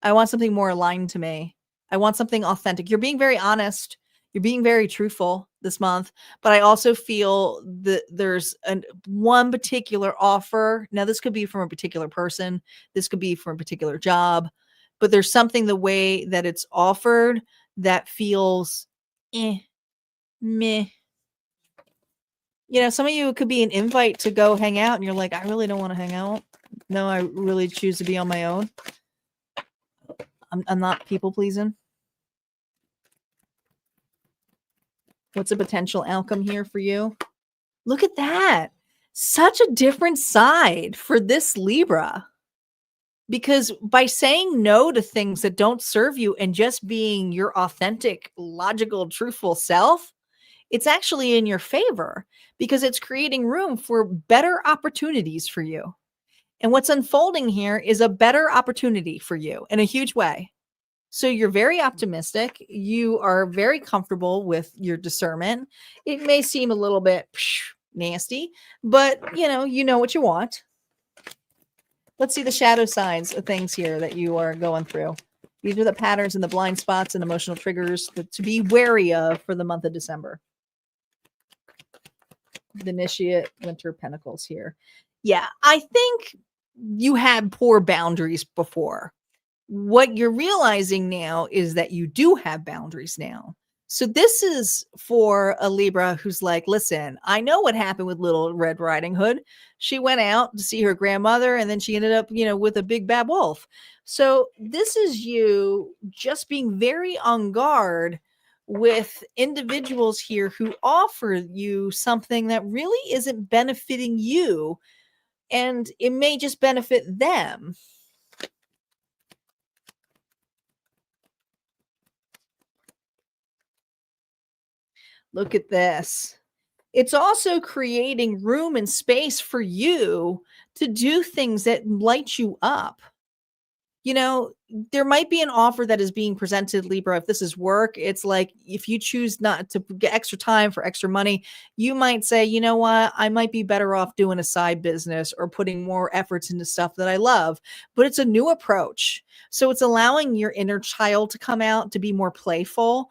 I want something more aligned to me. I want something authentic. You're being very honest. You're being very truthful this month, but I also feel that there's one particular offer. Now, this could be from a particular person. This could be from a particular job, but there's something the way that it's offered that feels meh. You know, some of you, it could be an invite to go hang out, and you're like, I really don't want to hang out. No, I really choose to be on my own. I'm not people pleasing. What's a potential outcome here for you? Look at that. Such a different side for this Libra. Because by saying no to things that don't serve you and just being your authentic, logical, truthful self, it's actually in your favor because it's creating room for better opportunities for you. And what's unfolding here is a better opportunity for you in a huge way. So you're very optimistic. You are very comfortable with your discernment. It may seem a little bit nasty, but you know what you want. Let's see the shadow signs of things here that you are going through. These are the patterns and the blind spots and emotional triggers to be wary of for the month of December. The Initiate Winter Pentacles here. Yeah, I think you had poor boundaries before. What you're realizing now is that you do have boundaries now. So this is for a Libra who's like, listen, I know what happened with little Red Riding Hood. She went out to see her grandmother and then she ended up, with a big bad wolf. So this is you just being very on guard with individuals here who offer you something that really isn't benefiting you, and it may just benefit them. Look at this. It's also creating room and space for you to do things that light you up. You know, there might be an offer that is being presented, Libra. If this is work, it's like if you choose not to get extra time for extra money, you might say, you know what, I might be better off doing a side business or putting more efforts into stuff that I love. But it's a new approach. So it's allowing your inner child to come out to be more playful.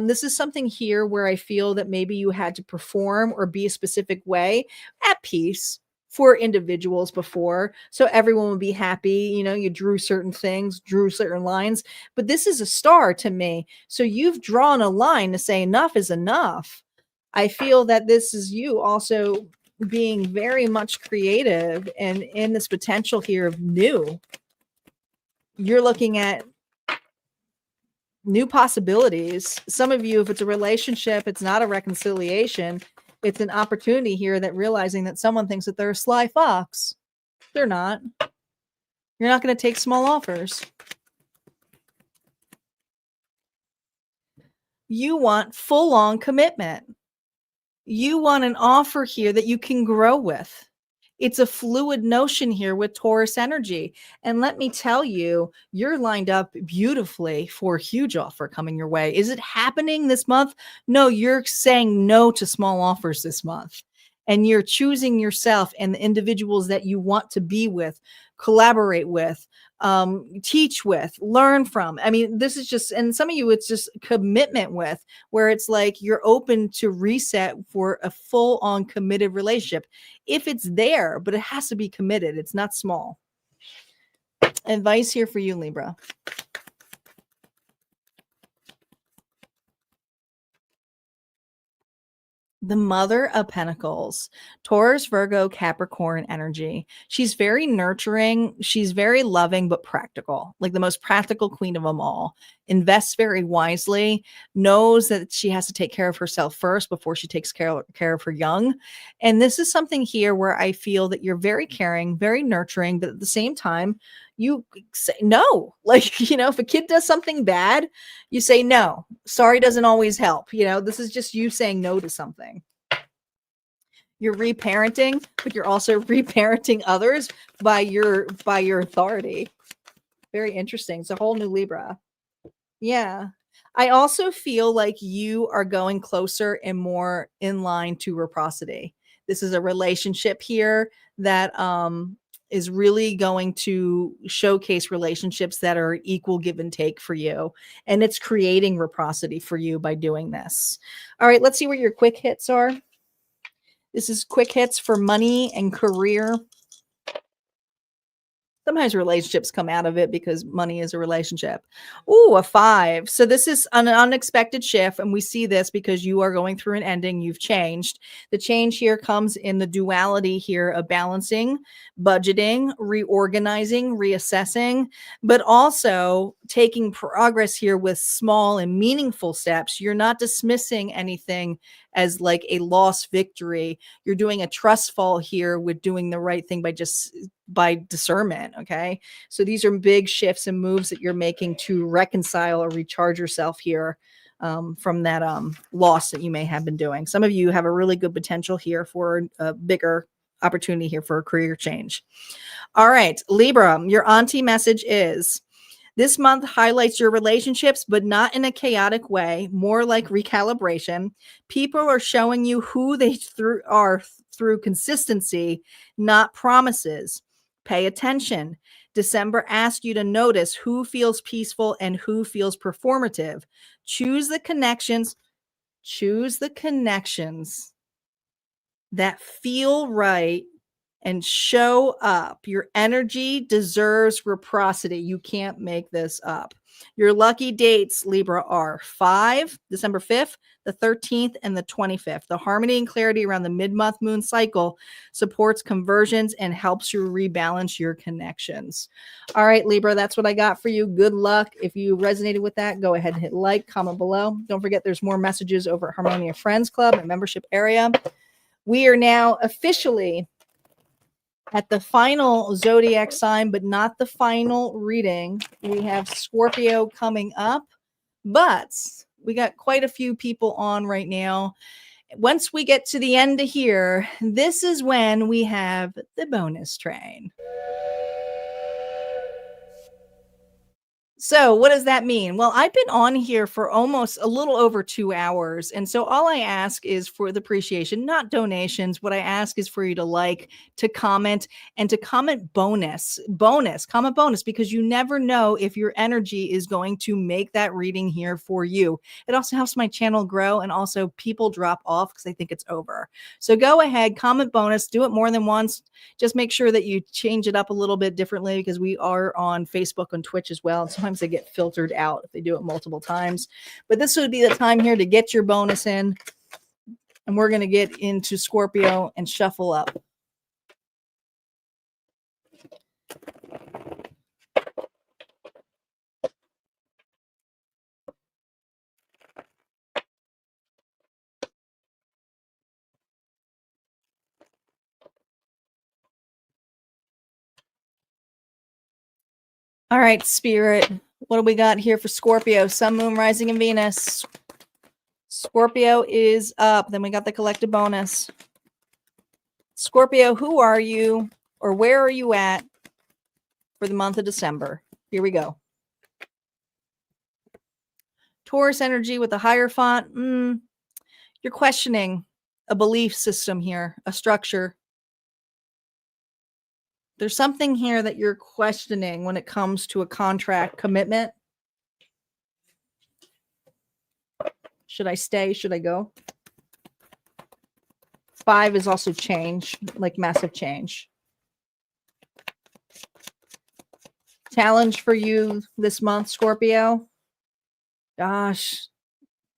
This is something here where I feel that maybe you had to perform or be a specific way at peace for individuals before, so everyone would be happy. You drew certain things, drew certain lines, but this is a star to me. So you've drawn a line to say enough is enough. I feel that this is you also being very much creative and in this potential here of new. You're looking at new possibilities. Some of you, if it's a relationship, it's not a reconciliation. It's an opportunity here that realizing that someone thinks that they're a sly fox. They're not. You're not going to take small offers. You want full on commitment. You want an offer here that you can grow with. It's a fluid notion here with Taurus energy. And let me tell you, you're lined up beautifully for a huge offer coming your way. Is it happening this month? No, you're saying no to small offers this month. And you're choosing yourself and the individuals that you want to be with, collaborate with, teach with, learn from. I mean, this is just, and some of you, it's just commitment with, where it's like you're open to reset for a full on committed relationship if it's there, but it has to be committed. It's not small. Advice here for you, Libra. The Mother of Pentacles, Taurus, Virgo, Capricorn energy. She's very nurturing. She's very loving, but practical, like the most practical queen of them all. Invests very wisely, knows that she has to take care of herself first before she takes care of her young. And this is something here where I feel that you're very caring, very nurturing, but at the same time, you say no. Like, if a kid does something bad, you say no. Sorry doesn't always help. This is just you saying no to something. You're reparenting, but you're also reparenting others by your authority. Very interesting. It's a whole new Libra. Yeah. I also feel like you are going closer and more in line to reciprocity. This is a relationship here that is really going to showcase relationships that are equal give and take for you. And it's creating reciprocity for you by doing this. All right, let's see what your quick hits are. This is quick hits for money and career. Sometimes relationships come out of it because money is a relationship. Ooh, a 5. So this is an unexpected shift, and we see this because you are going through an ending. You've changed. The change here comes in the duality here of balancing, budgeting, reorganizing, reassessing, but also taking progress here with small and meaningful steps. You're not dismissing anything as like a lost victory. You're doing a trust fall here with doing the right thing by discernment. Okay. So these are big shifts and moves that you're making to reconcile or recharge yourself here from that loss that you may have been doing. Some of you have a really good potential here for a bigger opportunity here for a career change. All right, Libra, your auntie message is: this month highlights your relationships, but not in a chaotic way, more like recalibration. People are showing you who they are through consistency, not promises. Pay attention. December asks you to notice who feels peaceful and who feels performative. Choose the connections. Choose the connections that feel right and show up. Your energy deserves reciprocity. You can't make this up. Your lucky dates, Libra, are December 5th, the 13th, and the 25th. The harmony and clarity around the mid-month moon cycle supports conversions and helps you rebalance your connections. All right, Libra, that's what I got for you. Good luck. If you resonated with that, go ahead and hit like, comment below. Don't forget there's more messages over at Harmonia Friends Club and membership area. We are now officially at the final zodiac sign, but not the final reading. We have Scorpio coming up, but we got quite a few people on right now. Once we get to the end of here, this is when we have the bonus train. So what does that mean? Well, I've been on here for almost a little over 2 hours. And so all I ask is for the appreciation, not donations. What I ask is for you to like, to comment, and to comment comment bonus, because you never know if your energy is going to make that reading here for you. It also helps my channel grow, and also people drop off because they think it's over. So go ahead, comment bonus, do it more than once. Just make sure that you change it up a little bit differently, because we are on Facebook and Twitch as well. And sometimes they get filtered out if they do it multiple times. But this would be the time here to get your bonus in. And we're going to get into Scorpio and shuffle up. All right, Spirit, what do we got here for Scorpio? Sun, Moon, Rising, and Venus. Scorpio is up. Then we got the collective bonus. Scorpio, who are you, or where are you at for the month of December? Here we go. Taurus energy with a Hierophant. You're questioning a belief system here, a structure. There's something here that you're questioning when it comes to a contract commitment. Should I stay? Should I go? 5 is also change, like massive change. Challenge for you this month, Scorpio. Gosh,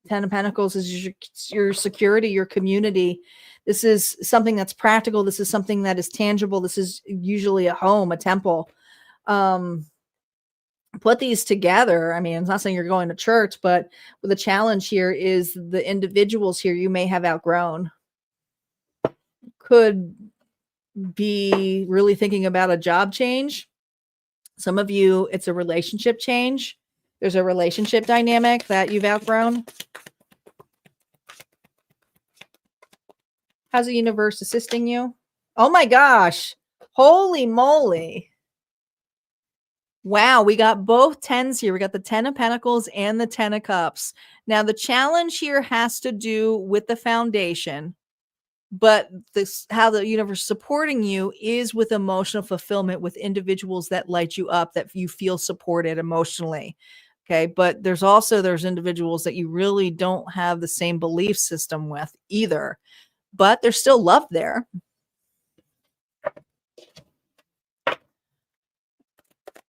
10 of Pentacles is your security, your community. This is something that's practical. This is something that is tangible. This is usually a home, a temple. Put these together. I mean, it's not saying you're going to church, but the challenge here is the individuals here you may have outgrown. Could be really thinking about a job change. Some of you, it's a relationship change. There's a relationship dynamic that you've outgrown. How's the universe assisting you? Oh my gosh. Holy moly. Wow, we got both 10s here. We got the 10 of Pentacles and the 10 of Cups. Now, the challenge here has to do with the foundation, but how the universe is supporting you is with emotional fulfillment, with individuals that light you up, that you feel supported emotionally. Okay, but there's individuals that you really don't have the same belief system with either, but there's still love there.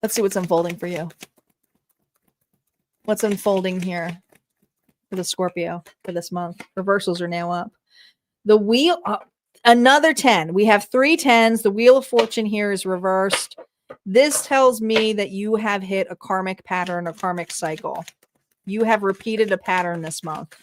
Let's see what's unfolding for you. What's unfolding here for the Scorpio for this month? Reversals are now up. The wheel, another 10. We have 3 10s. The Wheel of Fortune here is reversed. This tells me that you have hit a karmic pattern, a karmic cycle. You have repeated a pattern this month.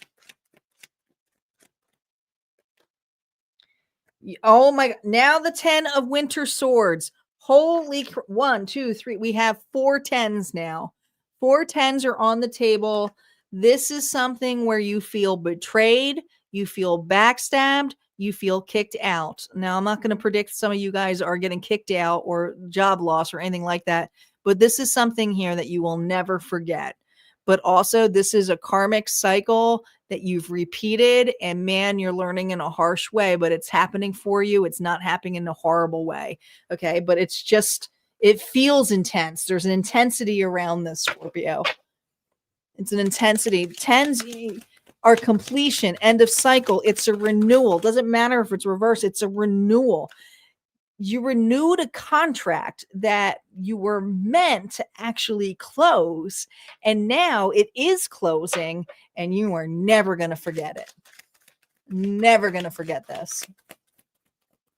Oh my, now the 10 of Winter Swords. Holy, 1, 2, 3. We have 4 10s now. 4 10s are on the table. This is something where you feel betrayed, you feel backstabbed, you feel kicked out. Now, I'm not going to predict some of you guys are getting kicked out or job loss or anything like that, but this is something here that you will never forget. But also, this is a karmic cycle that you've repeated, and man, you're learning in a harsh way, but it's happening for you. It's not happening in a horrible way. Okay. But it's just, it feels intense. There's an intensity around this, Scorpio. It's an intensity. 10s are completion, end of cycle. It's a renewal. Doesn't matter if it's reverse. It's a renewal. You renewed a contract that you were meant to actually close, and now it is closing, and you are never going to forget it. Never going to forget this.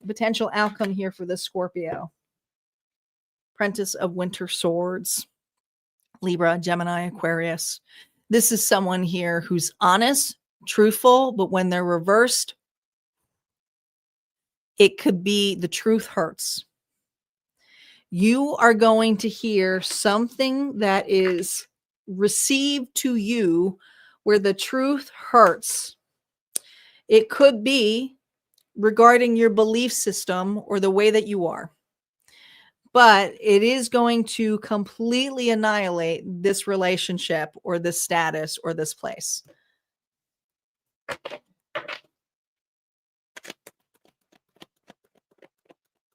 Potential outcome here for the Scorpio. Apprentice of Winter Swords. Libra, Gemini, Aquarius. This is someone here who's honest, truthful, but when they're reversed, it could be the truth hurts. You are going to hear something that is received to you where the truth hurts. It could be regarding your belief system or the way that you are. But it is going to completely annihilate this relationship or this status or this place.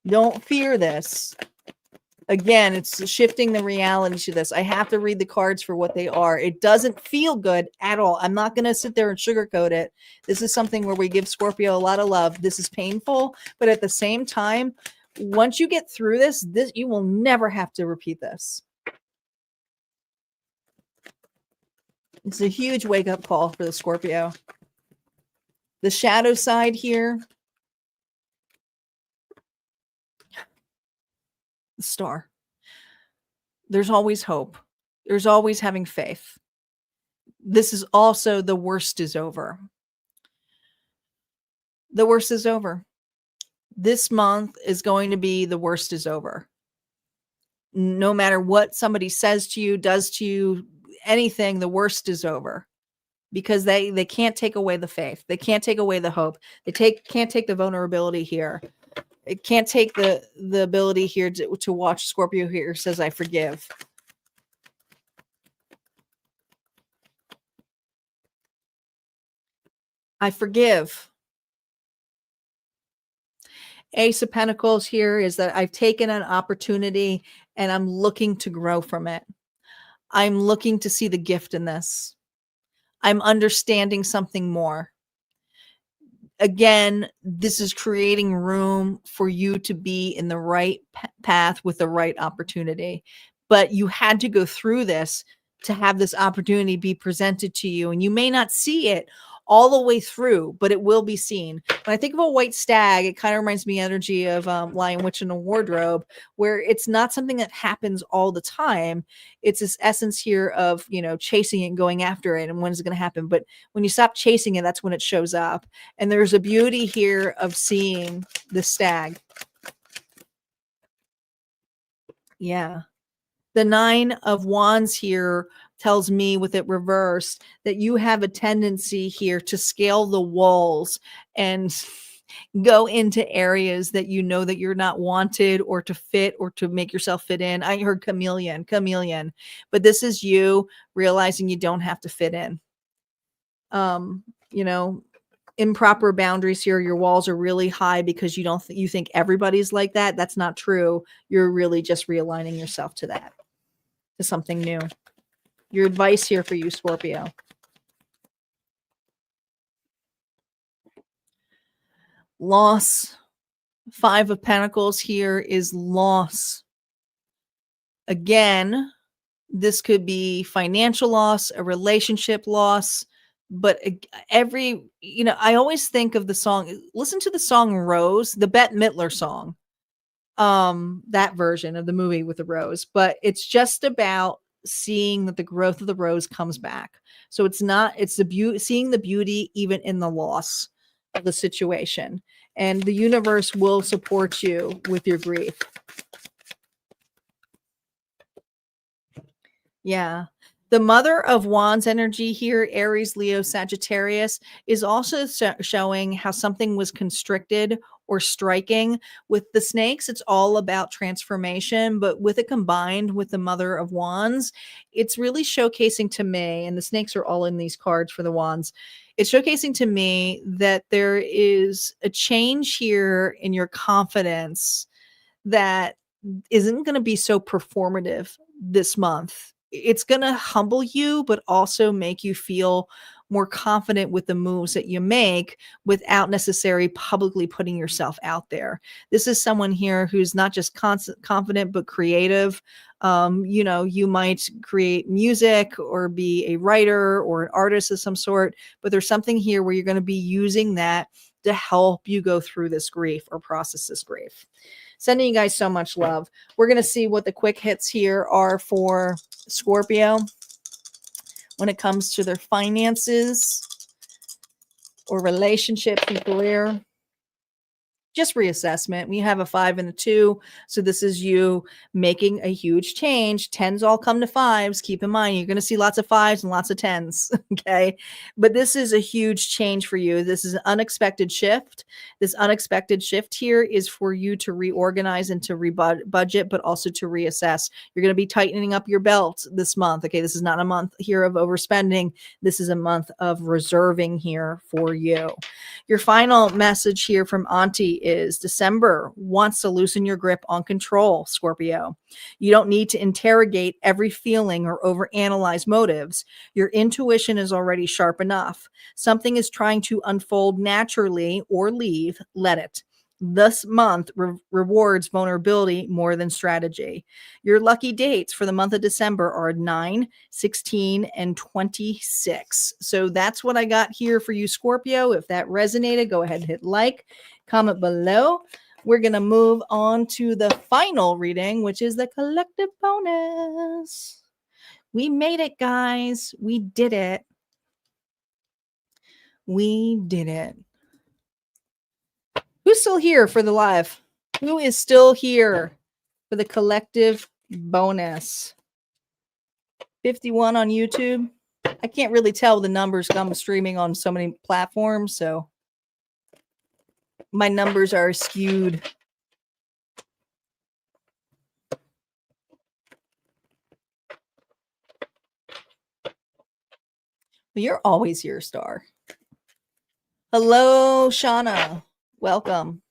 Don't fear this. Again, it's shifting the reality to this. I have to read the cards for what they are. It doesn't feel good at all. I'm not going to sit there and sugarcoat it. This is something where we give Scorpio a lot of love. This is painful, but at the same time, once you get through this, you will never have to repeat this. It's a huge wake-up call for the Scorpio. The shadow side here, the star. There's always hope. There's always having faith. This is also the worst is over. The worst is over. This month is going to be the worst is over. No matter what somebody says to you, does to you, anything, the worst is over. Because they can't take away the faith. They can't take away the hope. They can't take the vulnerability here. It can't take the ability here to watch Scorpio here says, I forgive. I forgive. Ace of Pentacles here is that I've taken an opportunity and I'm looking to grow from it. I'm looking to see the gift in this. I'm understanding something more. Again, this is creating room for you to be in the right path with the right opportunity. But you had to go through this to have this opportunity be presented to you. And you may not see it all the way through, but it will be seen. When I think of a white stag, it kind of reminds me energy of Lion Witch in a Wardrobe, where it's not something that happens all the time. It's this essence here of, chasing it and going after it. And when is it going to happen? But when you stop chasing it, that's when it shows up. And there's a beauty here of seeing the stag. Yeah. The 9 of Wands here tells me with it reversed that you have a tendency here to scale the walls and go into areas that you know that you're not wanted or to fit or to make yourself fit in. I heard chameleon, but this is you realizing you don't have to fit in. Improper boundaries here. Your walls are really high because you think everybody's like that. That's not true. You're really just realigning yourself to that, to something new. Your advice here for you, Scorpio. Loss. 5 of Pentacles here is loss. Again, this could be financial loss, a relationship loss, but I always think of the song, listen to the song Rose, the Bette Midler song, that version of the movie with the rose, but it's just about seeing that the growth of the rose comes back. So it's the beauty, seeing the beauty even in the loss of the situation, and the universe will support you with your grief. Yeah. The Mother of Wands energy here, Aries, Leo, Sagittarius, is also showing how something was constricted or striking. With the snakes, it's all about transformation, but with it combined with the Mother of Wands, it's really showcasing to me, and the snakes are all in these cards for the wands, it's showcasing to me that there is a change here in your confidence that isn't going to be so performative this month. It's going to humble you, but also make you feel more confident with the moves that you make without necessarily publicly putting yourself out there. This is someone here who's not just confident, but creative. You might create music or be a writer or an artist of some sort, but there's something here where you're going to be using that to help you go through this grief or process this grief. Sending you guys so much love. We're going to see what the quick hits here are for Scorpio when it comes to their finances or relationships and career. Just reassessment. We have a 5 and a 2. So this is you making a huge change. 10s all come to 5s. Keep in mind, you're going to see lots of 5s and lots of 10s. Okay. But this is a huge change for you. This is an unexpected shift. This unexpected shift here is for you to reorganize and to budget, but also to reassess. You're going to be tightening up your belt this month. Okay. This is not a month here of overspending. This is a month of reserving here for you. Your final message here from Auntie is December wants to loosen your grip on control, Scorpio. You don't need to interrogate every feeling or overanalyze motives. Your intuition is already sharp enough. Something is trying to unfold naturally or leave, let it. This month rewards vulnerability more than strategy. Your lucky dates for the month of December are 9, 16, and 26. So that's what I got here for you, Scorpio. If that resonated, go ahead and hit like, comment below. We're going to move on to the final reading, which is the collective bonus. We made it, guys. We did it. We did it. Who's still here for the live? Who is still here for the collective bonus? 51 on YouTube. I can't really tell the numbers. I'm streaming on so many platforms, so my numbers are skewed. But you're always here, Star. Hello, Shauna. Welcome.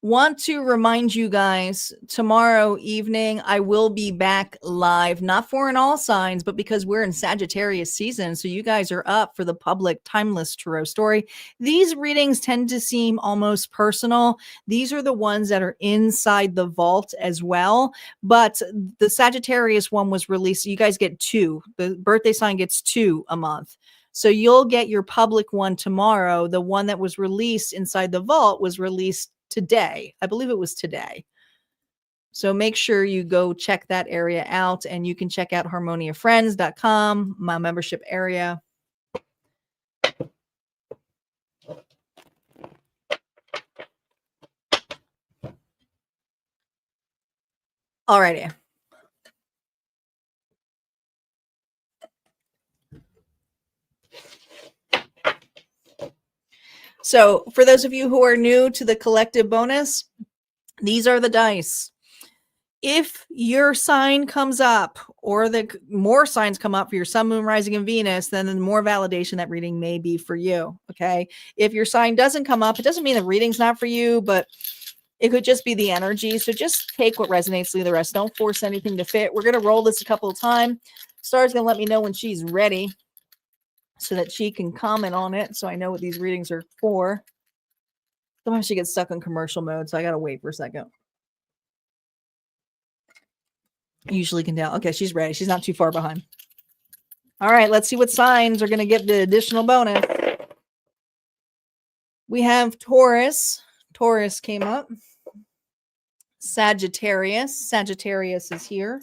Want to remind you guys, tomorrow evening, I will be back live, not for an all signs, but because we're in Sagittarius season. So you guys are up for the public timeless tarot story. These readings tend to seem almost personal. These are the ones that are inside the vault as well. But the Sagittarius one was released. You guys get 2. The birthday sign gets 2 a month. So you'll get your public one tomorrow. The one that was released inside the vault was released today. I believe it was today. So make sure you go check that area out, and you can check out harmoniafriends.com, my membership area. Alrighty. So for those of you who are new to the collective bonus, these are the dice. If your sign comes up, or the more signs come up for your sun, moon, rising, and Venus, then the more validation that reading may be for you. Okay. If your sign doesn't come up, it doesn't mean the reading's not for you, but it could just be the energy. So just take what resonates, leave the rest. Don't force anything to fit. We're going to roll this a couple of times. Star's going to let me know when she's ready so that she can comment on it, so I know what these readings are for. Sometimes she gets stuck in commercial mode, so I got to wait for a second. Usually can tell. Okay, she's ready. She's not too far behind. All right, let's see what signs are going to get the additional bonus. We have Taurus. Taurus came up. Sagittarius. Sagittarius is here.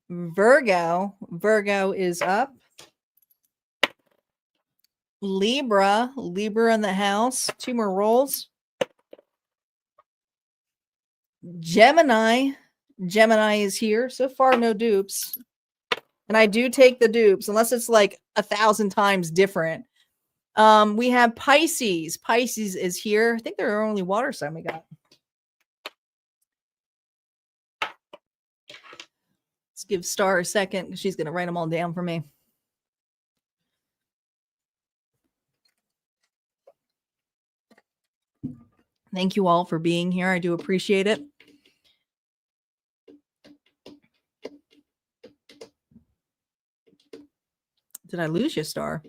Virgo. Virgo is up. Libra. Libra in the house. 2 more rolls. Gemini. Gemini is here. So far, no dupes. And I do take the dupes, unless it's like 1,000 times different. We have Pisces. Pisces is here. I think they're our only water sign we got. Let's give Star a second. She's going to write them all down for me. Thank you all for being here. I do appreciate it. Did I lose you, Star?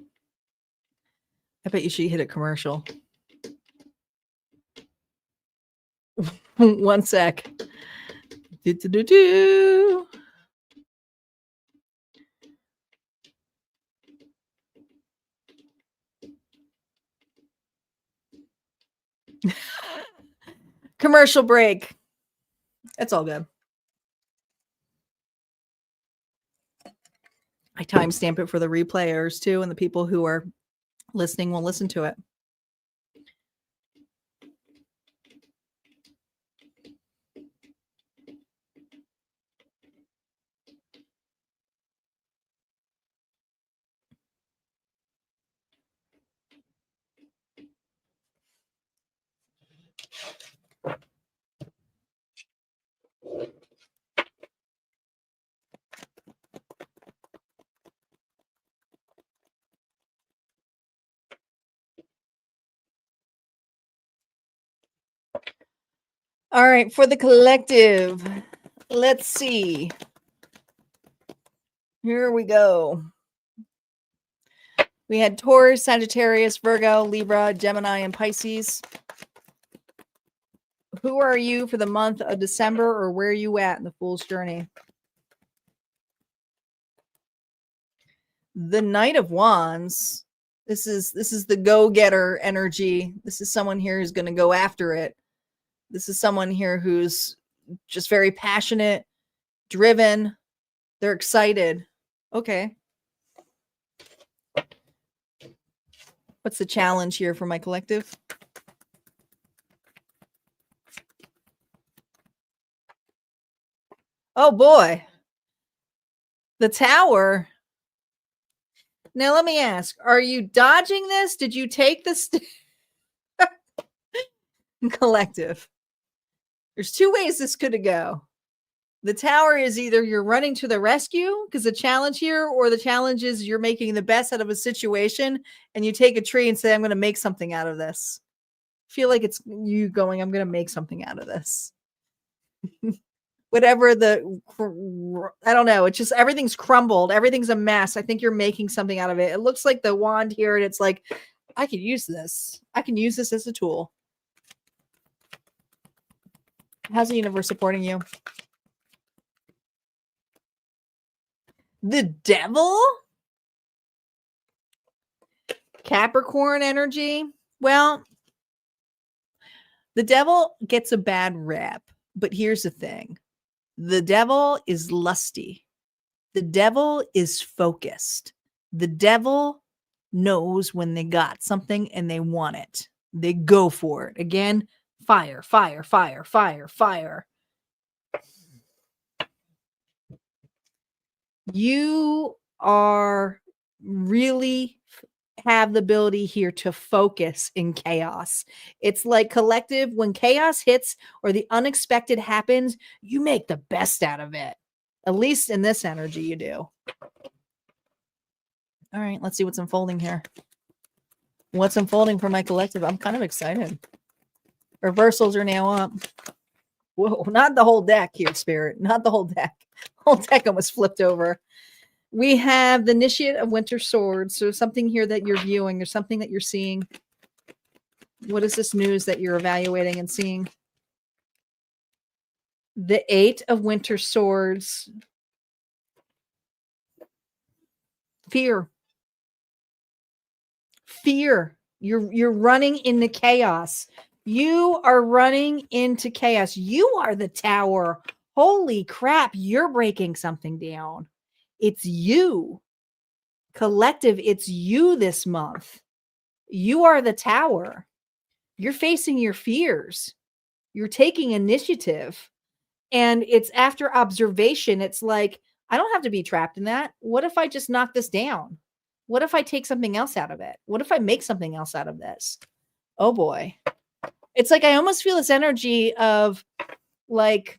I bet you she hit a commercial. One sec. Do. Commercial break. It's all good. I timestamp it for the replayers too, and the people who are listening will listen to it. All right, for the collective, let's see. Here we go. We had Taurus, Sagittarius, Virgo, Libra, Gemini, and Pisces. Who are you for the month of December, or where are you at in the Fool's Journey? The Knight of Wands. This is the go-getter energy. This is someone here who's going to go after it. This is someone here who's just very passionate, driven. They're excited. Okay. What's the challenge here for my collective? Oh boy. The Tower. Now let me ask, are you dodging this? Did you take this collective? There's two ways this could go. The Tower is either you're running to the rescue because the challenge here, or the challenge is you're making the best out of a situation and you take a tree and say, I'm going to make something out of this. I feel like it's you going, I'm going to make something out of this. Whatever I don't know. It's just everything's crumbled. Everything's a mess. I think you're making something out of it. It looks like the wand here, and it's like, I could use this. I can use this as a tool. How's the universe supporting you? The Devil? Capricorn energy? Well, the Devil gets a bad rap, but here's the thing. The Devil is lusty. The Devil is focused. The Devil knows when they got something and they want it. They go for it. Again, fire, fire, fire, fire, fire. You are really have the ability here to focus in chaos. It's like collective, when chaos hits or the unexpected happens, you make the best out of it. At least in this energy, you do. All right, let's see what's unfolding here. What's unfolding for my collective? I'm kind of excited. Reversals are now up. Whoa, not the whole deck here, Spirit. Not the whole deck. Whole deck almost flipped over. We have the Initiate of Winter Swords. So something here that you're viewing. There's something that you're seeing. What is this news that you're evaluating and seeing? The Eight of Winter Swords. Fear. Fear. You're running into chaos. You are running into chaos. You are the Tower. Holy crap, you're breaking something down. It's you. Collective, it's you this month. You are the Tower. You're facing your fears. You're taking initiative. And it's after observation. It's like, I don't have to be trapped in that. What if I just knock this down? What if I take something else out of it? What if I make something else out of this? Oh boy. It's like I almost feel this energy of like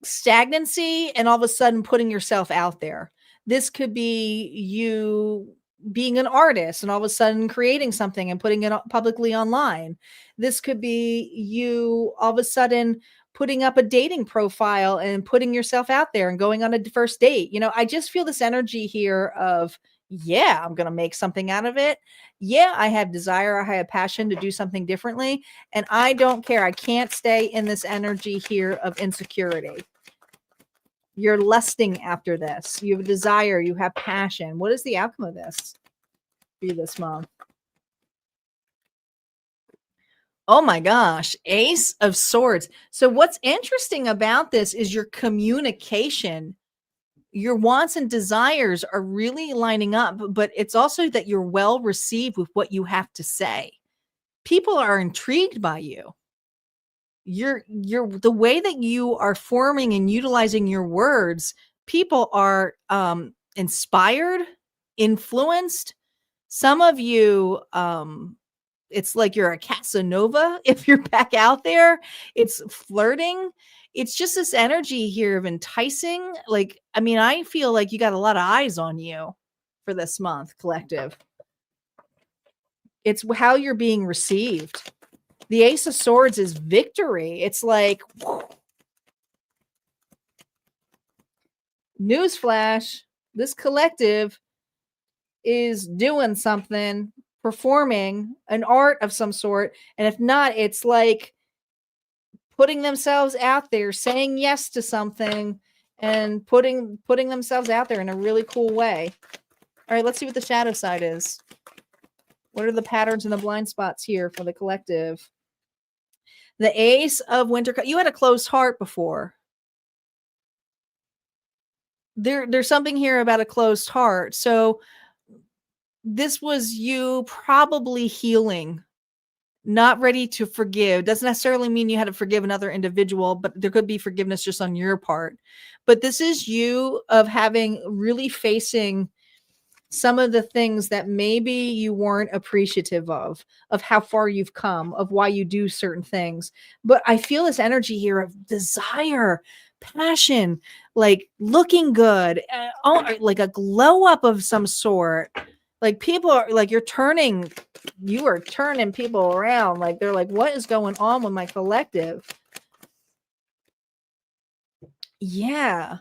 stagnancy and all of a sudden putting yourself out there. This could be you being an artist and all of a sudden creating something and putting it publicly online. This could be you all of a sudden putting up a dating profile and putting yourself out there and going on a first date. I just feel this energy here of, yeah, I'm going to make something out of it. Yeah, I have desire, I have passion to do something differently. And I don't care. I can't stay in this energy here of insecurity. You're lusting after this. You have a desire. You have passion. What is the outcome of this for you this month? Oh my gosh. Ace of Swords. So what's interesting about this is your communication. Your wants and desires are really lining up, but it's also that you're well received with what you have to say. People are intrigued by you. You're the way that you are forming and utilizing your words, people are inspired, influenced. Some of you it's like you're a Casanova if you're back out there. It's flirting. It's just this energy here of enticing. I feel like you got a lot of eyes on you for this month, collective. It's how you're being received. The Ace of Swords is victory. It's like, newsflash, this collective is doing something, performing an art of some sort. And if not, it's like putting themselves out there, saying yes to something and putting themselves out there in a really cool way. All right, let's see what the shadow side is. What are the patterns and the blind spots here for the collective? The Ace of Winter. You had a closed heart before. There's something here about a closed heart. So this was you probably healing, not ready to forgive. Doesn't necessarily mean you had to forgive another individual, but there could be forgiveness just on your part. But this is you of having really facing some of the things that maybe you weren't appreciative of how far you've come, of why you do certain things. But I feel this energy here of desire, passion, like looking good, like a glow up of some sort. Like people are like, you are turning people around. Like they're like, what is going on with my collective? Yeah.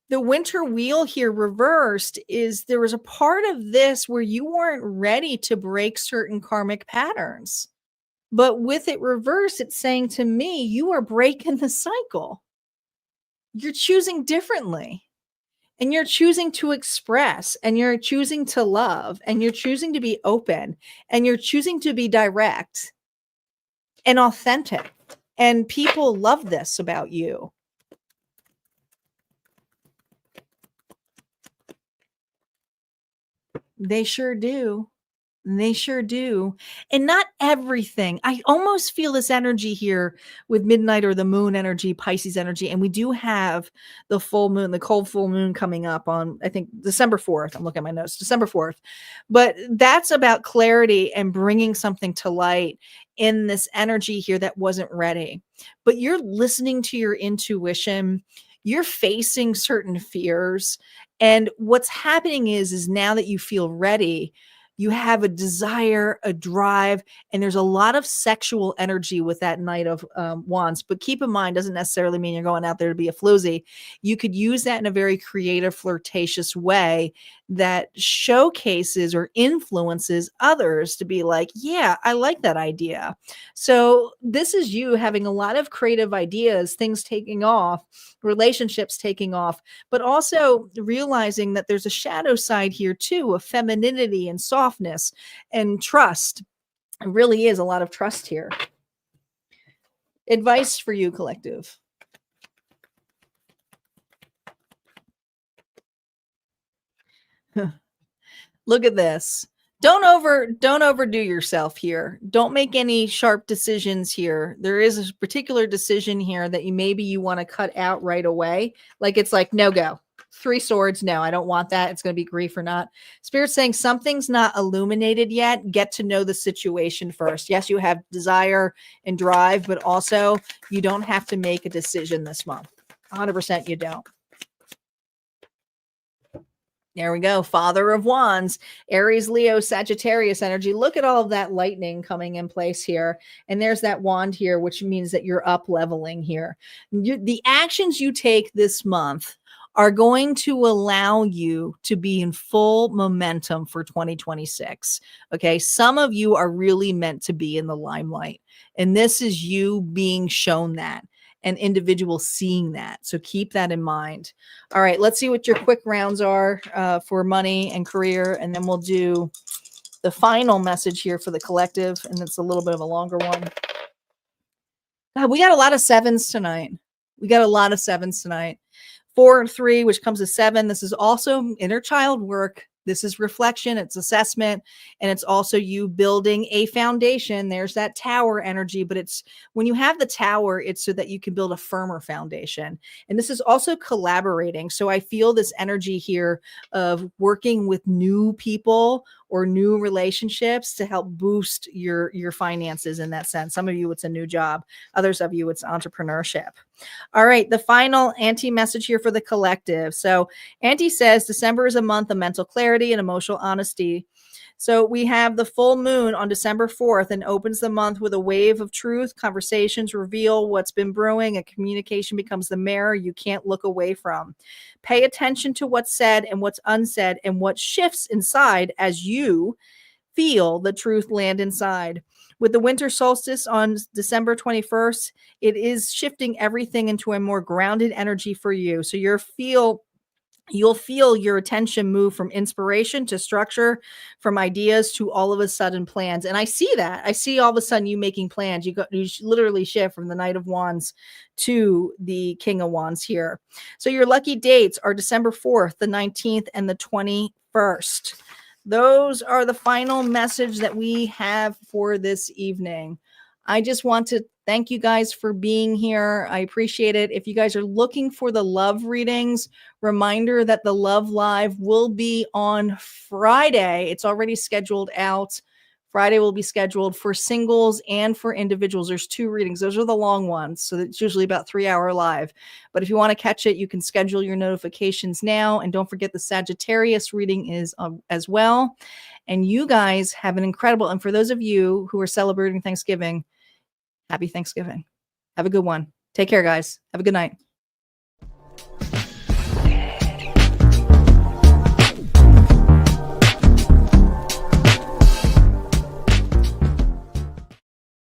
The winter wheel here reversed is there was a part of this where you weren't ready to break certain karmic patterns. But with it reversed, it's saying to me, you are breaking the cycle. You're choosing differently. And you're choosing to express, and you're choosing to love, and you're choosing to be open, and you're choosing to be direct and authentic. And people love this about you. They sure do. They sure do. And not everything. I almost feel this energy here with midnight or the moon energy, Pisces energy. And we do have the full moon, the cold full moon coming up on, I think, December 4th. I'm looking at my notes, December 4th. But that's about clarity and bringing something to light in this energy here that wasn't ready. But you're listening to your intuition. You're facing certain fears. And what's happening is now that you feel ready, you have a desire, a drive, and there's a lot of sexual energy with that Knight of Wands. But keep in mind, doesn't necessarily mean you're going out there to be a floozy. You could use that in a very creative, flirtatious way that showcases or influences others to be like, yeah, I like that idea. So this is you having a lot of creative ideas, things taking off, relationships taking off, but also realizing that there's a shadow side here too, of femininity and softness and trust. It really is a lot of trust here. Advice for you, collective. Look at this. Don't overdo yourself here. Don't make any sharp decisions here. There is a particular decision here that maybe you want to cut out right away. Like it's like, no go. 3 swords. No, I don't want that. It's going to be grief or not. Spirit's saying something's not illuminated yet. Get to know the situation first. Yes, you have desire and drive, but also you don't have to make a decision this month. 100% you don't. There we go. Father of Wands, Aries, Leo, Sagittarius energy. Look at all of that lightning coming in place here. And there's that wand here, which means that you're up leveling here. The actions you take this month are going to allow you to be in full momentum for 2026. Okay. Some of you are really meant to be in the limelight. And this is you being shown that and individuals seeing that. So keep that in mind. All right, let's see what your quick rounds are for money and career, and then we'll do the final message here for the collective, and it's a little bit of a longer one. God, we got a lot of sevens tonight. 4 and 3, which comes to 7. This is also inner child work. This is reflection, it's assessment, and it's also you building a foundation. There's that tower energy, but it's when you have the tower, it's so that you can build a firmer foundation. And this is also collaborating. So I feel this energy here of working with new people or new relationships to help boost your finances in that sense. Some of you, it's a new job. Others of you, it's entrepreneurship. All right, the final anti-message here for the collective. So Auntie says December is a month of mental clarity and emotional honesty. So we have the full moon on December 4th and opens the month with a wave of truth. Conversations reveal what's been brewing and communication becomes the mirror you can't look away from. Pay attention to what's said and what's unsaid and what shifts inside as you feel the truth land inside. With the winter solstice on December 21st, it is shifting everything into a more grounded energy for you. So you'll feel your attention move from inspiration to structure, from ideas to all of a sudden plans. And I see that. I see all of a sudden you making plans. You literally shift from the Knight of Wands to the King of Wands here. So your lucky dates are December 4th, the 19th, and the 21st. Those are the final message that we have for this evening. I just want to thank you guys for being here. I appreciate it. If you guys are looking for the love readings, reminder that the Love Live will be on Friday. It's already scheduled out. Friday will be scheduled for singles and for individuals. There's 2 readings. Those are the long ones. So it's usually about 3-hour live. But if you want to catch it, you can schedule your notifications now. And don't forget the Sagittarius reading is as well. And you guys have an incredible, and for those of you who are celebrating Thanksgiving, happy Thanksgiving. Have a good one. Take care, guys. Have a good night.